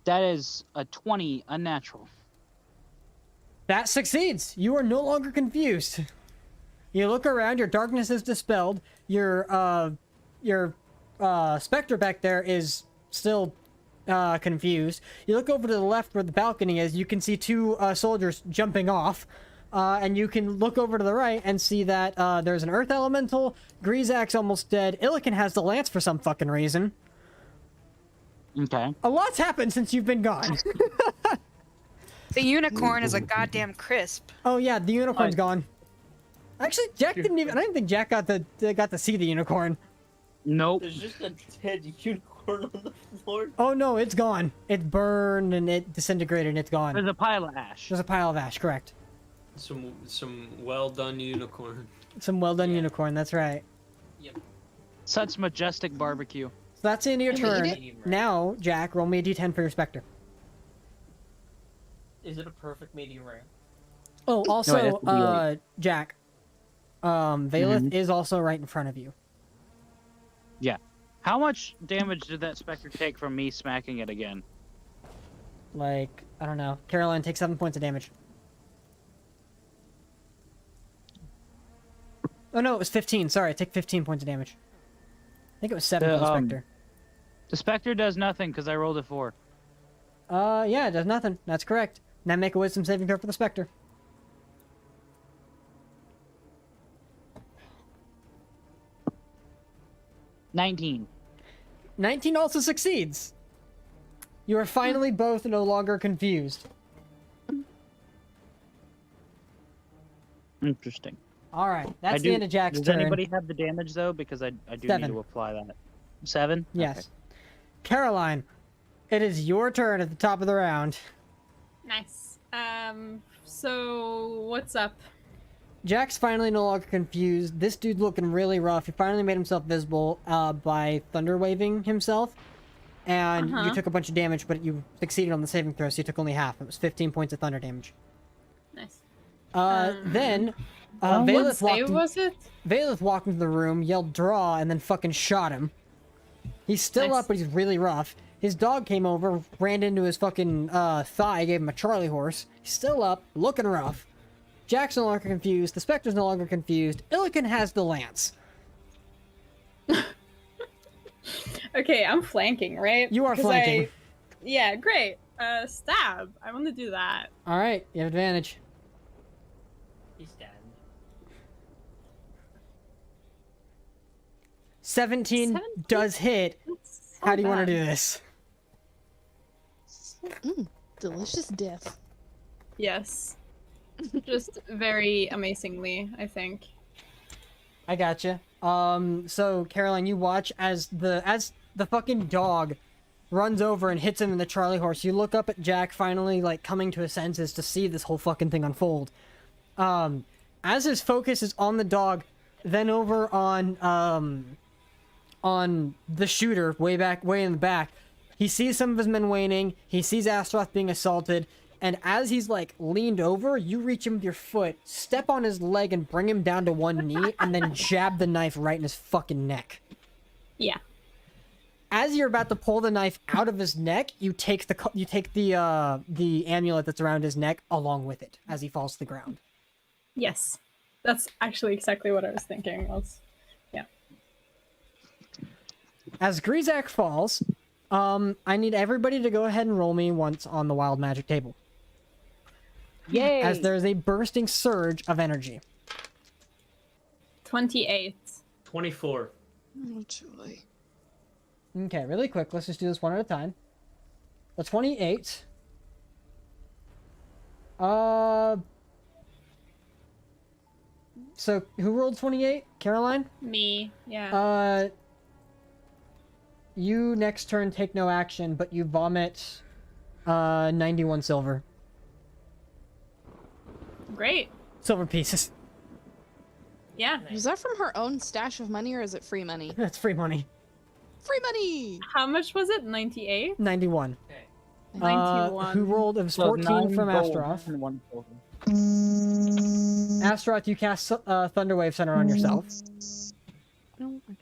That is a 20 unnatural. That succeeds. You are no longer confused. You look around, your darkness is dispelled. Your specter back there is still confused. You look over to the left where the balcony is. You can see two soldiers jumping off. And you can look over to the right and see that there's an earth elemental. Grizak's almost dead. Illiken has the lance for some fucking reason. Okay. A lot's happened since you've been gone. The unicorn is a goddamn crisp. Oh yeah, the unicorn's gone. Actually, Jack didn't even. I didn't think Jack got to see the unicorn. Nope. There's just a dead unicorn on the floor. Oh no, it's gone. It burned and it disintegrated and it's gone. There's a pile of ash. There's a pile of ash, correct. Some well done unicorn. Some well done unicorn. That's right. Yep. Such majestic barbecue. So that's the end of your Can we turn. eat Now, Jack, roll me a d10 for your specter. Is it a perfect medium rare? Oh, No, it has also, to be like- Jack, Valeth is also right in front of you. Yeah. How much damage did that specter take from me smacking it again? Like, I don't know. Caroline, take 7 points of damage. Oh no, it was 15. Sorry, take 15 points of damage. I think it was 7 for the specter. The specter does nothing because I rolled a 4. Yeah, it does nothing. That's correct. Now make a wisdom saving throw for the specter. $19. 19 also succeeds. You are finally both no longer confused. Interesting. All right, that's the end of Jack's Does turn. anybody have the damage though? Because I do 7. need to apply that. 7? Yes. Okay. Caroline, it is your turn at the top of the round. Nice. So what's up? Jack's finally no longer confused. This dude looking really rough. He finally made himself visible by thunder waving himself. And you took a bunch of damage, but you succeeded on the saving throw, so you took only half. It was 15 points of thunder damage. Nice. Then, What Valeth save was it? walked into the room, yelled draw, and then fucking shot him. He's still Nice. up, but he's really rough. His dog came over, ran into his fucking thigh, gave him a Charlie horse. He's still up, looking rough. Jack's no longer confused. The Spectre's no longer confused. Illiken has the lance. Okay, I'm flanking, right? You are 'Cause flanking. Yeah, great. Stab. I want to do that. All right, you have advantage. He's dead. 17 does hit. That's How do you want to bad. do this? Delicious death. Yes. Just very amazingly, I think. I gotcha. So Caroline, you watch as the fucking dog runs over and hits him in the Charlie horse. You look up at Jack, finally like coming to his senses to see this whole fucking thing unfold. As his focus is on the dog, then over on the shooter way in the back, he sees some of his men waning. He sees Astaroth being assaulted. And as he's, like, leaned over, you reach him with your foot, step on his leg, and bring him down to one knee, and then jab the knife right in his fucking neck. Yeah. As you're about to pull the knife out of his neck, you take the amulet that's around his neck along with it as he falls to the ground. Yes. That's actually exactly what I was thinking. Yeah. As Grizak falls, I need everybody to go ahead and roll me once on the wild magic table. Yay! As there's a bursting surge of energy. 28. 24. Oh, joy. Okay, really quick. Let's just do this one at a time. The 28. So who rolled 28? Caroline? Me. Yeah. You next turn take no action, but you vomit 91 silver. Great. Silver pieces. Yeah. Was that from her own stash of money or is it free money? That's free money. Free money! How much was it? 98? 91. Okay. 91. Who rolled? It was So 14 9 from gold Astaroth. and 1 silver. Astaroth, you cast Thunderwave Center on yourself. No, I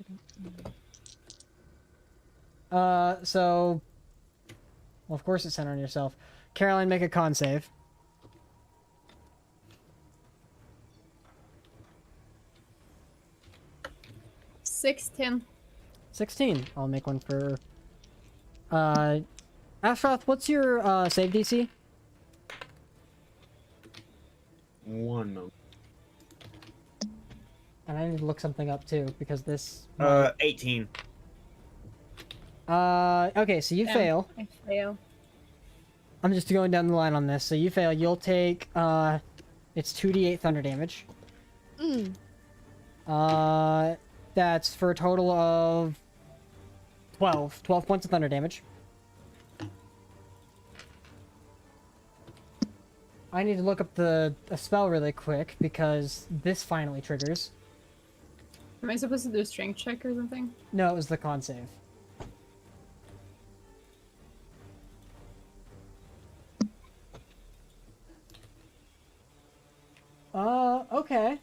didn't. So Well, of course it's centered on yourself. Caroline, make a con save. 16. 16. I'll make one for... Ashroth, what's your save DC? 1 moment. And I need to look something up too, because this... 18. Okay, so you fail. I fail. I'm just going down the line on this. So you fail. You'll take, it's 2d8 thunder damage. That's for a total of 12 points of thunder damage. I need to look up a spell really quick because this finally triggers. Am I supposed to do a strength check or something? No, it was the con save. Okay.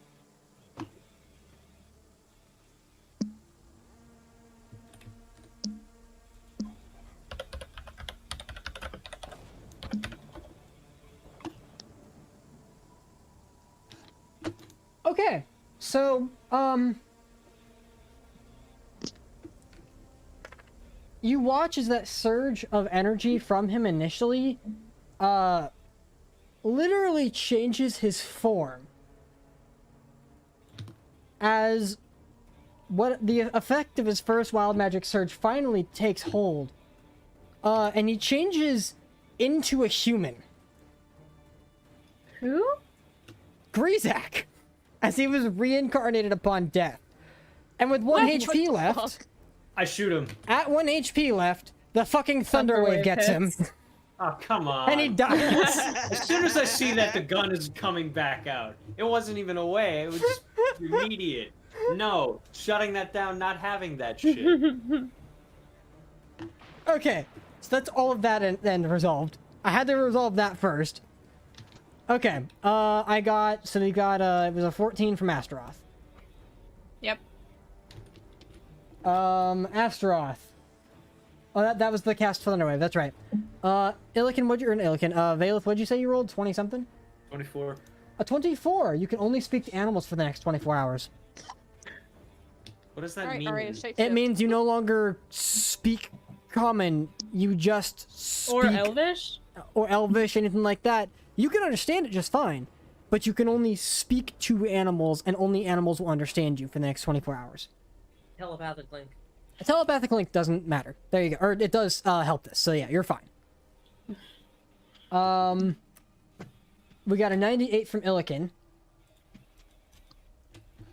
Okay, so, you watch as that surge of energy from him initially, literally changes his form. As what the effect of his first wild magic surge finally takes hold, and he changes into a human. Who? Grizak, as he was reincarnated upon death. And with 1 HP left, I shoot him. at 1 HP left, the fucking thunder wave gets him, Oh, come on. and he dies. As soon as I see that the gun is coming back out, it wasn't even away. It was just immediate. No, shutting that down, not having that shit. Okay, so that's all of that and resolved. I had to resolve that first. Okay, we got, it was a 14 from Astaroth. Yep. Astaroth. Oh, that was the cast Thunderwave, that's right. Illiken, Valeth, what'd you say you rolled? 20-something? 24. A 24! You can only speak to animals for the next 24 hours. What does that Alright, mean? alright, shape It means you no longer speak common, you just speak... Or Elvish? Or Elvish, anything like that. You can understand it just fine, but you can only speak to animals, and only animals will understand you for the next 24 hours. Telepathic link. A telepathic link doesn't matter. There you go. Or it does help this, so yeah, you're fine. We got a 98 from Illiken.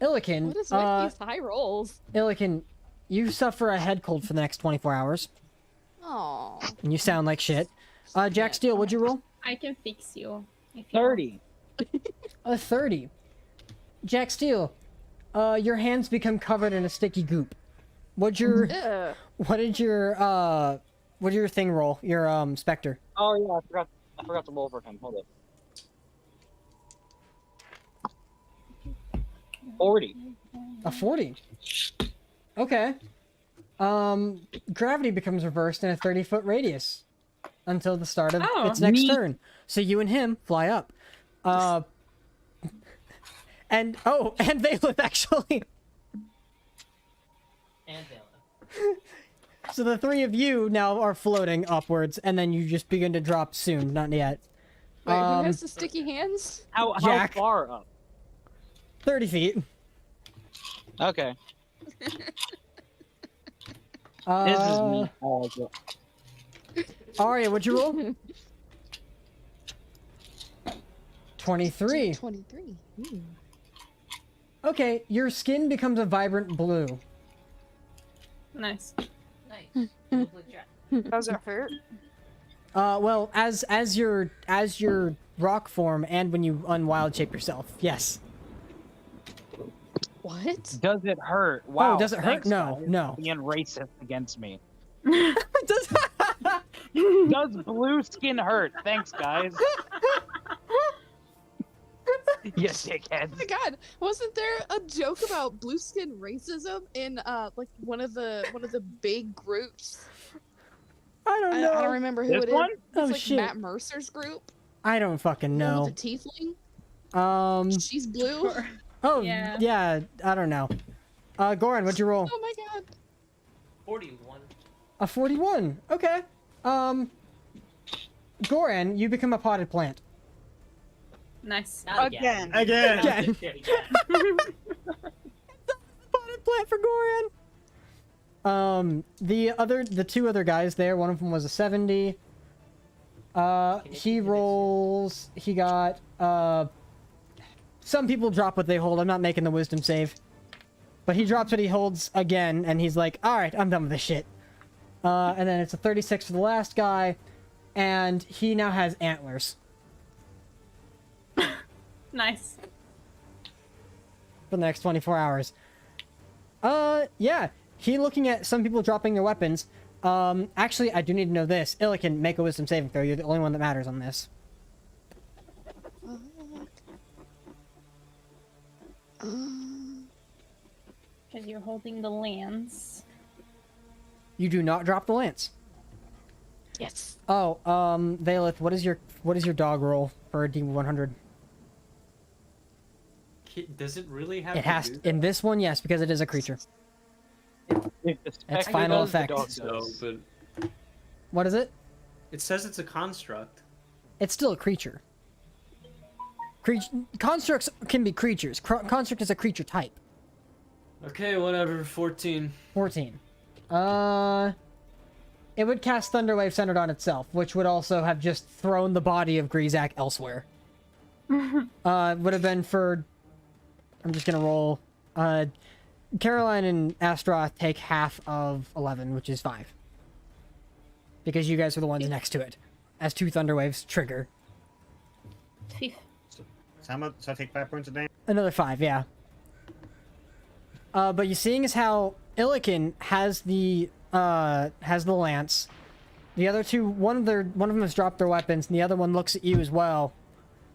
Illiken, What is with these high rolls? Illiken, you suffer a head cold for the next 24 hours, Oh. and you sound like shit. Jack Steele, what'd you roll? I can fix you. if you 30. A 30. Jack Steele, your hands become covered in a sticky goop. What did your thing roll? Your specter. Oh yeah, I forgot to roll for him. Hold it. 40. A 40. Okay. Gravity becomes reversed in a 30-foot radius until the start of its next turn. So you and him fly up. And Valeth actually. And Vela. So the three of you now are floating upwards, and then you just begin to drop soon. Not yet. Wait, who has the sticky hands? How Jack. far up? 30 feet. Okay. This is me. Oh, okay. Aria, what'd you roll? 23. 23. Ooh. Okay, your skin becomes a vibrant blue. Nice. Nice. Lovely chat. Does it hurt? Well, as your rock form and when you unwild shape yourself, yes. What? Does it hurt? Wow. does it hurt? thanks, No, guys, no. for being racist against me. Does Does blue skin hurt? Thanks, guys. Yes, dickheads. Oh my god, wasn't there a joke about blue skin racism in like one of the big groups? I don't know. I don't remember who This it is. one? It's Oh, like shit. Matt Mercer's group. I don't fucking The one know. with the tiefling. She's blue. Sure. Oh, Yeah. yeah, I don't know. Goran, what'd you roll? Oh my god. 41. A 41. Okay. Goran, you become a potted plant. Nice. Not Again. Again. Not this shit again. Potted plant for Goran. The two other guys there, one of them was a 70. He rolls. He got. Some people drop what they hold. I'm not making the wisdom save. But he drops what he holds again, and he's like, alright, I'm done with this shit. And then it's a 36 for the last guy, and he now has antlers Nice. for the next 24 hours. Yeah. He looking at some people dropping their weapons. Actually, I do need to know this. Illican, make a wisdom saving throw. You're the only one that matters on this. Because you're holding the lance. You do not drop the lance. Yes. Oh, Valeth, what is your dog roll for a D100? Does it really have It to has do in this one, yes, because it is a creature. If the It's specter final does, the effect. dog so, does. but What is it? it says it's a construct. It's still a creature. Constructs can be creatures. Construct is a creature type. Okay, whatever. 14. 14. It would cast Thunderwave centered on itself, which would also have just thrown the body of Grizak elsewhere. Would have been for... I'm just gonna roll. Caroline and Astroth take half of 11, which is 5. Because you guys are the ones next to it. As 2 Thunderwaves trigger. So how much? So I take 5 points of damage. Another 5, yeah. But you seeing as how Illican has the lance, the other two, one of them has dropped their weapons, and the other one looks at you as well,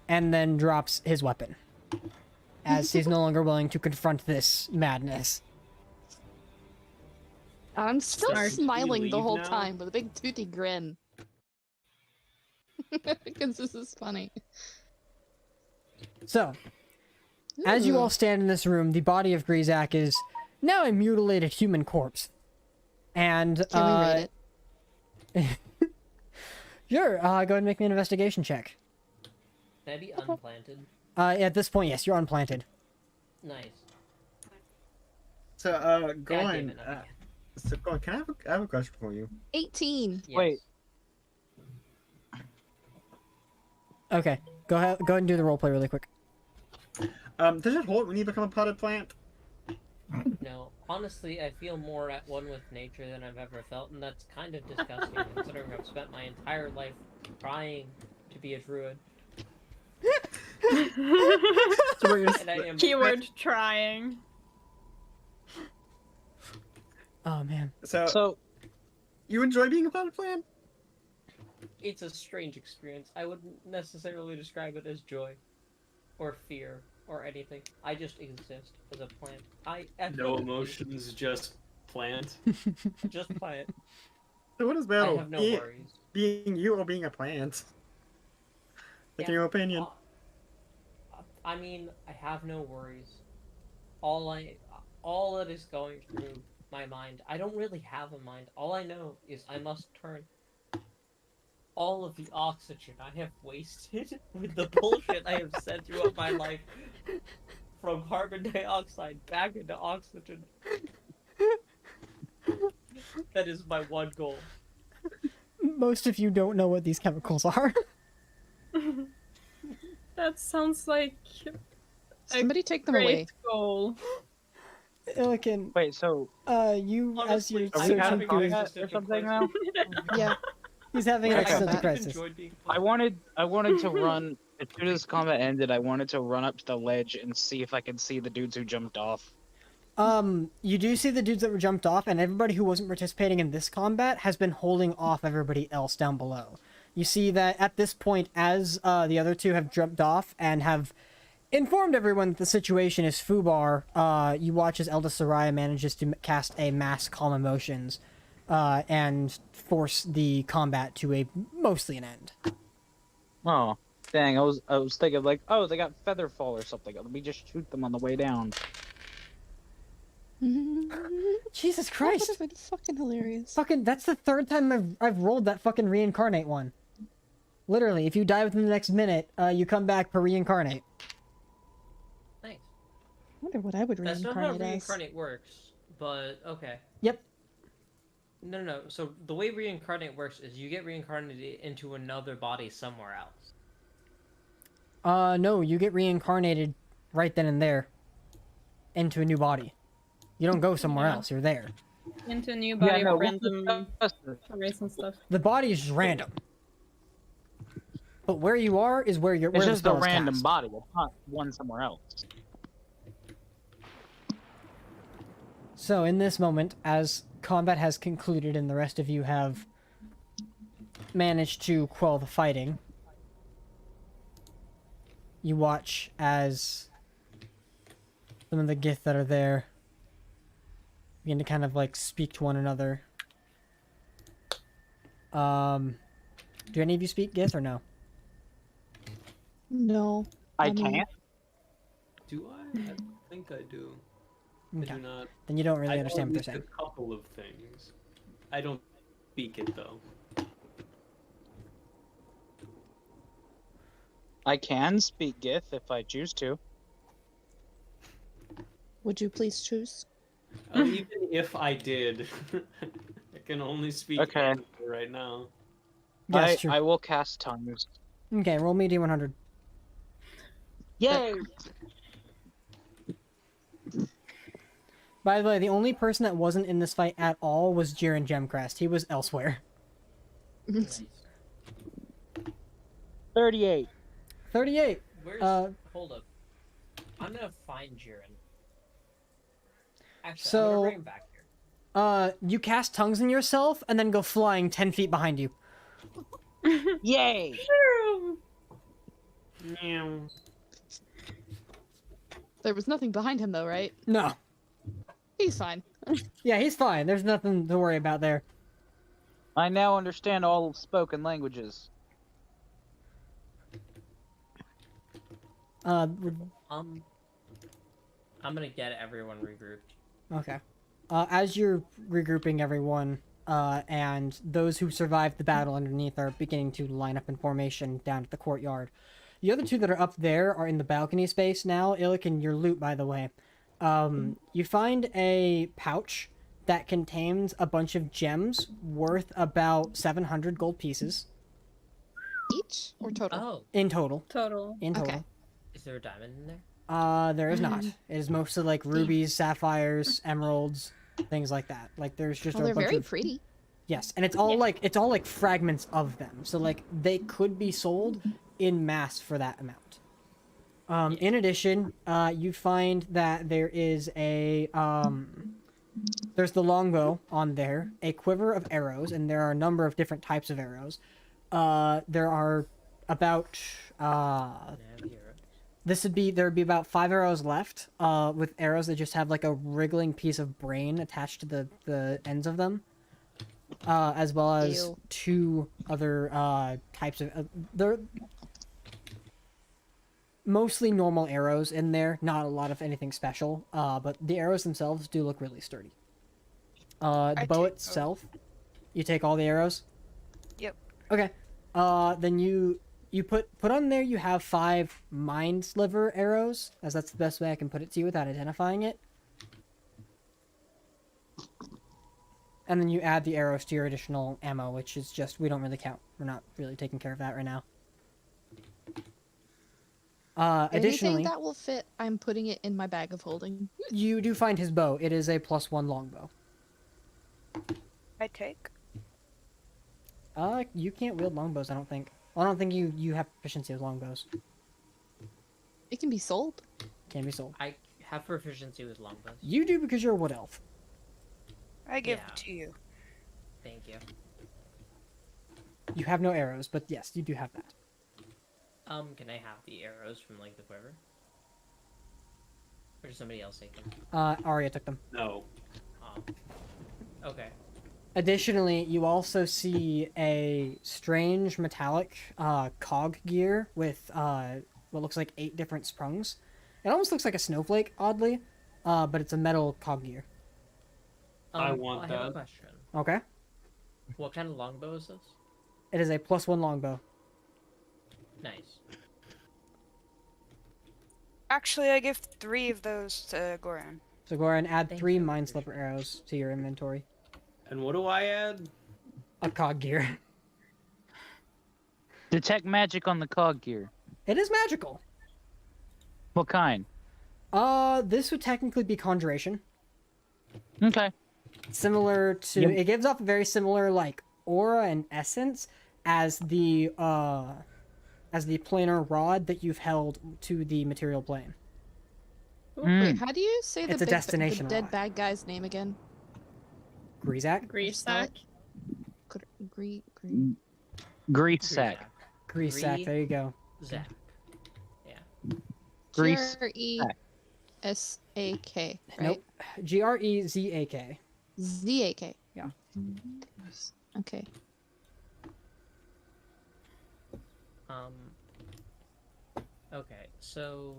and then drops his weapon, as he's no longer willing to confront this madness. I'm still Smart. smiling the leave whole now? time with a big toothy grin. Because this is funny. So, as you all stand in this room, the body of Grizak is now a mutilated human corpse. And, Can we rate it? Sure, go ahead and make me an investigation check. Can I be unplanted? At this point, yes, you're unplanted. Nice. So God damn Goran, it, not again. so Goran, I have a question for you. 18. Yes. Wait. Okay, go ahead and do the roleplay really quick. Does it hold when you become a potted plant? No, honestly, I feel more at one with nature than I've ever felt, and that's kind of disgusting considering I've spent my entire life trying to be a druid. And I am Keyword trying. Oh man. So you enjoy being a potted plant? It's a strange experience. I wouldn't necessarily describe it as joy, or fear, or anything. I just exist as a plant. I No emotions, just plant. just plant. So what is I better, have no worries. being you or being a plant? Like in your opinion. I mean, I have no worries. All that is going through my mind. I don't really have a mind. All I know is I must turn all of the oxygen I have wasted with the bullshit I have said throughout my life from carbon dioxide back into oxygen. That is my one goal. Most of you don't know what these chemicals are. That sounds like Somebody take them great away. goal. Illican, Wait, so you as Honestly, you're are we searching having through, combat or something now? Yeah. he's having an I existential got that. crisis. I wanted to run as soon as combat ended. I wanted to run up to the ledge and see if I could see the dudes who jumped off. You do see the dudes that were jumped off, and everybody who wasn't participating in this combat has been holding off everybody else down below. You see that at this point, as the other two have jumped off and have informed everyone that the situation is foobar, you watch as Elda Soraya manages to cast a mass calm emotions, and force the combat to a mostly an end. Oh, dang! I was thinking like, oh, they got feather fall or something. Let me just shoot them on the way down. Jesus That Christ! would have been fucking hilarious. Fucking, that's the third time I've rolled that fucking reincarnate one. Literally, if you die within the next minute, you come back per reincarnate. Nice. I wonder what I would That's not how reincarnate as. reincarnate works, but okay. Yep. No. So the way reincarnate works is you get reincarnated into another body somewhere else. No, you get reincarnated right then and there into a new body. You don't go somewhere else, you're there. Into a new body no, of random Customer. race and stuff. The body is just random. But where you are is where you're. It's where just the a spell is random cast. body. It's not one somewhere else. So in this moment, as combat has concluded and the rest of you have managed to quell the fighting, you watch as some of the Gith that are there begin to kind of like speak to one another. Do any of you speak Gith or no? No. I mean, can't. Do I? I think I do. I Okay. do not. Then you don't really I understand know what they're at least saying. a couple of things. I don't speak it though. I can speak Gith if I choose to. Would you please choose? Even if I did, I can only speak Okay. Animal right now. Yeah, that's true. I will cast tongues. Okay, roll me D100. Yay! By the way, the only person that wasn't in this fight at all was Jiren Gemcrest. He was elsewhere. Nice. 38. 38. Where's hold up? I'm gonna find Jiren. Actually, I'm So- gonna bring him back here. You cast tongues in yourself and then go flying 10 feet behind you. Yay! Meow. There was nothing behind him though, right? No. He's fine. Yeah, he's fine. There's nothing to worry about there. I now understand all spoken languages. I'm gonna get everyone regrouped. Okay. As you're regrouping everyone, and those who survived the battle underneath are beginning to line up in formation down at the courtyard. The other two that are up there are in the balcony space now. Illic, and your loot, by the way. You find a pouch that contains a bunch of gems worth about 700 gold pieces Each or total? Oh, in total. Total. In total. Okay. is there a diamond in there? There is not. It is mostly like rubies, sapphires, emeralds, things like that. Like there's just Well, a they're bunch very of pretty. yes, and it's all like fragments of them. So like they could be sold in mass for that amount. In addition, you find that there is a there's the longbow on there, a quiver of arrows, and there are a number of different types of arrows. There are about there'd be about 5 arrows left, with arrows that just have like a wriggling piece of brain attached to the ends of them, as well as Ew. 2 other types of they're mostly normal arrows in there, not a lot of anything special, but the arrows themselves do look really sturdy. The bow take itself, you take all the arrows? Yep. Okay. Then you put on there, you have 5 mind sliver arrows, as that's the best way I can put it to you without identifying it. And then you add the arrows to your additional ammo, which is just, we don't really count. We're not really taking care of that right now. Additionally, Anything that will fit, I'm putting it in my bag of holding. you do find his bow. It is a +1 longbow. I take. You can't wield longbows, I don't think. Well, I don't think you have proficiency with longbows. It can be sold. Can be sold. I have proficiency with longbows. You do because you're a wood elf. I give Yeah. it to you. Thank you. You have no arrows, but yes, you do have that. Can I have the arrows from like the quiver? Or did somebody else take them? Arya took them. No. Okay. Additionally, you also see a strange metallic cog gear with what looks like 8 different sprungs. It almost looks like a snowflake, oddly, but it's a metal cog gear. I want I have a that. question. Okay. What kind of longbow is this? It is a +1 longbow. Nice. Actually, I give 3 of those to Goran. So go ahead and add Thank 3 you, Mindsliper appreciate it. arrows to your inventory. And what do I add? A cog gear. Detect magic on the cog gear. It is magical. What kind? This would technically be conjuration. Okay. Similar to, Yep. it gives off a very similar like aura and essence as the planar rod that you've held to the material plane. Wait, how do you say It's a the destination dead rod. bad guy's name again? Greasack? Greasack. Grease sack. Greasack, there you go. Zach. Yeah. Grease. Gresak, right? Nope. Grezak. Zak. Yeah. Okay. Okay, so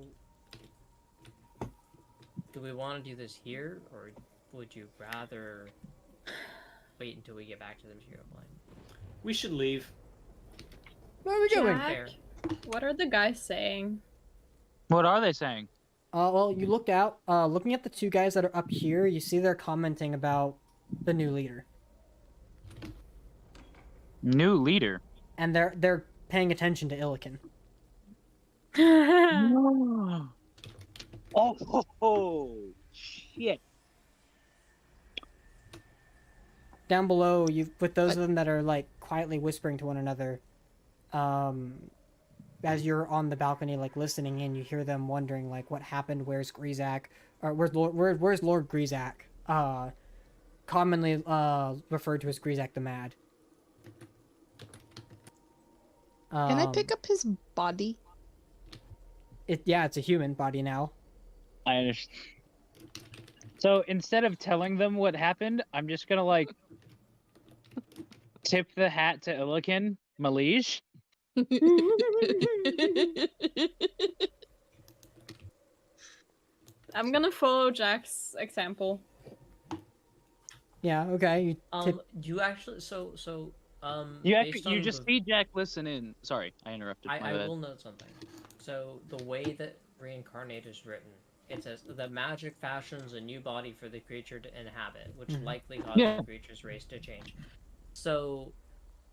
do we want to do this here, or would you rather wait until we get back to the material plane? We should leave. Where are we going? Fair. What are the guys saying? What are they saying? Well, you look out, looking at the 2 guys that are up here, you see they're commenting about the new leader. New leader. And they're paying attention to Illiken. Oh, shit. Down below, with those of them that are like quietly whispering to one another, as you're on the balcony, like listening in, you hear them wondering like what happened. Where's Greasack? Or where's Lord Greasack? Commonly referred to as Greasack the Mad. Can I pick up his body? It's a human body now. I understand. So instead of telling them what happened, I'm just gonna like tip the hat to Illiken, Malige. I'm gonna follow Jack's example. Yeah. Okay. You actually You just see Jack listen in. Sorry, I interrupted. I My bad. will note something. So the way that Reincarnate is written, it says the magic fashions a new body for the creature to inhabit, which likely causes the creature's race to change. So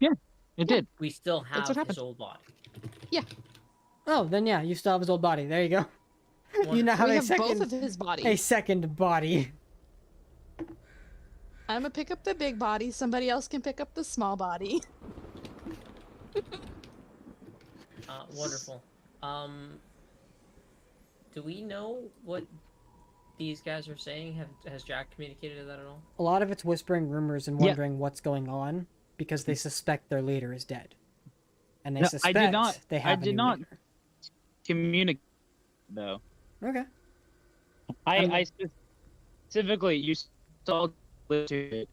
It did. we still what have his happened. old body. Oh, then yeah, you still have his old body. There you go. You now have We a have second, both of his bodies. a second body. I'm gonna pick up the big body. Somebody else can pick up the small body. Wonderful. Do we know what these guys are saying? Has Jack communicated that at all? A lot of it's whispering rumors and wondering what's going on because they suspect their leader is dead, and they No, suspect they have a new leader. Communicate though. Okay. I specifically you saw to it.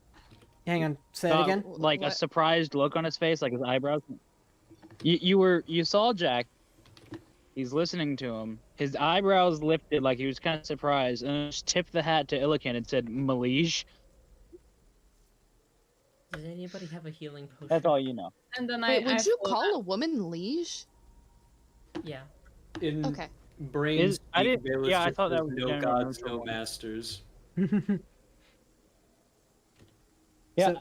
Hang on. Say it again. Like a surprised look on his face, like his eyebrows. You saw Jack. He's listening to him. His eyebrows lifted like he was kind of surprised, and just tipped the hat to Illiken and said, "Malige." Does anybody have a healing potion? That's all you know. And then Wait, would you follow call that. a woman liege? Yeah. In Okay. brains, I didn't- there was yeah, I just thought that was no generally gods, neutral no one. masters. Yeah. So,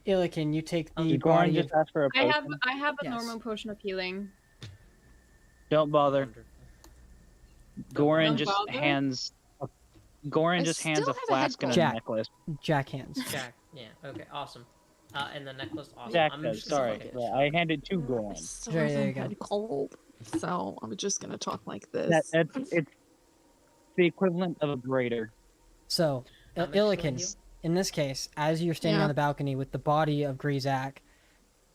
Illiken, you take the Goran body. just asked for a I potion. have a Yes. normal potion of healing. Don't bother. Wonderful. Goran Don't just bother? hands. Goran I just hands still a have a flask and a Jack. necklace. Jack hands. Jack. Yeah. Okay. Awesome. And the necklace. Awesome. Jack I'm does. just gonna Sorry, look at yeah, it. I handed to I Goran. still There have you a go. head cold, so I'm just gonna talk like this. It's the equivalent of a grater. So, How much do I Illiken, heal? in this case, as you're standing Yeah. on the balcony with the body of Greasack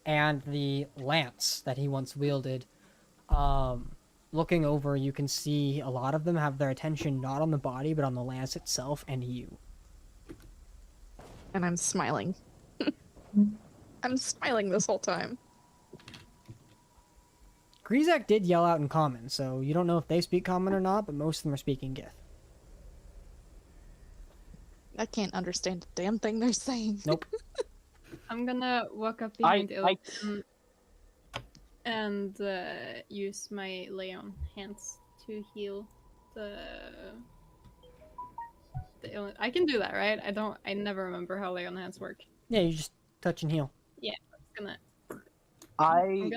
and the lance that he once wielded, looking over, you can see a lot of them have their attention not on the body, but on the lance itself and you. And I'm smiling. I'm smiling this whole time. Grizak did yell out in common, so you don't know if they speak common or not, but most of them are speaking Gith. I can't understand a damn thing they're saying. Nope. I'm gonna walk up behind Illiken and use my lay on hands to heal the illness. I can do that, right? I never remember how lay on hands work. Yeah, you just touch and heal. Yeah, I'm gonna. I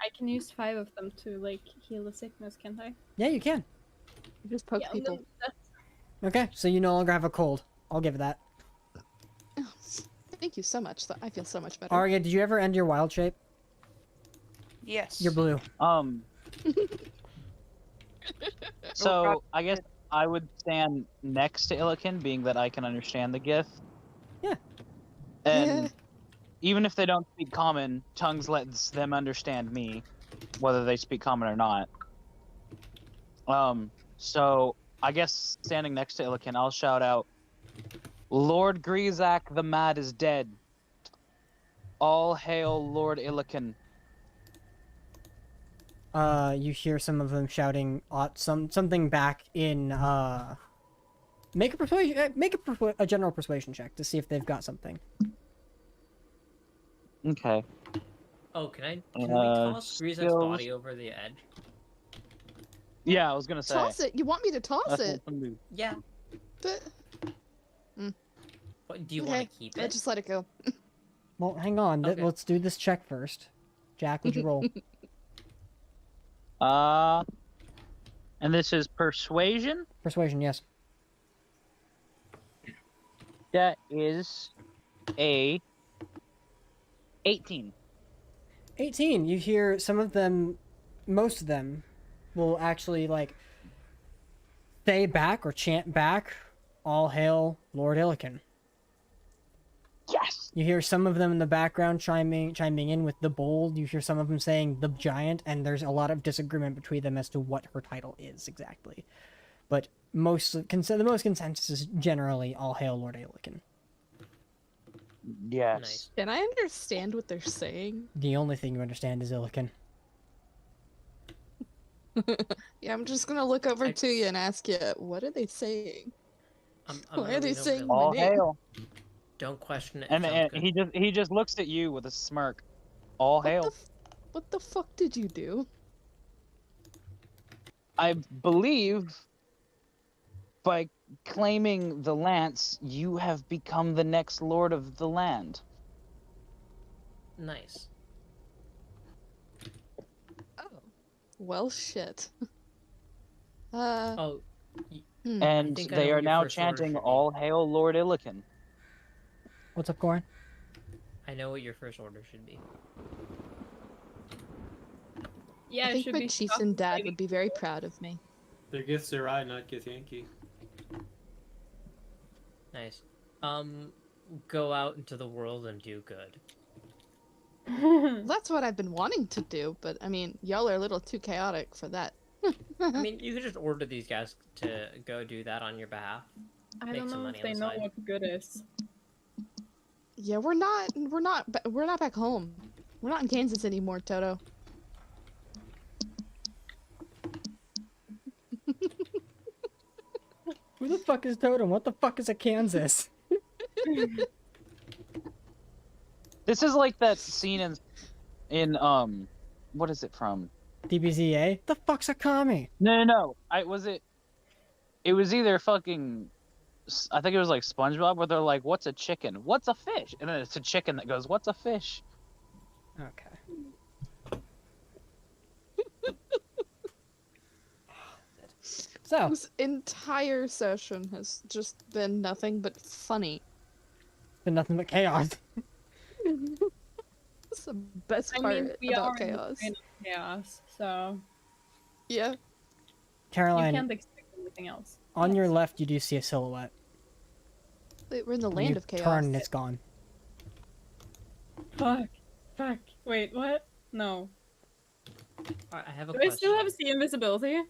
I can use 5 of them to like heal the sickness, can't I? Yeah, you can. You just poke people. Okay, so you no longer have a cold. I'll give it that. Oh, thank you so much. I feel so much better. Arya, did you ever end your wild shape? Yes. You're blue. So I guess I would stand next to Illiken, being that I can understand the Gith. Yeah. And even if they don't speak common, tongues lets them understand me, whether they speak common or not. So I guess standing next to Illiken, I'll shout out, "Lord Grizak the Mad is dead. All hail Lord Illiken." You hear some of them shouting something back in make a general persuasion check to see if they've got something. Okay. Oh, can we toss Grizak's skills. body over the edge? Yeah, I was gonna say. Toss it. You want me to toss That's it? what I'm doing. Yeah. But What, do you okay, want to keep it? just let it go. Well, hang on. Okay. Let's do this check first. Jack, would you roll? And this is persuasion. Persuasion, yes. That is a 18. 18. You hear some of them, most of them, will actually like say back or chant back, "All hail Lord Illiken." Yes. You hear some of them in the background chiming in with the bold. You hear some of them saying the giant, and there's a lot of disagreement between them as to what her title is exactly. But the most consensus is generally "All hail Lord Illiken." Yes. Nice. Can I understand what they're saying? The only thing you understand is Illiken. Yeah, I'm just gonna look over to you and ask you, what are they saying? I'm Why are gonna they lean over saying to my All name? hail. Don't question it. And, it and sounds good. he just looks at you with a smirk. All hail. What the fuck did you do? I believe by claiming the lance, you have become the next lord of the land. Nice. Oh, well, shit. Oh, And think I they know are what your now first order chanting, should be. "All hail Lord Illiken." What's up, Goran? I know what your first order should be. Yeah, I it think should my be chiefs and dad would be very proud of me. They're Gith Zerai, not Gith Yankee. Nice. Go out into the world and do good. That's what I've been wanting to do, but I mean, y'all are a little too chaotic for that. I mean, you could just order these guys to go do that on your behalf. I Make don't some know money if they on the know side. what good is. Yeah, we're not back home. We're not in Kansas anymore, Toto. Who the fuck is Totem? What the fuck is a Kansas? This is like that scene in what is it from? DBZA? The fuck's a commie? No. It was either fucking, I think it was like SpongeBob, where they're like, "What's a chicken? What's a fish?" And then it's a chicken that goes, "What's a fish?" Okay. So, This entire session has just been nothing but funny. been nothing but chaos. That's the best I part mean, we about are in chaos. kind of chaos, so Yeah. you Caroline, can't expect anything else. on your left you do see a silhouette. Wait, we're in the You land of chaos. turn and it's gone. Fuck. Wait, what? No. I have a Do I question. still have sea invisibility?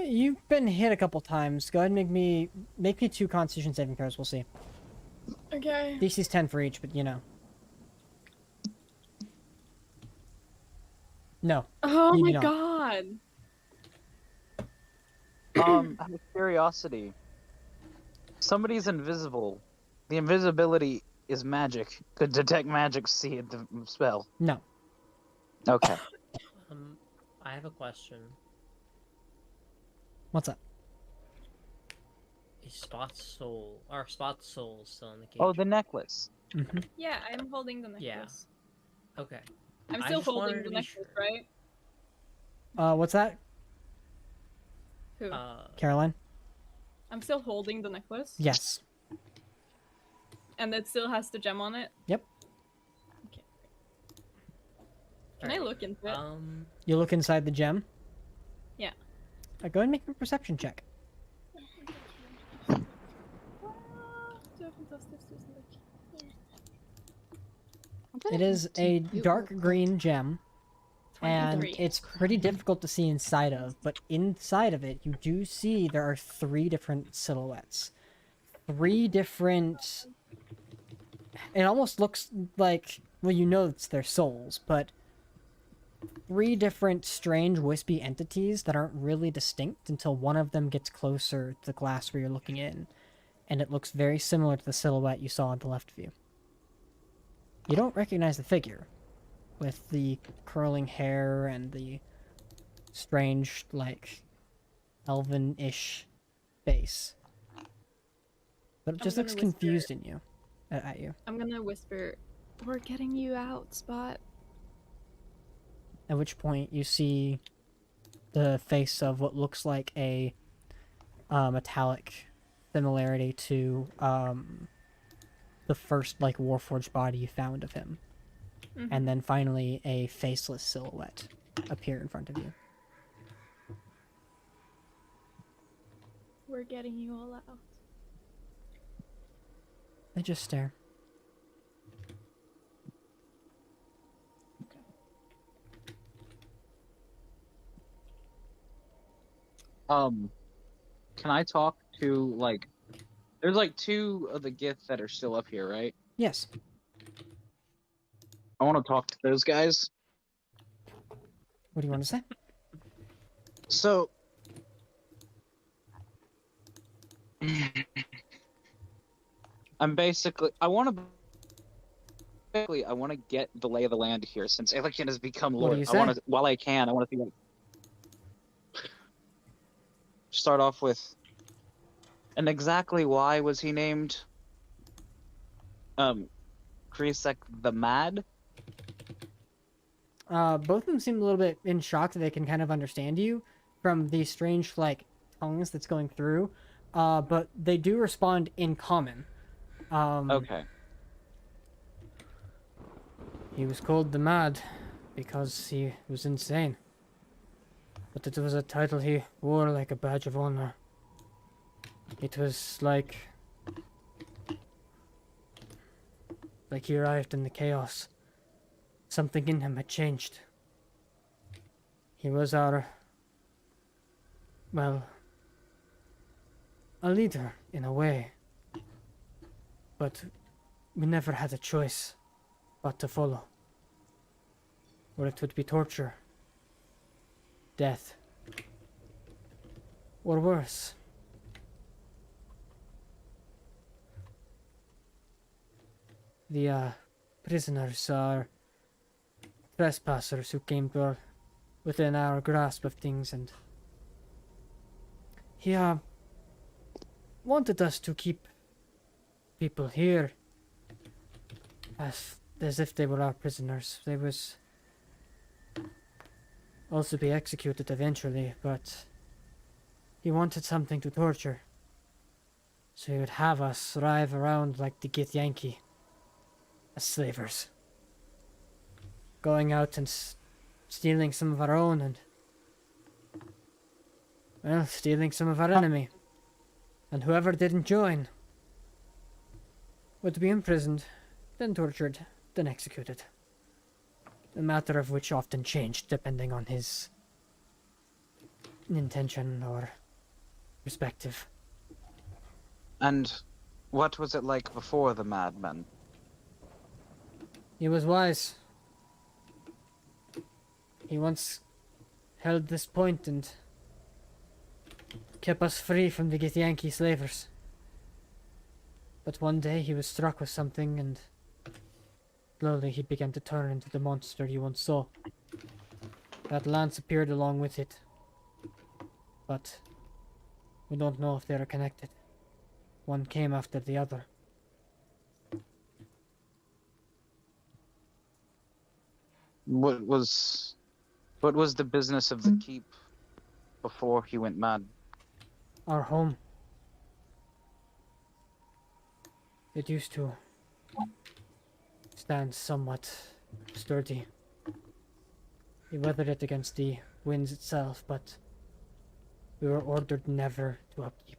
You've been hit a couple times. Go ahead and make me 2 Constitution saving throws. We'll see. Okay. DC's 10 for each, but you know. No. Oh you my don't. god. Out of curiosity, somebody's invisible. The invisibility is magic. Could detect magic see the spell? No. Okay. I have a question. What's up? Is Spot's soul still in the cage? Oh, the necklace. Mm-hmm. Yeah, I'm holding the necklace. Yeah. Okay. I'm I still just holding wanted the to be necklace, sure. right? What's that? Who? Caroline? I'm still holding the necklace. Yes. And it still has the gem on it. Yep. Okay. Can I look into it? You look inside the gem? Yeah. Go ahead and make a perception check. It is a dark green gem, and 23. it's pretty difficult to see inside of, but inside of it, you do see there are 3 different silhouettes. 3 different... It almost looks like, well, you know it's their souls, but 3 different strange wispy entities that aren't really distinct until one of them gets closer to the glass where you're looking in, and it looks very similar to the silhouette you saw on the left view. You don't recognize the figure, with the curling hair and the strange, like, elven-ish face. But it just looks confused in you, at you. I'm gonna whisper, "We're getting you out, Spot." At which point you see the face of what looks like a metallic similarity to the first like Warforged body you found of him. Mm-hmm. And then finally a faceless silhouette appear in front of you. We're getting you all out. They just stare. Can I talk to, like, there's like 2 of the giths that are still up here, right? Yes. I want to talk to those guys. What do you want to say? So, I'm basically, I want to get the lay of the land here, since Ilikin has become What do Lord. you I say? want to, while I can, I want to see, like, start off with, and exactly why was he named Krisek the Mad? Both of them seem a little bit in shock that they can kind of understand you from the strange, like, tongues that's going through. But they do respond in common. Okay. He was called the Mad because he was insane. But it was a title he wore like a badge of honor. It was like he arrived in the chaos. Something in him had changed. He was our, well, a leader in a way. But we never had a choice but to follow. Or it would be torture, death, or worse. The prisoners are trespassers who came to within our grasp of things, and he wanted us to keep people here as if they were our prisoners. They was also be executed eventually, but he wanted something to torture, so he would have us drive around like the Gith Yankee as slavers, going out and stealing some of our own and, well, stealing some of our enemy. And whoever didn't join would be imprisoned, then tortured, then executed. A matter of which often changed depending on his intention or perspective. And What was it like before the madman? He was wise. He once held this point and kept us free from the Githyanki slavers. But one day he was struck with something and slowly he began to turn into the monster you once saw. That lance appeared along with it. But we don't know if they are connected. One came after the other. What was the business of the keep before he went mad? Our home. It used to stand somewhat sturdy. We weathered it against the winds itself, but we were ordered never to upkeep.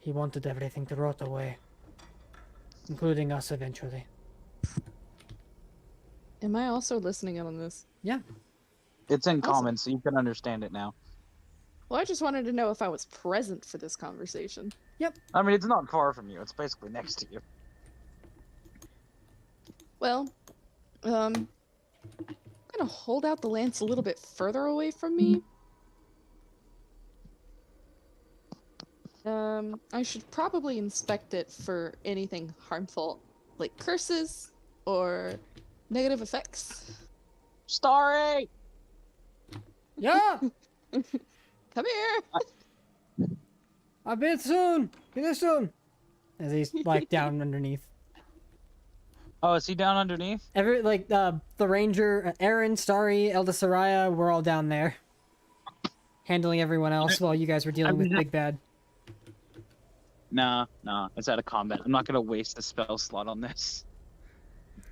He wanted everything to rot away, including us eventually. Am I also listening in on this? Yeah. It's in Awesome. common, so you can understand it now. Well, I just wanted to know if I was present for this conversation. I mean, it's not far from you. It's basically next to you. Well, I'm gonna hold out the lance a little bit further away from me. I should probably inspect it for anything harmful, like curses or negative effects. Starry! Yeah! Come here! I'll be there soon! Be there soon! As he's like down underneath. Oh, is he down underneath? The ranger, Aaron, Starry, Elda Soraya, we're all down there. Handling everyone else while you guys were dealing with Big Bad. Nah, it's out of combat. I'm not gonna waste a spell slot on this.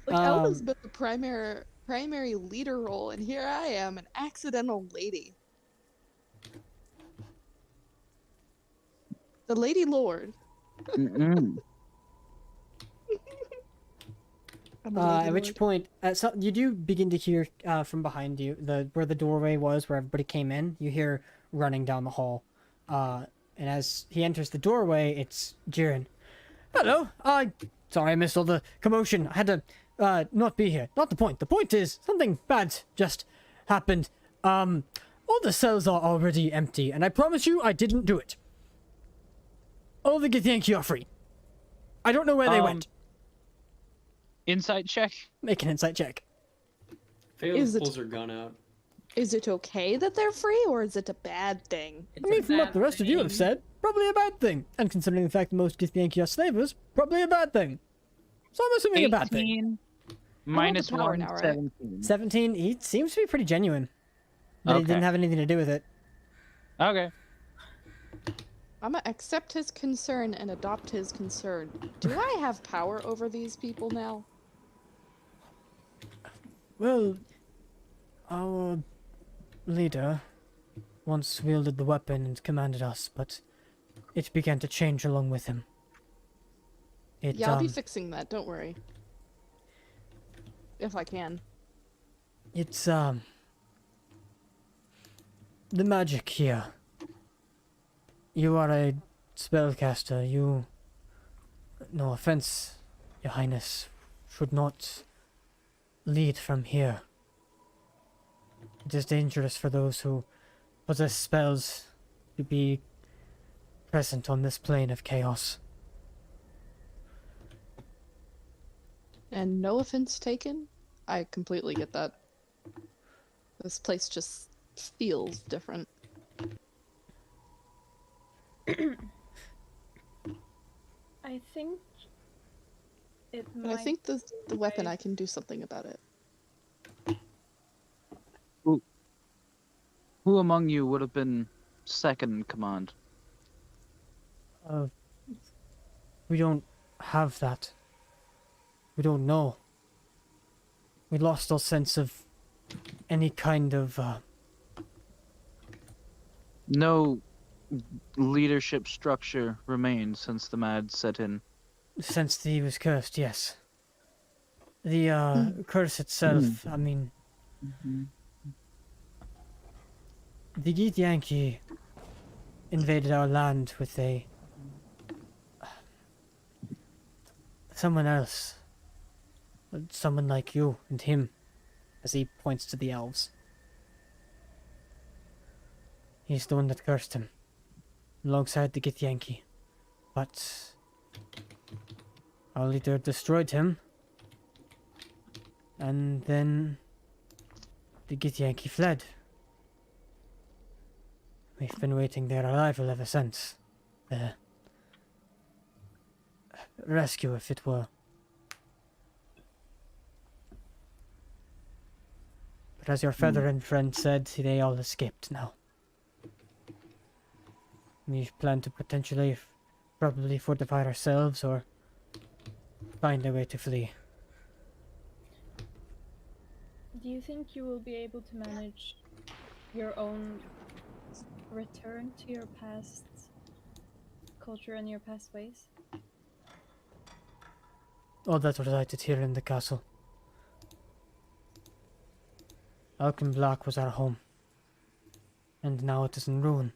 Like, Elda's been the primary leader role, and here I am, an accidental lady. The Lady Lord. Mm-mm. At which point, you do begin to hear from behind you, where the doorway was, where everybody came in. You hear running down the hall, and as he enters the doorway, it's Jiren. Hello. Sorry I missed all the commotion. I had to not be here. Not the point. The point is something bad just happened. All the cells are already empty, and I promise you, I didn't do it. All the Githyanki are free. I don't know where they went. Insight check? Make an insight check. Phelan pulls her gun out. Is it okay that they're free, or is it a bad thing? I mean, from what the rest of you have said, probably a bad thing. And considering the fact that most Githyanki are slavers, probably a bad thing. So I'm assuming a bad thing. Minus the power 1, now, right? 17. 17, he seems to be pretty genuine. But he Okay. didn't have anything to do with it. Okay. I'm gonna accept his concern and adopt his concern. Do I have power over these people now? Well, our leader once wielded the weapon and commanded us, but it began to change along with him. Yeah, I'll be fixing that, don't worry. If I can. It's, the magic here. You are a spellcaster. You, no offense, Your Highness, should not lead from here. It is dangerous for those who possess spells to be present on this plane of chaos. And no offense taken, I completely get that. This place just feels different. I think it But I think the weapon, I can do something about it. Who among you would have been second in command? We don't have that. We don't know. We lost all sense of any kind of, No leadership structure remains since the mad set in. since he was cursed, yes. The, curse itself, I mean, The Githyanki invaded our land with someone else. Someone like you and him, as he points to the elves. He's the one that cursed him, alongside the Githyanki. But our leader destroyed him, and then the Githyanki fled. We've been waiting their arrival ever since. The rescue, if it were. But as your feathered friend said, they all escaped now. We plan to potentially, probably fortify ourselves or find a way to flee. Do you think you will be able to manage your own return to your past culture and your past ways? All that resided here in the castle. Alken Black was our home, and now it is in ruin.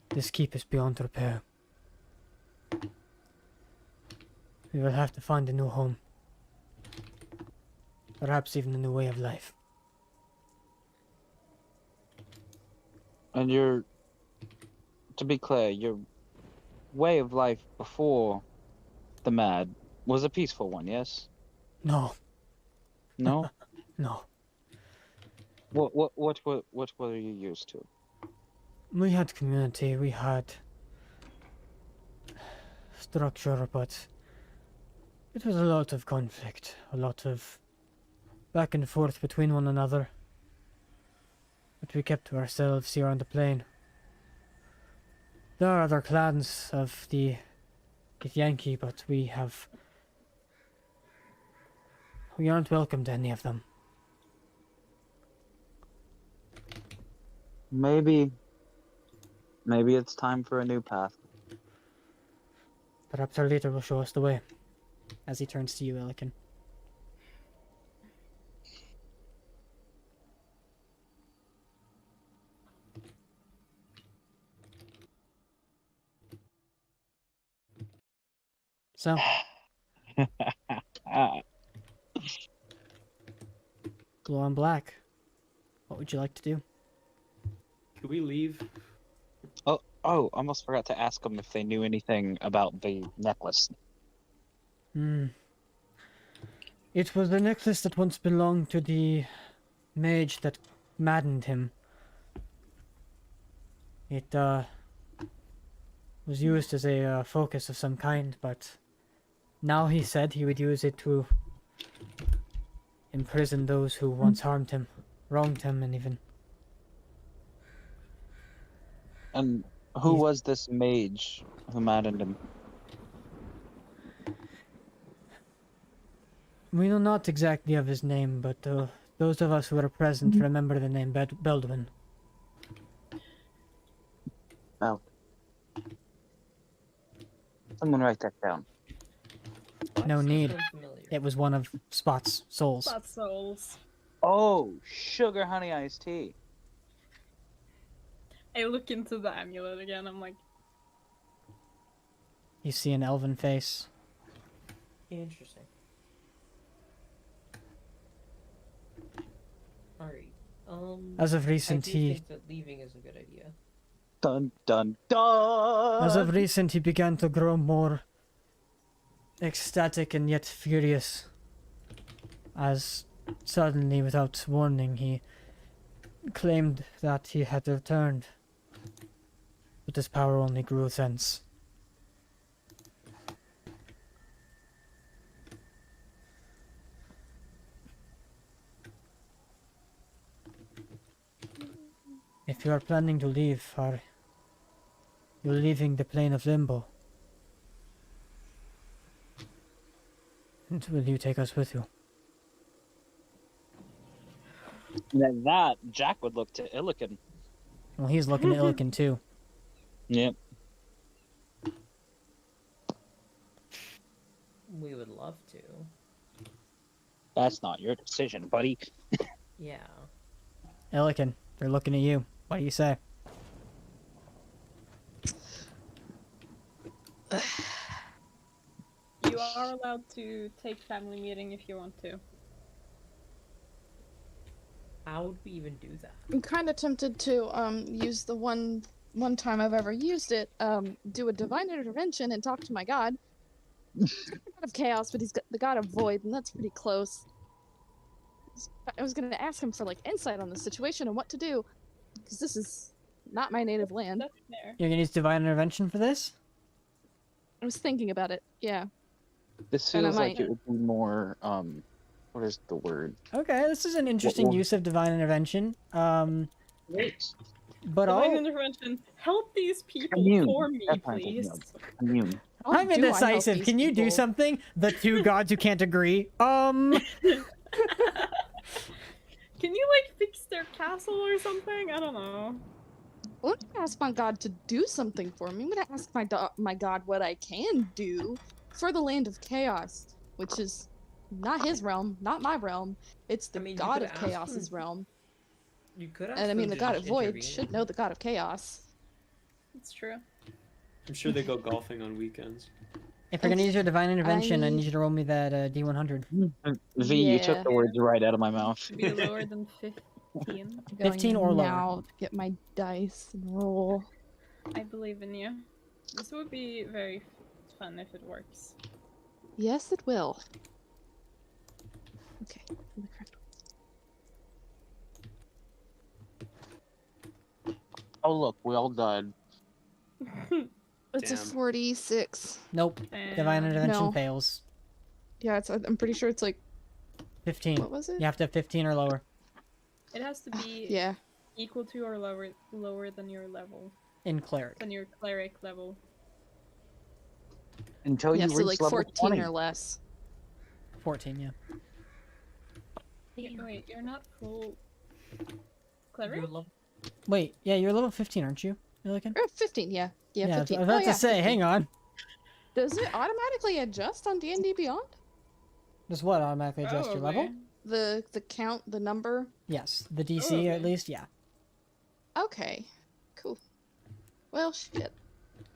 This keep is beyond repair. We will have to find a new home. Perhaps even a new way of life. And to be clear, your way of life before the Mad was a peaceful one, yes? No. No? No. What were you used to? We had community, we had structure, but it was a lot of conflict, a lot of back and forth between one another. But we kept to ourselves here on the plain. There are other clans of the Githyanki, but we aren't welcome to any of them. Maybe it's time for a new path. Perhaps our leader will show us the way. As he turns to you, Elikin. So. Glow on black. What would you like to do? Could we leave? Oh, almost forgot to ask them if they knew anything about the necklace. It was the necklace that once belonged to the mage that maddened him. It was used as a focus of some kind, but now he said he would use it to imprison those who once harmed him, wronged him, and even... And who was this mage who maddened him? We know not exactly of his name, but those of us who were present remember the name Beldwin. Oh. Someone write that down. No That need. sounds familiar. It was one of Spot's souls. Spot souls. Oh, sugar honey iced tea. I look into the amulet again, I'm like, You see an elven face. Interesting. Alright. As of I recent, do he... think that leaving is a good idea. Dun dun dun! As of recent, he began to grow more ecstatic and yet furious. As suddenly, without warning, he claimed that he had returned. But his power only grew thence. If you are planning to leave, are you leaving the plane of Limbo? And will you take us with you? Like that, Jack would look to Illican. Well, he's looking at Illican too. Yep. We would love to. That's not your decision, buddy. Yeah. Illican, They're looking at you. What do you say? You are allowed to take family meeting if you want to. How would we even do that? I'm kind of tempted to use the one time I've ever used it, do a divine intervention and talk to my god. He's the god of chaos, but he's the god of void, and that's pretty close. I was gonna ask him for like insight on the situation and what to do, because this is not my native land. That's fair. You're gonna use divine intervention for this? I was thinking about it. Yeah. This And I feels like might- it would be more, what is the word? Okay, this is an interesting Well- use of divine intervention. Great. But Divine all intervention. Help these people Commune. for me, That's fine, please. Commune. How I'm do I help indecisive. these Can you do people? something? The two gods who can't agree. Can you like fix their castle or something? I don't know. Well, I'm gonna ask my god to do something for me. I'm gonna ask my god what I can do for the land of chaos, which is not his realm, not my realm. It's the I mean, you god could of ask chaos's him. realm. You could ask And I mean, them the to god just of void intervene. should know the god of chaos. It's true. I'm sure they go golfing on weekends. If you're gonna use your divine intervention, I need- need you to roll me that D100. V, you took Yeah. the words right out of my mouth. Should be lower than 15. I'm going 15 or lower. now to get my dice and roll. I believe in you. This would be very fun if it works. Yes, it will. Okay. the correct Oh look, we all died. one. It's a Damn. 46. Nope. Divine And intervention No. fails. Yeah, I'm pretty sure it's like 15. what was it? You have to have 15 or lower it has to be Yeah. equal to or lower than your level, in cleric. than your cleric level. Until Yeah, you so reach like level 14 20. or less. 14, yeah. Wait, you're not full You're cleric? level- Wait, yeah, you're level 15, aren't you? You're looking? 15, yeah. Yeah, I 15. was about Oh, to yeah, say, 15. hang on. Does it automatically adjust on D&D Beyond? Does what automatically adjust your level? Probably. The count, the number? Yes. The DC, at okay. least, yeah. Okay. Cool. Well, shit.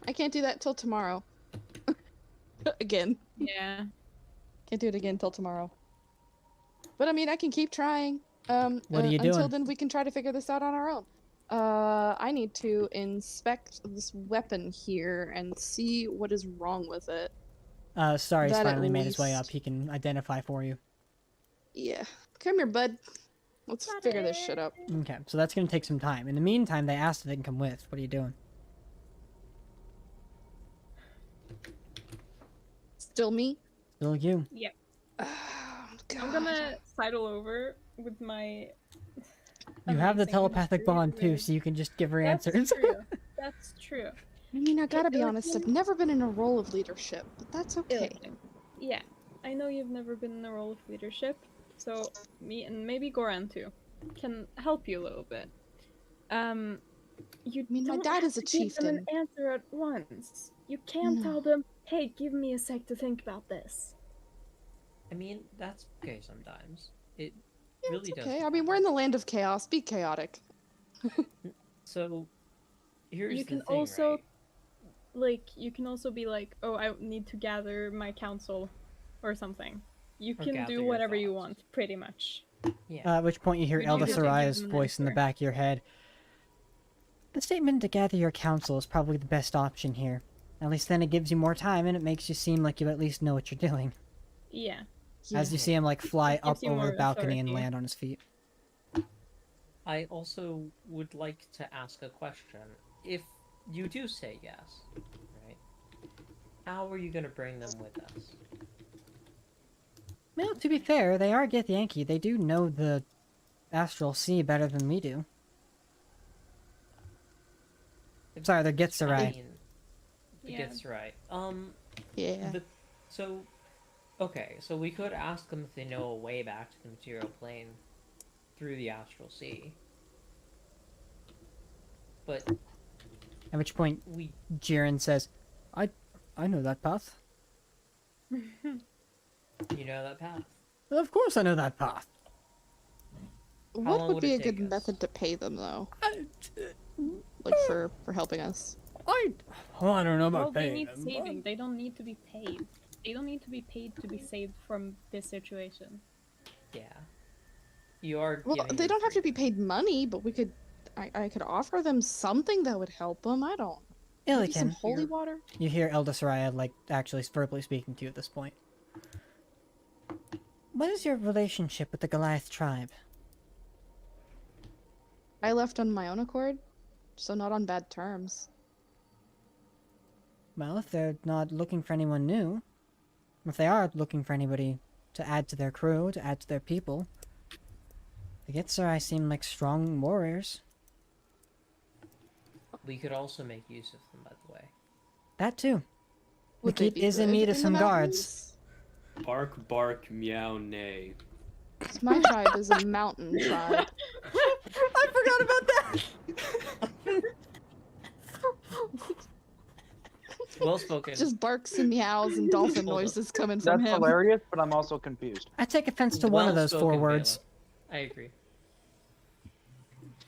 I can't do that till tomorrow. Again. Yeah. Can't do it again till tomorrow. But I mean, I can keep trying. What are you Until doing? then, we can try to figure this out on our own. I need to inspect this weapon here and see what is wrong with it. Sorry's That at finally made his way least- up. He can identify for you. Yeah. Come here, bud. Let's figure this shit out. Okay, so that's gonna take some time. In the meantime, they asked if they can come with. What are you doing? Still me? Still you. Oh, God. I'm gonna sidle over with my. You have the amazing telepathic history bond too, with- so you can just give her That's answers. true. That's true. I mean, I gotta be Illidan- honest, I've never been in a role of leadership, but that's okay. Illidan. Yeah, I know you've never been in a role of leadership, so me and maybe Goran too can help you a little bit. You I mean, my don't dad have is a to give them an chieftain. answer at once. You can't No. tell them, "Hey, give me a sec to think about this." I mean, that's okay sometimes. It Yeah, really it's does. okay. I mean, we're in the land of chaos. Be chaotic. So, here's You the can thing, also, right? you can also be like, "Oh, I need to gather my council," or something. You Or can gather do your whatever you thoughts. want, pretty much. Yeah. At which point you hear Would you Elda just give Soraya's them an voice in the answer? back of your head. The statement to gather your council is probably the best option here. At least then it gives you more time and it makes you seem like you at least know what you're doing. Yeah. As you see him like fly It gives up you over more the balcony and authority. land on his feet. I also would like to ask a question. If you do say yes, right? How are you gonna bring them with us? Well, to be fair, they are Githyanki. They do know the Astral Sea better than we do. Sorry, they're I Githzerai. mean, Yeah. gets right. Yeah. Okay, so we could ask them if they know a way back to the material plane through the astral sea. But At which point, we Jiren says, I know that path. you know that path. Well, of course I know that path. What long would would be it a good take us? method to pay them though? Like for helping us. I don't know Well, about they paying need them. saving. They don't need to be paid. They don't need to be paid to be saved from this situation. Yeah. You are. Well, giving they them don't have to free. be paid money, but we could. I could offer them something that would help them. I don't. Maybe some Illican, holy water. you hear Elder Soraya like actually verbally speaking to you at this point. What is your relationship with the Goliath tribe? I left on my own accord, so not on bad terms. Well, if they're not looking for anyone new, if they are looking for anybody to add to their crew, to add to their people, the Gitzerai seem like strong warriors. We could also make use of them, by the way. That too. The Would they keep be is in good need of the some guards. mountains? Bark, bark, meow, neigh. 'Cause my tribe is a mountain tribe. I forgot about that! Well spoken. Just barks and meows and dolphin Hold up. noises coming from That's him. hilarious, but I'm also confused. I take offense to one of those four Well-spoken, words. Bailiff. I agree.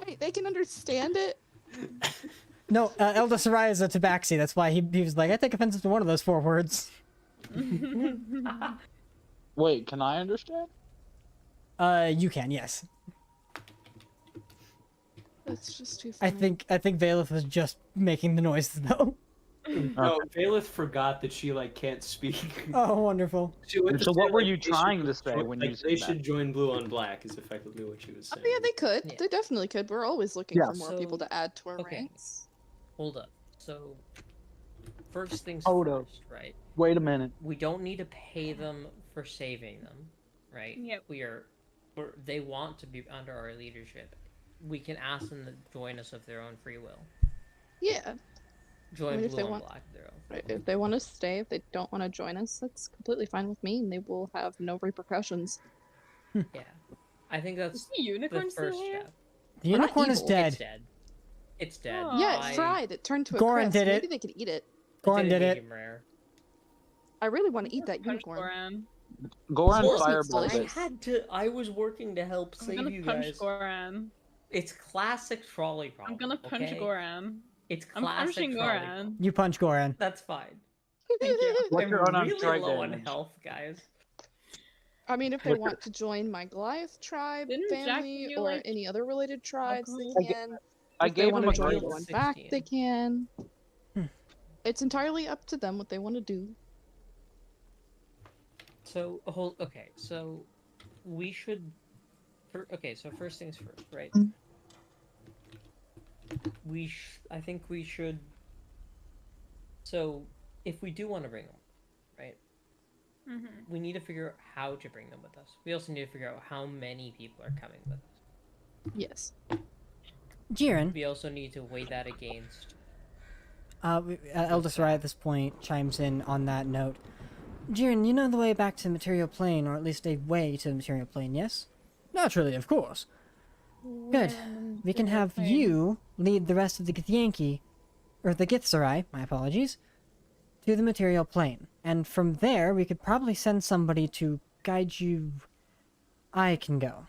Wait, they can understand it? No, Elder Soraya is a tabaxi, that's why he was like, I take offense to one of those four words. Wait, can I understand? You can, yes. That's just too I funny. think Bailiff was just making the noises though. No, Bailiff forgot that she like can't speak. Oh, wonderful. She went to So say, what were like, you they should trying to jo- say when like, you they said should that? join Blue on Black is effectively what she was Oh, saying. yeah, they could. Yeah. They definitely could. We're always looking for Yes. more people So- to add to our okay. ranks. Hold up. So, first things Hold up. first, right? Wait a minute. We don't need to pay them for saving them, right? Yep. They want to be under our leadership. We can ask them to join us of their own free will. Yeah. Join I mean, if Blue they on want- Black of their own. Right, if they want to stay, if they don't want to join us, that's completely fine with me, and they will have no repercussions. Yeah. I think that's Is the unicorn the still first here? step. The We're not unicorn is evil. dead. It's dead. It's dead. Oh. Yeah, it fried. It turned to a Goran crisp. did it. Maybe they could eat it. Goran did it. medium rare. I really want to eat that Punch unicorn. Goran. Goran Well, it's fireballed delicious. it. I was working to help I'm save gonna you punch guys. Goran. It's classic trolley problem. I'm gonna punch okay? Goran. It's I'm classic punching trolley Goran. problem. You punch Goran. That's fine. Thank you. What's I'm your unarmed really strike low on damage? health, guys. I mean, if they What's want to join my Goliath tribe Didn't Jack family give you, or like, any other related tribes, alcohol? they can. I If they gave want him to a join great level one back, 16. they can. Hmm. It's entirely up to them what they want to do. So okay, so we should. Okay, so first things first, right? I think we should. So, if we do want to bring them, right? Mm-hmm. We need to figure out how to bring them with us. We also need to figure out how many people are coming with us. Yes. Jiren, We also need to weigh that against. Elder Soraya at this point chimes in on that note. Jiren, you know the way back to the material plane, or at least a way to the material plane, yes? Naturally, of course. Good. We can have you lead the rest of the Githyanki, or the Githzerai, my apologies, to the material plane. And from there, we could probably send somebody to guide you. I can go.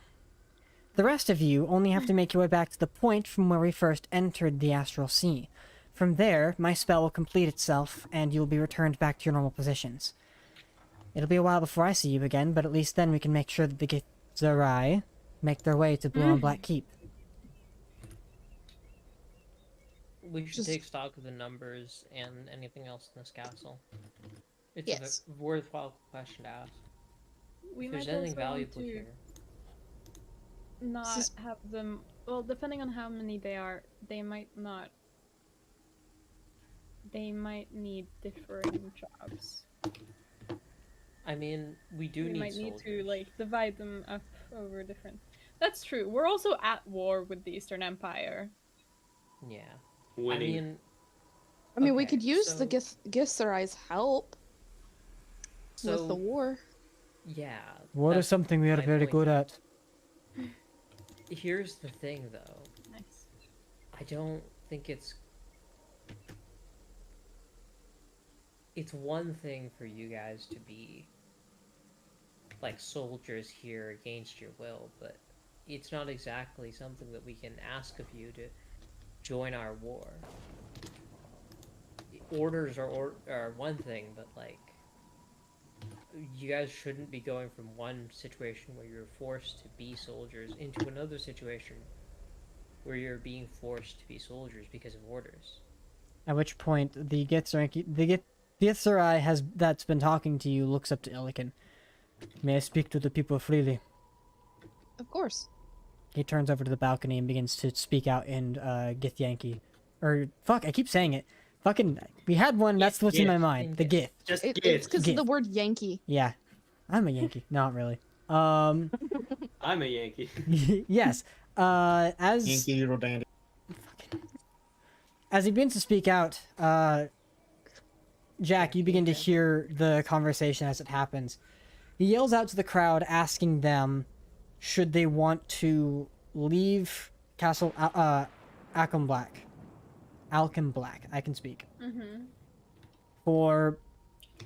The rest of you only have to make your way back to the point from where we first entered the Astral Sea. From there, my spell will complete itself, and you'll be returned back to your normal positions. It'll be a while before I see you again, but at least then we can make sure that the Githzerai make their way to Blue on Black Keep. We should Just- take stock of the numbers and anything else in this castle. It's Yes. a worthwhile question to ask. We If might there's anything also want valuable to here. not This is- have them. Well, depending on how many they are, they might not. They might need differing jobs. I mean, we do We need might need soldiers. to like divide them up over different. That's true. We're also at war with the Eastern Empire. Yeah. Winning. I mean, we Okay, could use the so- Githzerai's help So with the war. yeah. War is that's something we are my very point. good at. Here's the thing, though. Nice. I don't think it's. It's one thing for you guys to be like soldiers here against your will, but it's not exactly something that we can ask of you to join our war. Orders are one thing, but like, you guys shouldn't be going from one situation where you're forced to be soldiers into another situation where you're being forced to be soldiers because of orders. At which point, the Githzerai that's been talking to you looks up to Illican. May I speak to the people freely? Of course. He turns over to the balcony and begins to speak out in Githyanki. Or, fuck, I keep saying it. Fucking, we had one, that's what's in my mind. The Gith. Just It's because of the word Yankee. Yeah. I'm a Yankee. Not really. I'm a Yankee. Yes. As Yankee Doodle Dandy. As he begins to speak out, Jack, you begin to hear the conversation as it happens. He yells out to the crowd, asking them should they want to leave Castle Alkenblack. Alkenblack, I can speak. Mm-hmm. For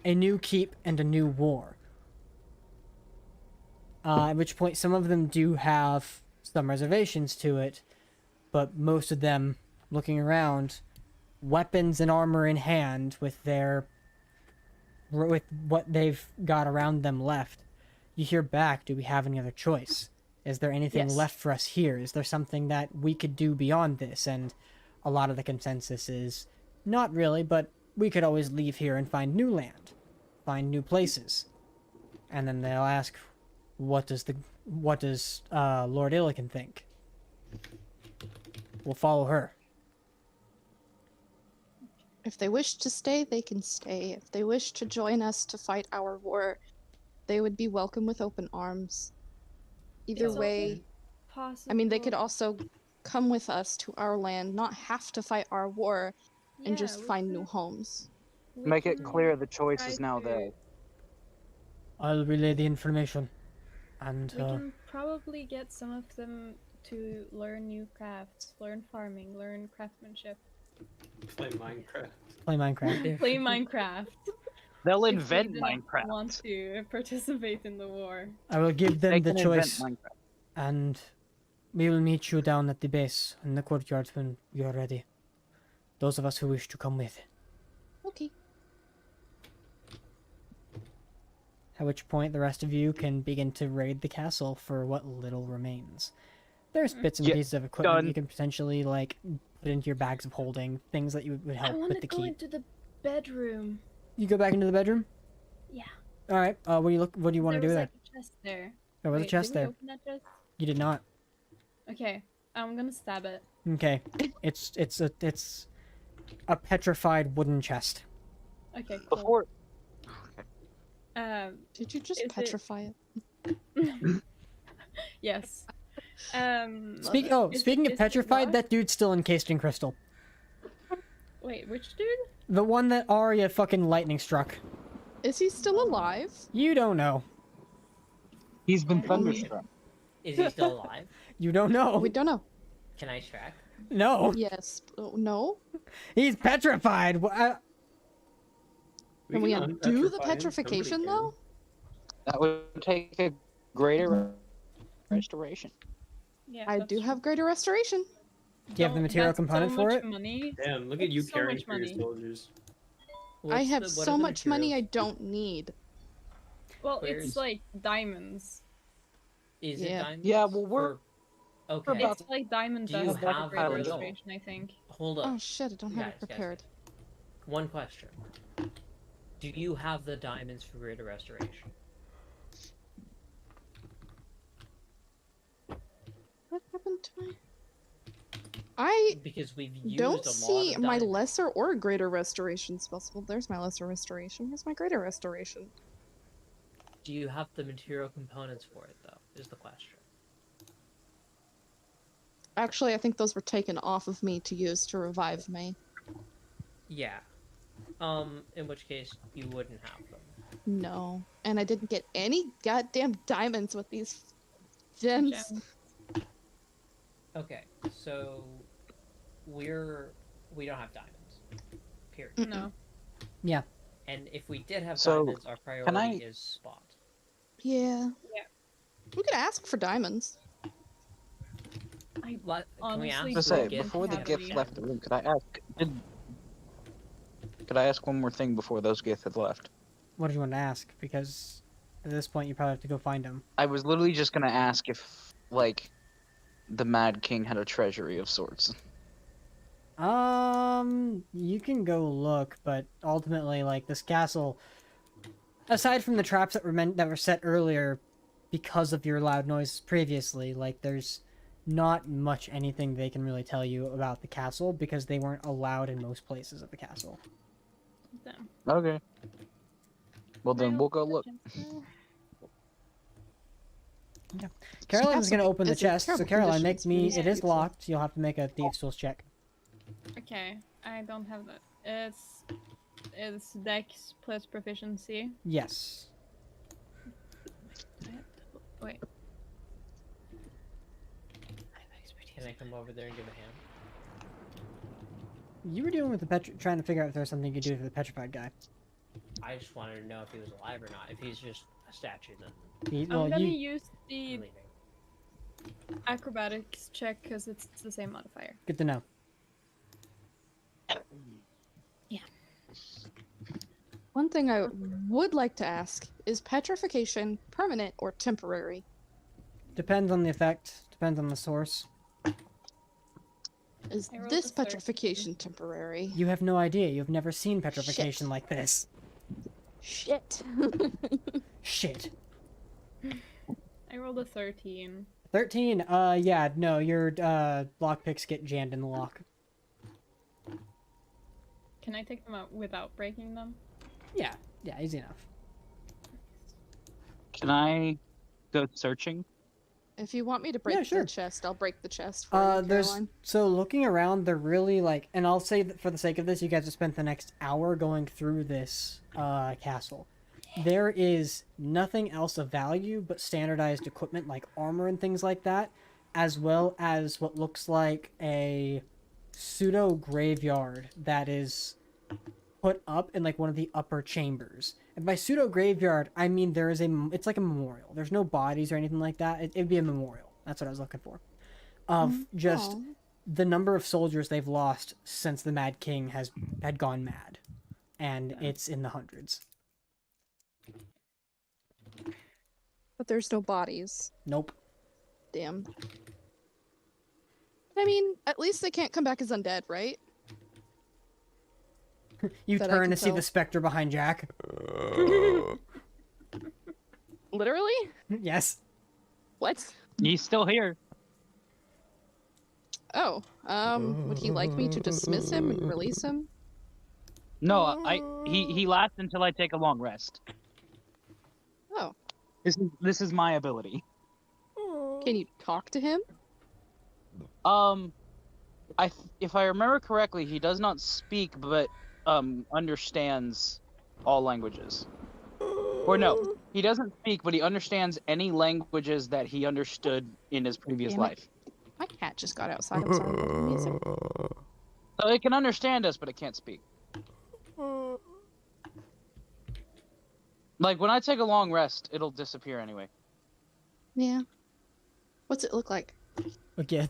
a new keep and a new war. At which point, some of them do have some reservations to it, but most of them, looking around, weapons and armor in hand, with what they've got around them left, you hear back, do we have any other choice? Is there anything Yes. left for us here? Is there something that we could do beyond this? And a lot of the consensus is, not really, but we could always leave here and find new land, find new places. And then they'll ask, what does Lord Illican think? We'll follow her. If they wish to stay, they can stay. If they wish to join us to fight our war, they would be welcome with open arms. Either It's way, Possible. I mean, they could also come with us to our land, not have to fight our war, and just we find can- new homes. we Make it can clear the choice try is now to- there. I'll relay the information. And, We can probably get some of them to learn new crafts, learn farming, learn craftsmanship, Play Minecraft. play Minecraft. play Minecraft. They'll if they invent don't Minecraft. Want to participate in the war? I will give them They the can invent choice, Minecraft. and we will meet you down at the base in the courtyard when you're ready. Those of us who wish to come with. Okay. At which point, the rest of you can begin to raid the castle for what little remains. There's bits and Yeah, pieces of equipment done. you can potentially, like, put into your bags of holding, things that you would I help want with to the go keep. into the bedroom. You go back into the bedroom? Yeah. Alright, what do you want to do was there? like a chest there. There was a Wait, chest did we there. open that chest? You did not. Okay, I'm gonna stab it. Okay. It's a petrified wooden chest. Okay, cool. Before Did you just Is it- petrify it? Yes. Speaking of is it petrified, locked? that dude's still encased in crystal. Wait, which dude? The one that Arya fucking lightning struck. Is he still alive? You don't know. he's been thunderstruck. Is he still alive? You don't know. We don't know. Can I track? No. Yes. Oh, no? He's petrified. Can we can undo the unpetrify him, petrification, somebody though? That would take a greater restoration. Yeah, I that's do true. have greater restoration. Do you have the material That's so component for much it? Money. can. Damn, look at you That's so caring much for your money. soldiers. I What's have what so are the much money I materials? don't need. Well, Where's- it's like diamonds. Is Yeah. it diamonds? Yeah, well, we're- Okay. about It's like diamond Do you dust have for Kylen-Jaal? restoration, I think. Hold up. Oh shit, I don't have it Guys, guys, prepared. One question. Do you have the diamonds for greater restoration? What happened to my... I Because we've used don't a lot see of my diamonds. lesser or greater restoration spells. Well, there's my lesser restoration. Here's my greater restoration. Do you have the material components for it, though? Is the question. Actually, I think those were taken off of me to use to revive me. Yeah. In which case, you wouldn't have them. No. And I didn't get any goddamn diamonds with these gems. Gems. Okay, so we don't have diamonds. Period. No. Yeah. And if we did have So, diamonds, our I- priority is spot. Yeah. Yeah. We could ask for diamonds. I Can we honestly ask To don't say, get before the heavily. gift left the room, could I ask one more thing before those gifts had left? What do you want to ask? Because at this point, you probably have to go find him. I was literally just gonna ask if, like, the Mad King had a treasury of sorts. You can go look, but ultimately, like, this castle, aside from the traps that were set earlier because of your loud noises previously, like, there's not much anything they can really tell you about the castle because they weren't allowed in most places of the castle. Damn. Okay. Well, then we'll go look. Yeah. Caroline's gonna open the It's in chest, so terrible Caroline, make conditions. me. Yeah. It is locked. You'll have to make a thieves' tools check. Okay, I don't have that. It's Dex plus proficiency. Yes. Wait. Can I come over there and give a hand? You were dealing with the trying to figure out if there's something you could do for the petrified guy. I just wanted to know if he was alive or not. If he's just a statue, then He, I'm well, gonna you use the I'm leaving. acrobatics check because it's the same modifier. good to know. One thing I would like to ask is petrification permanent or temporary? Depends on the effect. Depends on the source. Is I rolled this a 13. petrification temporary? You have no idea. You've never seen petrification like this. Shit. Shit. I rolled a 13. 13. Yeah. No, your lockpicks get jammed in the lock. Can I take them out without breaking them? Yeah. Yeah. Easy enough. Can I go searching? If you want me to break sure. the chest, I'll break the chest for you, There's Caroline. so looking around, they're really like, and I'll say that for the sake of this, you guys have spent the next hour going through this castle. There is nothing else of value but standardized equipment like armor and things like that, as well as what looks like a pseudo graveyard that is put up in like one of the upper chambers. And by pseudo graveyard, I mean it's like a memorial. There's no bodies or anything like that. It'd be a memorial. That's what I was looking for. Of just the number of soldiers they've lost since the Mad King had gone mad, and it's in the hundreds. But there's no bodies. Nope. Damn. I mean, at least they can't come back as undead, right? You That I turn can to see tell. the specter behind Jack. Literally? Yes. What? He's still here. Oh, would he like me to dismiss him and release him? No, he lasts until I take a long rest. Oh. This is my ability. Can you talk to him? If I remember correctly, he does not speak, but understands all languages. Or no, he doesn't speak, but he understands any languages that he understood in his previous Damn it. life. My cat just got outside. I'm sorry. That's amazing. So it can understand us, but it can't speak. Like when I take a long rest, it'll disappear anyway. Yeah. What's it look like? Again.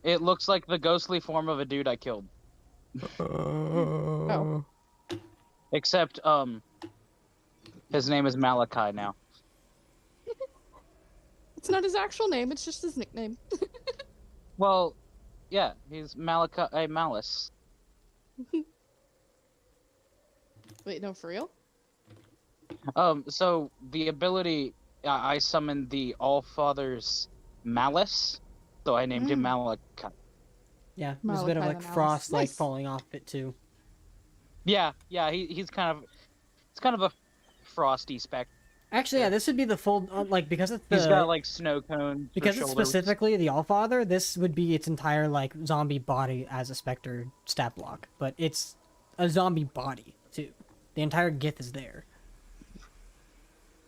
It looks like the ghostly form of a dude I killed. Oh. Except, his name is Malachi now. It's not his actual name, it's just his nickname. Well, yeah, he's Malachi Malice. Wait, no, for real? So the ability, I summoned the All-Father's Malice, so I named him Malachi. Yeah, there's a bit of Malachi like the frost like Malice. falling off it too. Yeah, he's kind of a frosty spectre. Actually, yeah, this would be the full like because it's the He's got like snow cones. for because it's shoulders. specifically the Allfather. This would be its entire like zombie body as a specter stat block, but it's a zombie body too. The entire Gith is there.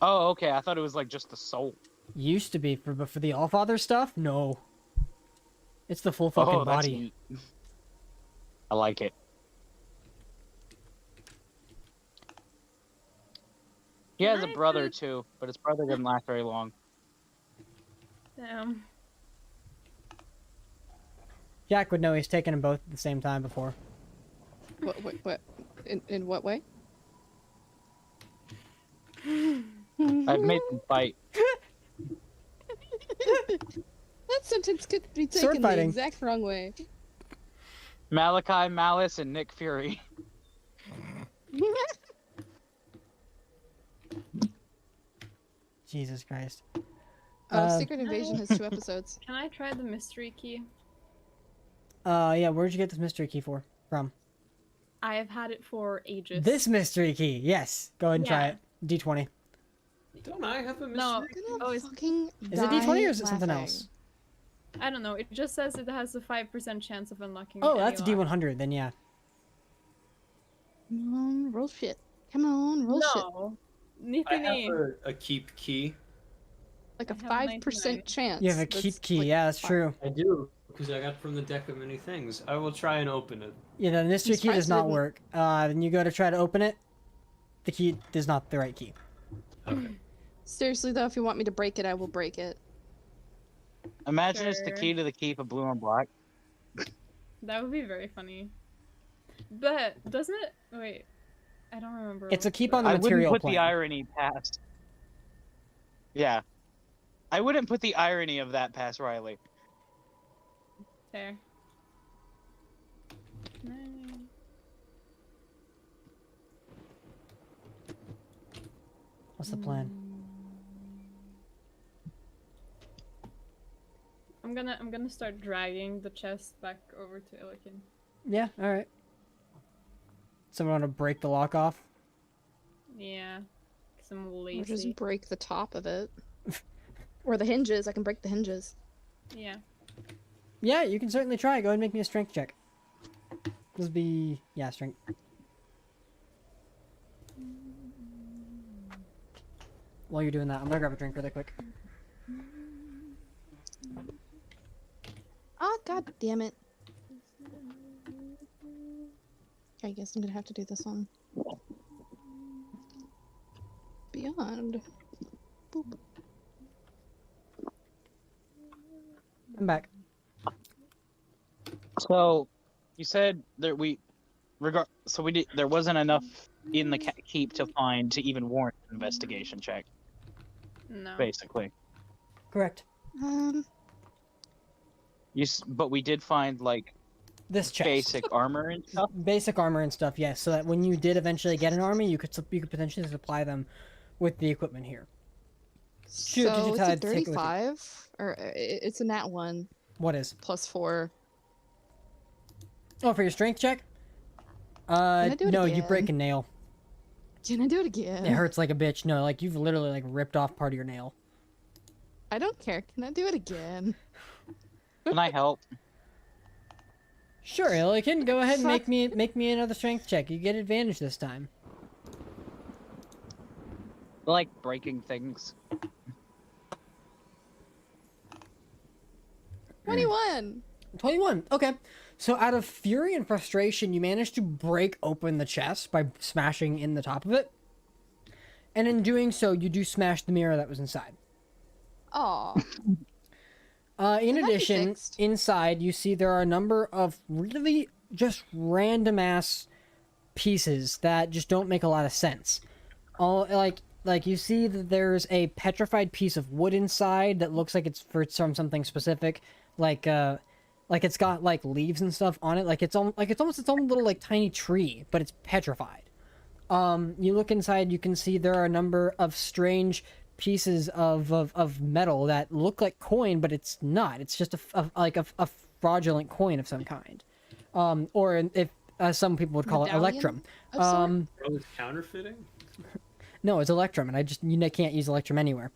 Oh, okay. I thought it was like just the soul. Used to be but for the Allfather stuff, no. It's the full fucking Oh, that's body. neat. I like it. He has a Can I brother do- too, but his brother didn't last very long. Damn. Jack would know he's taken them both at the same time before. What? In what way? I've made them fight. That sentence could be Sword taken the fighting. exact wrong way. Malachi, Malice, and Nick Fury. Jesus Christ. Secret Invasion has 2 episodes. Can I try the mystery key? Yeah, where'd you get this mystery key from? I have had it for ages. This mystery key, yes. Go ahead and try Yeah. it. D20. Don't I have a mystery? No. I'm gonna Oh, it's- fucking Is it D20 or is it die something laughing. else? I don't know. It just says it has a 5% chance of unlocking. Oh, any that's a lock. D100, then yeah. Come on, roll shit. Come on, roll shit. No. I have Nithini. a keep key. Like a I have 5% chance. You have a that's, keep key, like, yeah, that's fine. true. I do, because I got from the deck of many things. I will try and open it. Yeah, the mystery key does surprised not it didn't- work. Then you go to try to open it. The key is not the right key. Okay. Seriously though, if you want me to break it, I will break it. Imagine it's the Sure. key to the keep of blue and black. That would be very funny. But doesn't it? Wait, I don't remember. It's a what keep on the I wouldn't material put plane. the irony past. Yeah. I wouldn't put the irony of that past Riley. There. What's the plan? I'm gonna start dragging the chest back over to Illikin. Yeah, alright. Someone want to break the lock off? Yeah, cause I'm Or lazy. just break the top of it. Or the hinges. I can break the hinges. Yeah. Yeah, you can certainly try. Go ahead and make me a strength check. This will be... yeah, strength. While you're doing that, I'm gonna grab a drink really quick. Ah, god damn it. I guess I'm gonna have to do this one. Beyond. Boop. I'm back. So, you said that there wasn't enough in the keep to find to even warrant an investigation check, No. basically. Correct. But we did find, like, This chest. basic armor and stuff. Basic armor and stuff, yes. So that when you did eventually get an army, you could potentially supply them with the equipment here. Shoot, did you So it's try a to take it with you? 35, or it's a nat 1 What is? plus 4. Oh, for your strength check? I do it No, you again? break a nail. Can I do it again? It hurts like a bitch. No, like you've literally like ripped off part of your nail. I don't care. Can I do it again? Can I help? Sure, Illikin, go ahead and Fuck. make me another strength check. You get advantage this time. I like breaking things. 21. 21. Okay. So out of fury and frustration, you managed to break open the chest by smashing in the top of it. And in doing so, you do smash the mirror that was inside. Aw. In Can that be addition, fixed? inside you see there are a number of really just random ass pieces that just don't make a lot of sense. All like you see that there's a petrified piece of wood inside that looks like it's from something specific, like it's got like leaves and stuff on it, like it's almost its own little like tiny tree, but it's petrified. You look inside, you can see there are a number of strange pieces of metal that look like coin, but it's not. It's just a fraudulent coin of some kind, or if some people would call it Medallion electrum. of sort? Oh, it's counterfeiting? No, it's electrum, and you can't use electrum anywhere.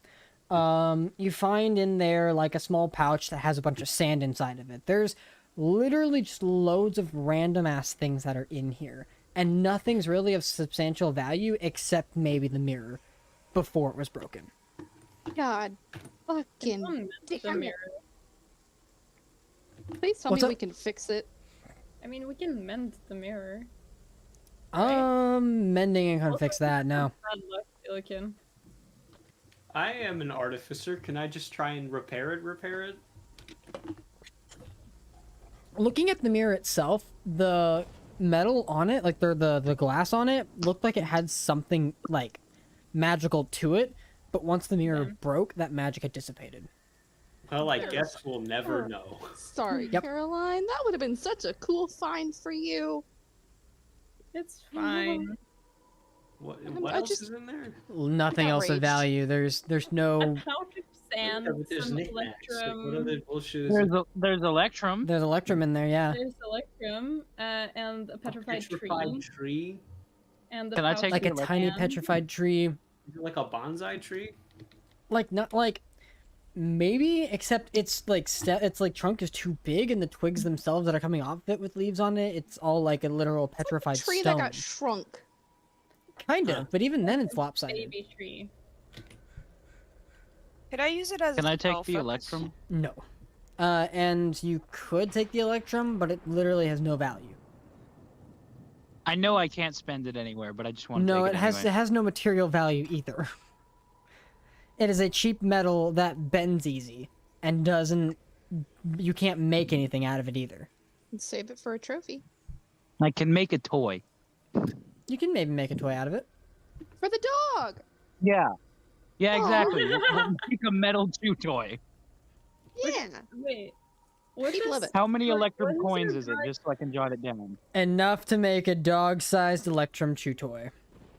You find in there like a small pouch that has a bunch of sand inside of it. There's literally just loads of random ass things that are in here, and nothing's really of substantial value except maybe the mirror before it was broken. God. Fucking The damn it. mirror. Please tell What's me up? we can fix it. I mean, we can mend the mirror. Mending ain't gonna fix that, no. Bad luck, Illikin. I am an artificer. Can I just try and repair it? Looking at the mirror itself, the metal on it, like the glass on it, looked like it had something like magical to it. But once the mirror broke, that magic had dissipated. Well, I guess we'll never know. Sorry, Yep. Caroline. That would have been such a cool find for you. It's fine. What I else just- is in there? Nothing else of Outraged. value. There's no. A pouch of sand, Yeah, but there's some knickknacks. Like, what electrum. other bullshit is it? There's Electrum. There's electrum in there, yeah. There's electrum, and a petrified, Petrified tree. tree? And a Can I pouch take Like of a the tiny sand. petrified tree. Is it like a bonsai tree? Like not like maybe, except it's like its like trunk is too big, and the twigs themselves that are coming off it with leaves on it, it's all like a literal petrified Tree stone. that got shrunk. Kind of, but even then it's lopsided. Baby tree. Could I use it as Can I take spell the focus? Electrum? No. And you could take the electrum, but it literally has no value. I know I can't spend it anywhere, but I just want to No, take it it has anyway. it has no material value either. It is a cheap metal that bends easy and doesn't. You can't make anything out of it either. And save it for a trophy. I can make a toy. You can maybe make a toy out of it. For the dog! Yeah. Yeah, Aw. exactly. We'll make a metal chew toy. Yeah! Wait. What People does- love it. How many What- Electrum what is coins your is it? dog- Just so I can jot it down. Enough to make a dog-sized electrum chew toy,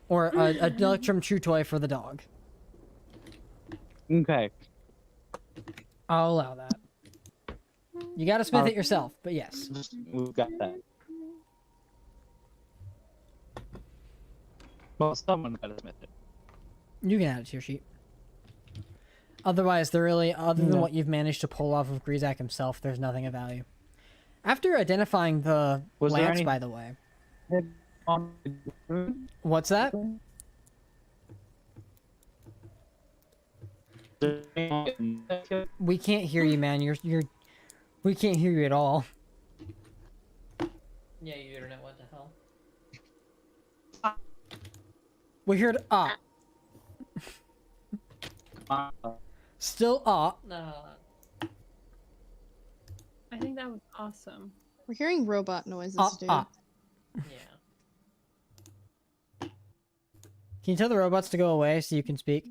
or a electrum chew toy for the dog. Okay. I'll allow that. You gotta smith it yourself, but yes. We've got that. Well, someone's got to smith it. You can add it to your sheet. Otherwise, other than No. what you've managed to pull off of Grizak himself, there's nothing of value. After identifying the Was there lance, any- by the way. What's that? We can't hear you, man. We can't hear you at all. Yeah, you internet, what the hell? We heard still No. I think that was awesome. We're hearing robot noises, dude. Yeah. Can you tell the robots to go away so you can speak?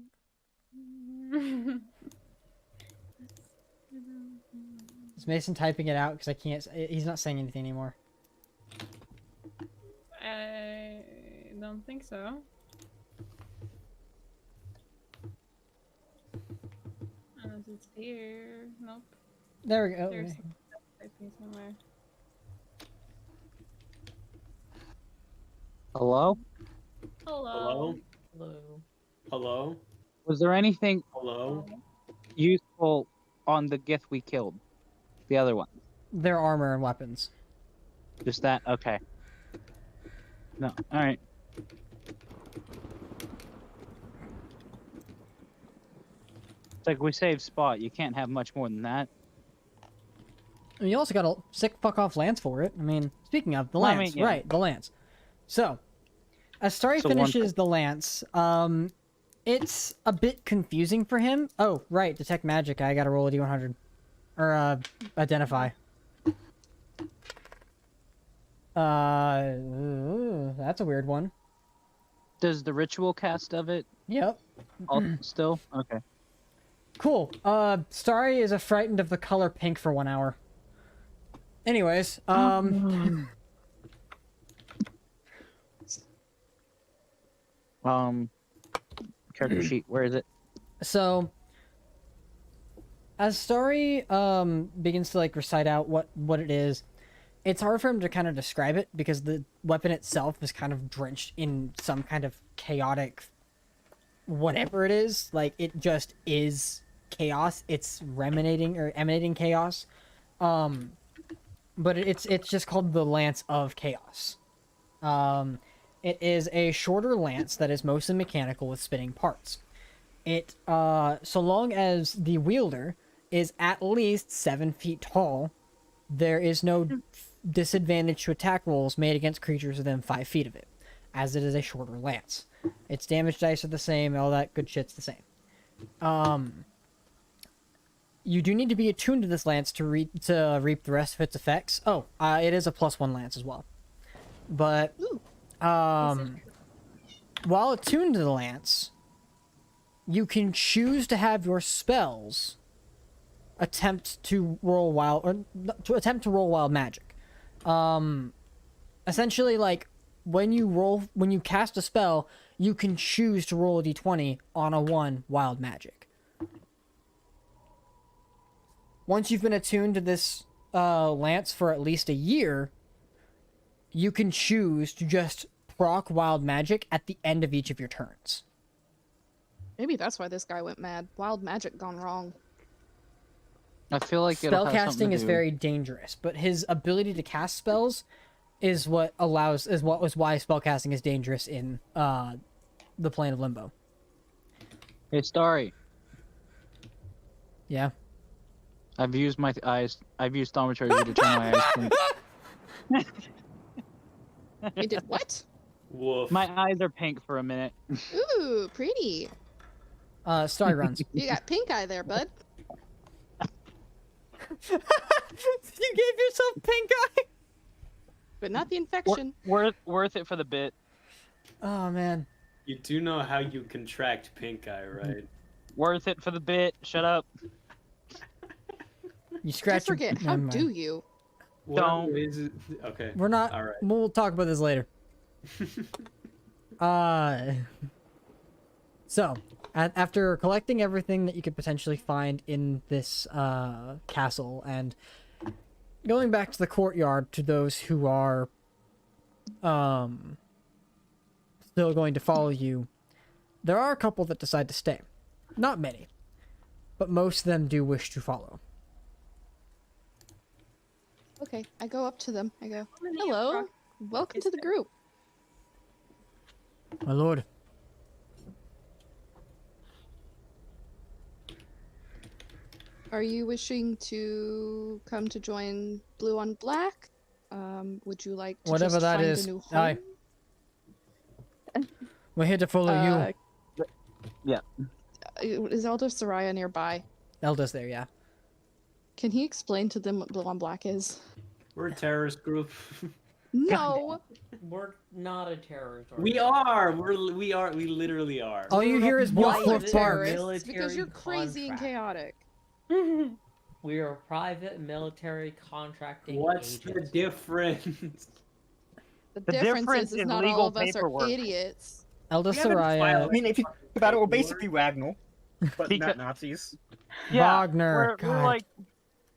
Is Mason typing it out? Because I can't. He's not saying anything anymore. I don't think so. Unless it's here. Nope. There we go. There's some stuff typing somewhere. Hello? Hello. Hello? Hello? Was there anything Hello? useful on the Gith we killed? The other one? Their armor and weapons. Just that? Okay. No. Alright. It's like we saved Spot. You can't have much more than that. And you also got a sick fuck off lance for it. I mean, speaking of the Well, I lance, mean, yeah. right? The lance. So, as Starry So one finishes the lance, it's a bit confusing for him. Oh, right, detect magic. I gotta roll a d100, or identify. That's a weird one. Does the ritual cast of it Yep. still? Okay. Cool. Starry is frightened of the color pink for 1 hour. Anyways, Character sheet, where is it? So, as Starry begins to like recite out what it is, it's hard for him to kind of describe it because the weapon itself is kind of drenched in some kind of chaotic whatever it is. Like it just is chaos. It's emanating chaos. But it's just called the Lance of Chaos. It is a shorter lance that is mostly mechanical with spinning parts. It, so long as the wielder is at least 7 feet tall, there is no disadvantage to attack rolls made against creatures within 5 feet of it, as it is a shorter lance. Its damage dice are the same, all that good shit's the same. you do need to be attuned to this lance to reap the rest of its effects. Oh, it is a +1 lance as well. But while attuned to the lance, you can choose to have your spells attempt to roll wild magic. Essentially, like when you cast a spell, you can choose to roll a d20 on a 1 wild magic. Once you've been attuned to this lance for at least a year, you can choose to just proc wild magic at the end of each of your turns. Maybe that's why this guy went mad. Wild magic gone wrong. I feel like it'll have something Spellcasting to is do- very dangerous, but his ability to cast spells is why spellcasting is dangerous in the plane of limbo. Hey, Starry. Yeah. I've used my eyes. I've used thaumaturgy to turn my eyes pink. You did what? Woof. My eyes are pink for a minute. Ooh, pretty. Starry runs. You got pink eye there, bud. You gave yourself pink eye. But not the infection. Worth it for the bit. Oh man. You do know how you contract pink eye, right? Worth it for the bit. Shut up. You scratch. I forget. How Never do mind. you? Don't. Is it? Okay. We're not. All right. We'll talk about this later. So, after collecting everything that you could potentially find in this castle and going back to the courtyard to those who are still going to follow you, there are a couple that decide to stay. Not many, but most of them do wish to follow. Okay, I go up to them. I go, hello, welcome to the group. My lord. Are you wishing to come to join Blue on Black? Would you like to Whatever just that find is. a new home? Aye. We're here to follow you. Yeah. Is Elder Soraya nearby? Elda's there, yeah. Can he explain to them what Blue on Black is? We're a terrorist group. No! We're not a terrorist We are. We literally are. All you hear is Y'all are wolf wolf bark. terrorists because you're crazy and chaotic. We are a private military contracting What's the agency. difference? The The difference difference is is not legal all of us paperwork. are idiots. Elda We haven't Soraya. filed- I mean, if you think about it, we're basically Wagner, but Because- not Nazis. Yeah, Wagner. We're God. like,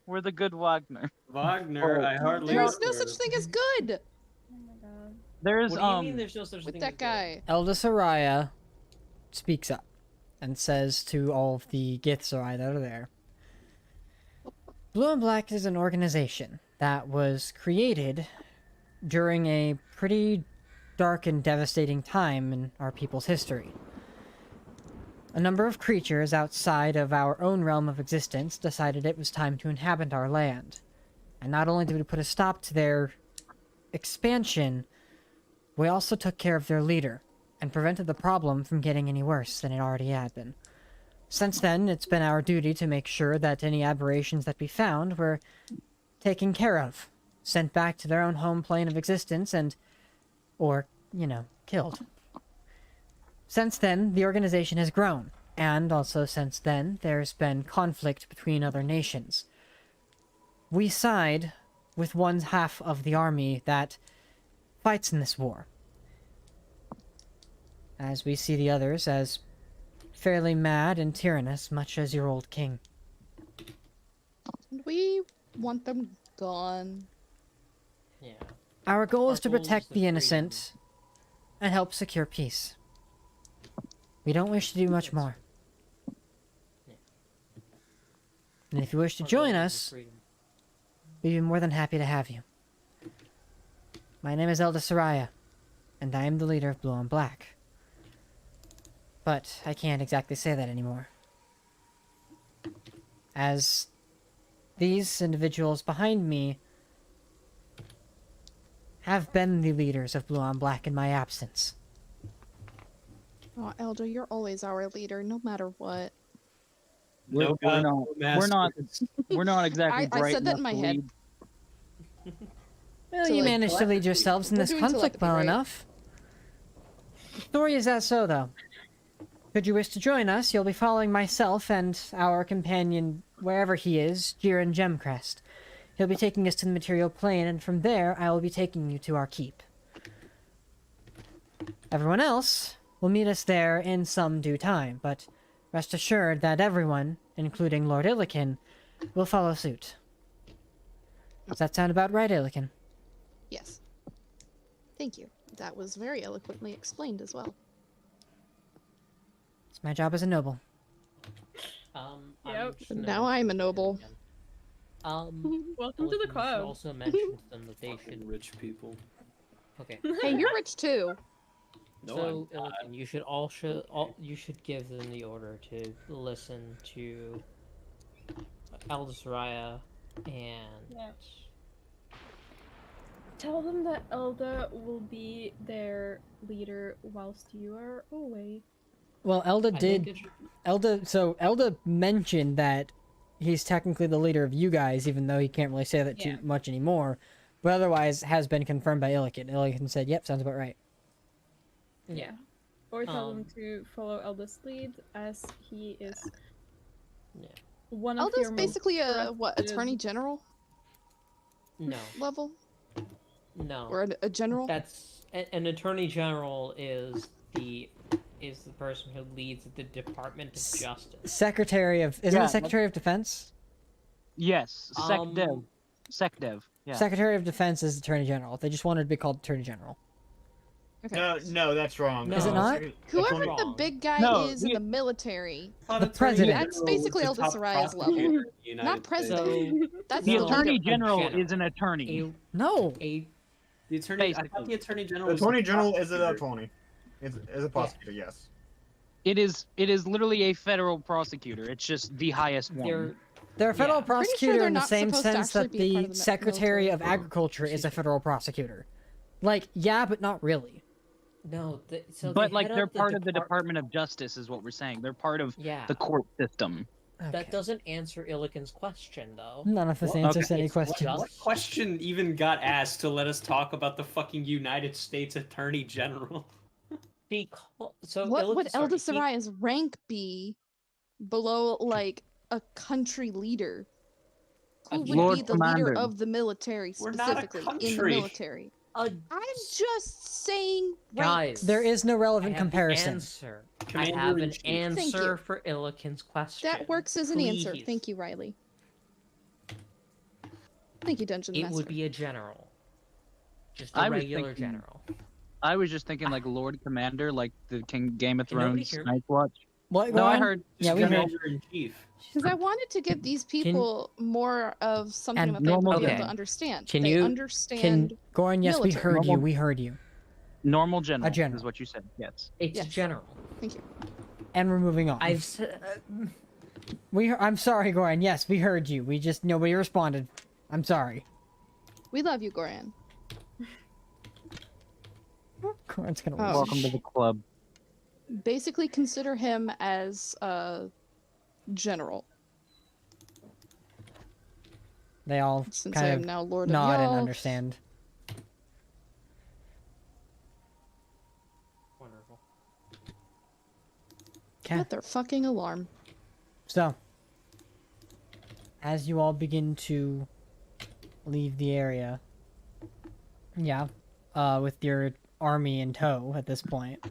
we're the good Wagner. Wagner, I hardly. There know is no her. such thing as good There's What do you mean there's no such with thing that as guy. Elda Soraya speaks up and says to all of the Githzerai that are there, Blue and Black is an organization that was created during a pretty dark and devastating time in our people's history. A number of creatures outside of our own realm of existence decided it was time to inhabit our land. And not only did we put a stop to their expansion, we also took care of their leader and prevented the problem from getting any worse than it already had been. Since then, it's been our duty to make sure that any aberrations that we found were taken care of, sent back to their own home plane of existence or, killed. Since then, the organization has grown, and also since then, there's been conflict between other nations. We side with one half of the army that fights in this war, as we see the others as fairly mad and tyrannous, much as your old king. We want them gone. Yeah. Our goal Our is to goal is protect to the free innocent and help secure peace. We don't wish to do much more. Yeah. And if you wish to Our join goal is us, freedom. we'd be more than happy to have you. My name is Elda Soraya, and I am the leader of Blue and Black. But I can't exactly say that anymore, as these individuals behind me have been the leaders of Blue and Black in my absence. Oh, Elder, you're always our leader, no matter what. We're, No we're gun, not. no We're not. masters. We're not exactly I bright said that in enough my to head. lead. Well, So, you like, managed to lead yourselves in we're this doing conflict telepathy, well right? enough. The story is that so, though. Should you wish to join us, you'll be following myself and our companion, wherever he is, Jiren Gemcrest. He'll be taking us to the material plane, and from there, I will be taking you to our keep. Everyone else will meet us there in some due time, but rest assured that everyone, including Lord Illikin, will follow suit. Does that sound about right, Illikin? Yes. Thank you. That was very eloquently explained as well. It's my job as a noble. Yep. Now I'm a noble. Welcome to the Illikin, you should club. also mention to them that they should. Rich people. Okay. Hey, you're rich too. No, So, I'm not. Illikin, you should give them the order to listen to Elder Soraya and Yeah. Tell them that Elda will be their leader whilst you are away. Well, Elda I did. think it should- Elda mentioned that he's technically the leader of you guys, even though he can't really say that Yeah. too much anymore. But otherwise, has been confirmed by Illikin. Illikin said, "Yep, sounds about right." Yeah. Or tell them Um, to follow Elda's lead, as he is Yeah. one of Elda's your basically a most what? trusted- Attorney General No, level no. or a general? That's an attorney general is the person who leads the Department of Justice. Secretary of isn't Yeah, it Secretary of Defense? Yes, SecDev. Um, SecDev. Yeah. Secretary of Defense is Attorney General. They just wanted to be called Attorney General. Okay. No, that's wrong. Is it not? Whoever wrong. the big guy No, is in the military, The president. That's basically Elder Soraya's level. Not president. That's The the Attorney leader. General is an attorney. No. A The attorney. I thought Basically. the attorney general. The was Attorney the General is an prosecutor. attorney. Is a prosecutor, yes. It is literally a federal prosecutor. It's just the highest one. They're a federal Yeah. Pretty sure prosecutor they're in the not same supposed to sense that actually be a part the of the Secretary military. of Agriculture is a federal prosecutor. Like, yeah, but not really. no. So But they like head they're up part of the Department of Justice is what we're saying. They're part of Yeah. the court system. Okay. That doesn't answer Illikin's question, though. None of this What? answers Okay. any It's questions. just- What question even got asked to let us talk about the fucking United States Attorney General? So What would Elder sorry, Soraya's rank be below, like, a country leader? Who would Lord be the Commander. leader of the military, We're not a specifically in the country. military? Uh, I'm just saying ranks. guys, There is no I relevant have an comparison. answer. I have Commander in an chief. Thank answer you. for Illikin's question. That works as an answer. Please. Thank you, Riley. Thank you, Dungeon It Master. would be a general, just a I was regular thinking- general. I was just thinking like Lord Commander, like the Game of Can nobody Thrones hear me? Night Watch. What? No, I Goran? heard. Yeah, we heard. Commander in chief. Because I wanted to give these people more of something And that they would normal be able Okay. to understand. Can They you- understand. Goran, yes, we military. heard you. Normal- We heard you. Normal general, A general. is what you said. Yes. It's Yes. general. Thank you. And we're moving on. I've said. I'm sorry, Goran. Yes, we heard you. We just nobody responded. I'm sorry. We love you, Goran. Goran's gonna. Oh. Welcome to the club. Basically, consider him as a general. They all Since I kind am of now Lord of nod and Y'all. understand. Wonderful. Okay. What their fucking alarm. So, as you all begin to leave the area, yeah, with your army in tow at this point,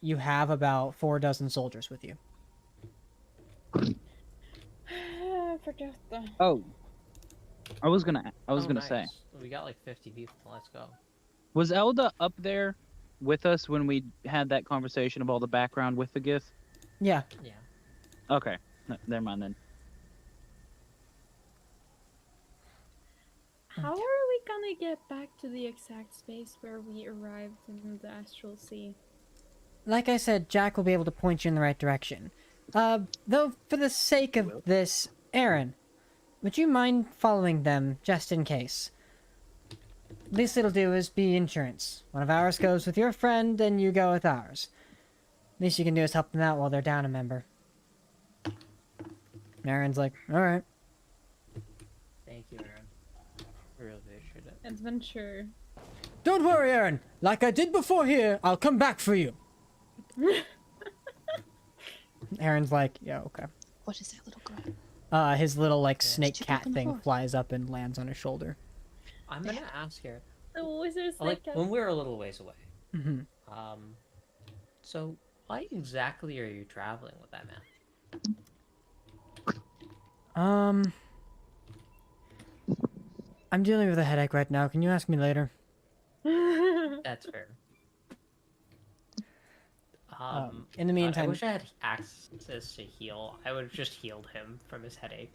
you have about 4 soldiers with you. I forgot the. Oh, I was gonna Oh, say, nice. We got like 50 people. Let's go. was Elda up there with us when we had that conversation of all the background with the gift? Yeah. Yeah. Okay, never mind then. How are we gonna get back to the exact space where we arrived in the Astral Sea? Like I said, Jack will be able to point you in the right direction. Though, for the sake of this, Aaron, would you mind following them, just in case? Least it'll do is be insurance. One of ours goes with your friend, and you go with ours. Least you can do is help them out while they're down a member. Aaron's like, all right. Thank you, Aaron. I really appreciate it. Adventure. Don't worry, Aaron. Like I did before here, I'll come back for you. Aaron's like, yeah, okay. What is that little girl? His little like Did snake you cat open the thing door? flies up and lands on his shoulder. I'm gonna ask here. The wizard's Like when we're a little ways away. Mm-hmm. So why exactly are you traveling with that man? I'm dealing with a headache right now. Can you ask me later? That's fair. In the meantime, I wish I had access to heal. I would have just healed him from his headache.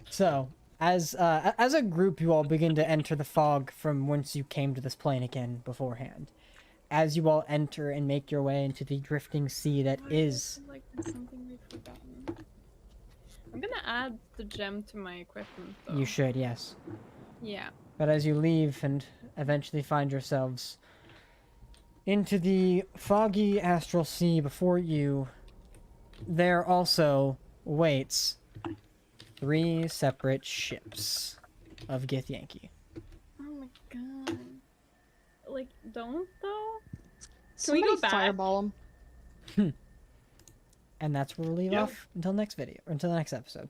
so as a group, you all begin to enter the fog from whence you came to this plane again beforehand. As you all enter and make your way into the drifting sea that is. Like there's something we've forgotten. I'm gonna add the gem to my equipment though. You should, yes. Yeah. But as you leave and eventually find yourselves into the foggy astral sea before you, there also waits 3 separate ships of Githyanki. Oh my god. Like, don't though? Somebody we go back? fireball him. And that's where we'll leave off until next video, or until the next episode.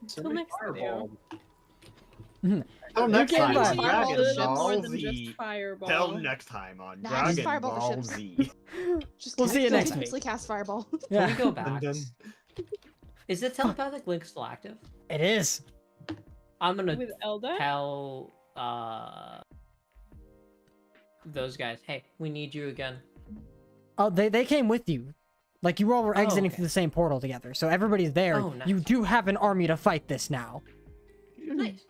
Until next video. Till next time on Fireball Dragon is more Ball than just Z. fireball. Till next time on Nah, just Dragon fireball the Ball ships. Z. Just We'll see you next continuously cast fireball. Yeah. Can we go back? Dun, Is the telepathic link still active? It is. I'm gonna With Elda? tell those guys, hey, we need you again. Oh, they came with you. Like, you all were exiting through the same portal together, so everybody's there. Oh, nice. You do have an army to fight this now. Nice.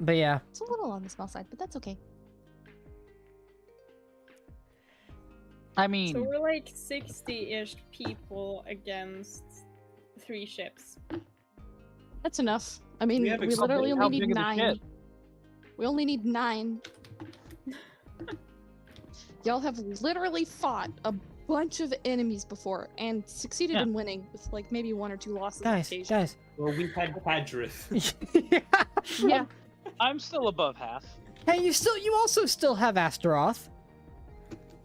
But yeah. It's a little on the small side, but that's okay. I mean, So we're like 60-ish people against 3 ships. That's enough. I mean, We have we examples. literally How only need big is the 9. ship? We only need 9. Y'all have literally fought a bunch of enemies before and succeeded in winning with like maybe 1 or 2 losses. Guys. Well, we had Padrith. Yeah. I'm still above half. Hey, you also still have Astaroth.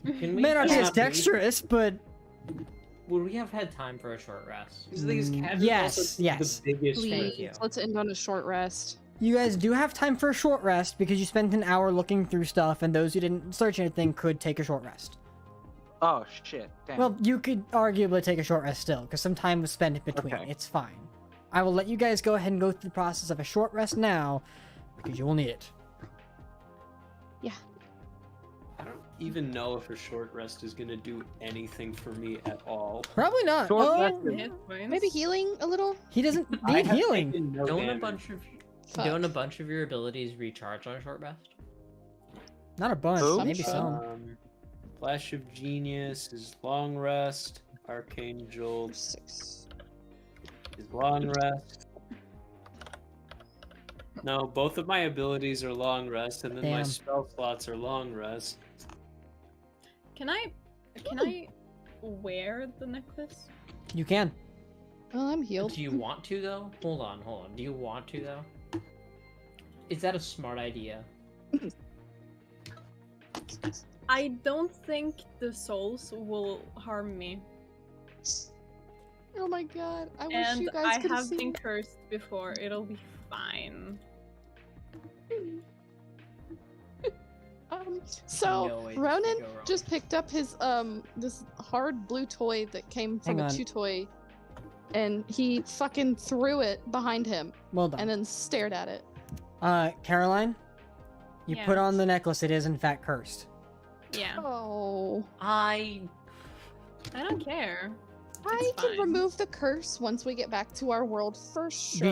Can we May not be as have- dexterous, but Would we have had time for a short rest? The thing is, Cadric yes, also yes. The biggest Thank you. Please, let's end on a short rest. You guys do have time for a short rest because you spent an hour looking through stuff, and those who didn't search anything could take a short rest. Oh shit! Damn. Well, you could arguably take a short rest still, because some time was spent in between. Okay. It's fine. I will let you guys go ahead and go through the process of a short rest now, because you will need it. Yeah. I don't even know if a short rest is gonna do anything for me at all. Probably not. Short Oh, rest is- Hit points. Maybe healing a little? he doesn't I need have healing. taken no Don't a damage. bunch of Fuck. don't a bunch of your abilities recharge on a short rest? Not a bunch, Who? maybe some. Flash of Genius is long rest. Archangel 6. is long rest. No, both of my abilities are long rest, and then my Damn. spell slots are long rest. Can I wear the necklace? You can. Well, I'm healed. Do you want to though? Hold on. Do you want to though? Is that a smart idea? I don't think the souls will harm me. Oh my god, I wish And you guys I could have have been seen. cursed before. It'll be fine. So No way to Ronan go wrong. just picked up his this hard blue toy that came from Hang a on. chew toy, and he fucking threw it behind him Well done. and then stared at it. Caroline, you put on Yes. the necklace. It is in fact cursed. Yeah. Oh, I don't care. I It's can fine. remove the curse once we get back to our world for sure.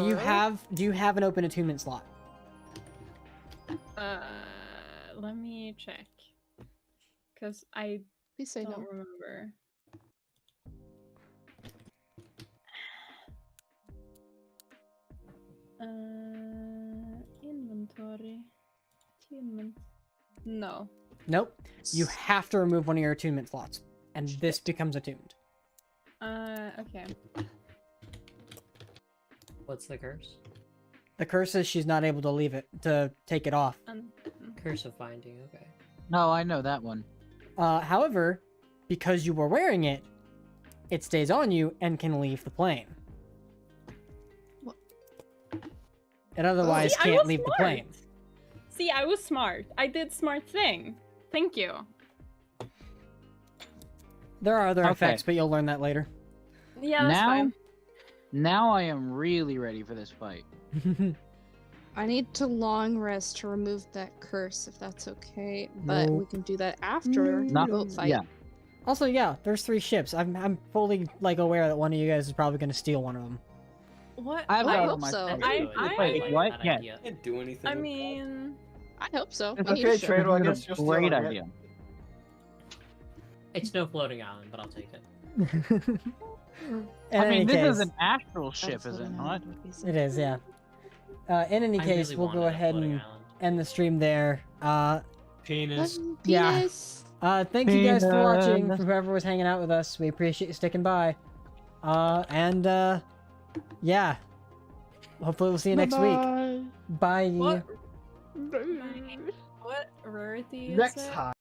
Do you have an open attunement slot? Let me check. Cause I Please say don't no. remember. Inventory. Attunement. No. Nope. You have to remove one of your attunement slots, and this becomes attuned. Okay. What's the curse? The curse is she's not able to leave it, to take it off. Curse of binding, okay. No, I know that one. However, because you were wearing it, it stays on you and can leave the plane. It otherwise See, I can't was leave the smart. plane. See, I was smart. I did smart thing. Thank you. There are other Okay. effects, but you'll learn that later. Yeah, that's fine. Now I am really ready for this fight. I need to long rest to remove that curse, if that's okay. But No. we can do that after the boat fight. Yeah. Also, yeah, there's 3 ships. I'm fully like aware that one of you guys is probably gonna steal one of them. What? I've I got hope my so. Wait, what? Yeah. Can't do anything. I mean, I hope so. It's We need okay, a ship. Trade, I This guess is you're a still great right. idea. It's no floating island, but I'll take it. In I mean, any this case, is an astral ship, That's is it what I not? would be saying. it is, yeah. In any I case, really we'll go wanted a ahead floating and island. end the stream there. Penis. Yeah. Penis. Thank you guys for watching. Penis. For whoever was hanging out with us, we appreciate you sticking by. Yeah. Hopefully we'll see you next week. Bye. what? What rarity is Next it? time.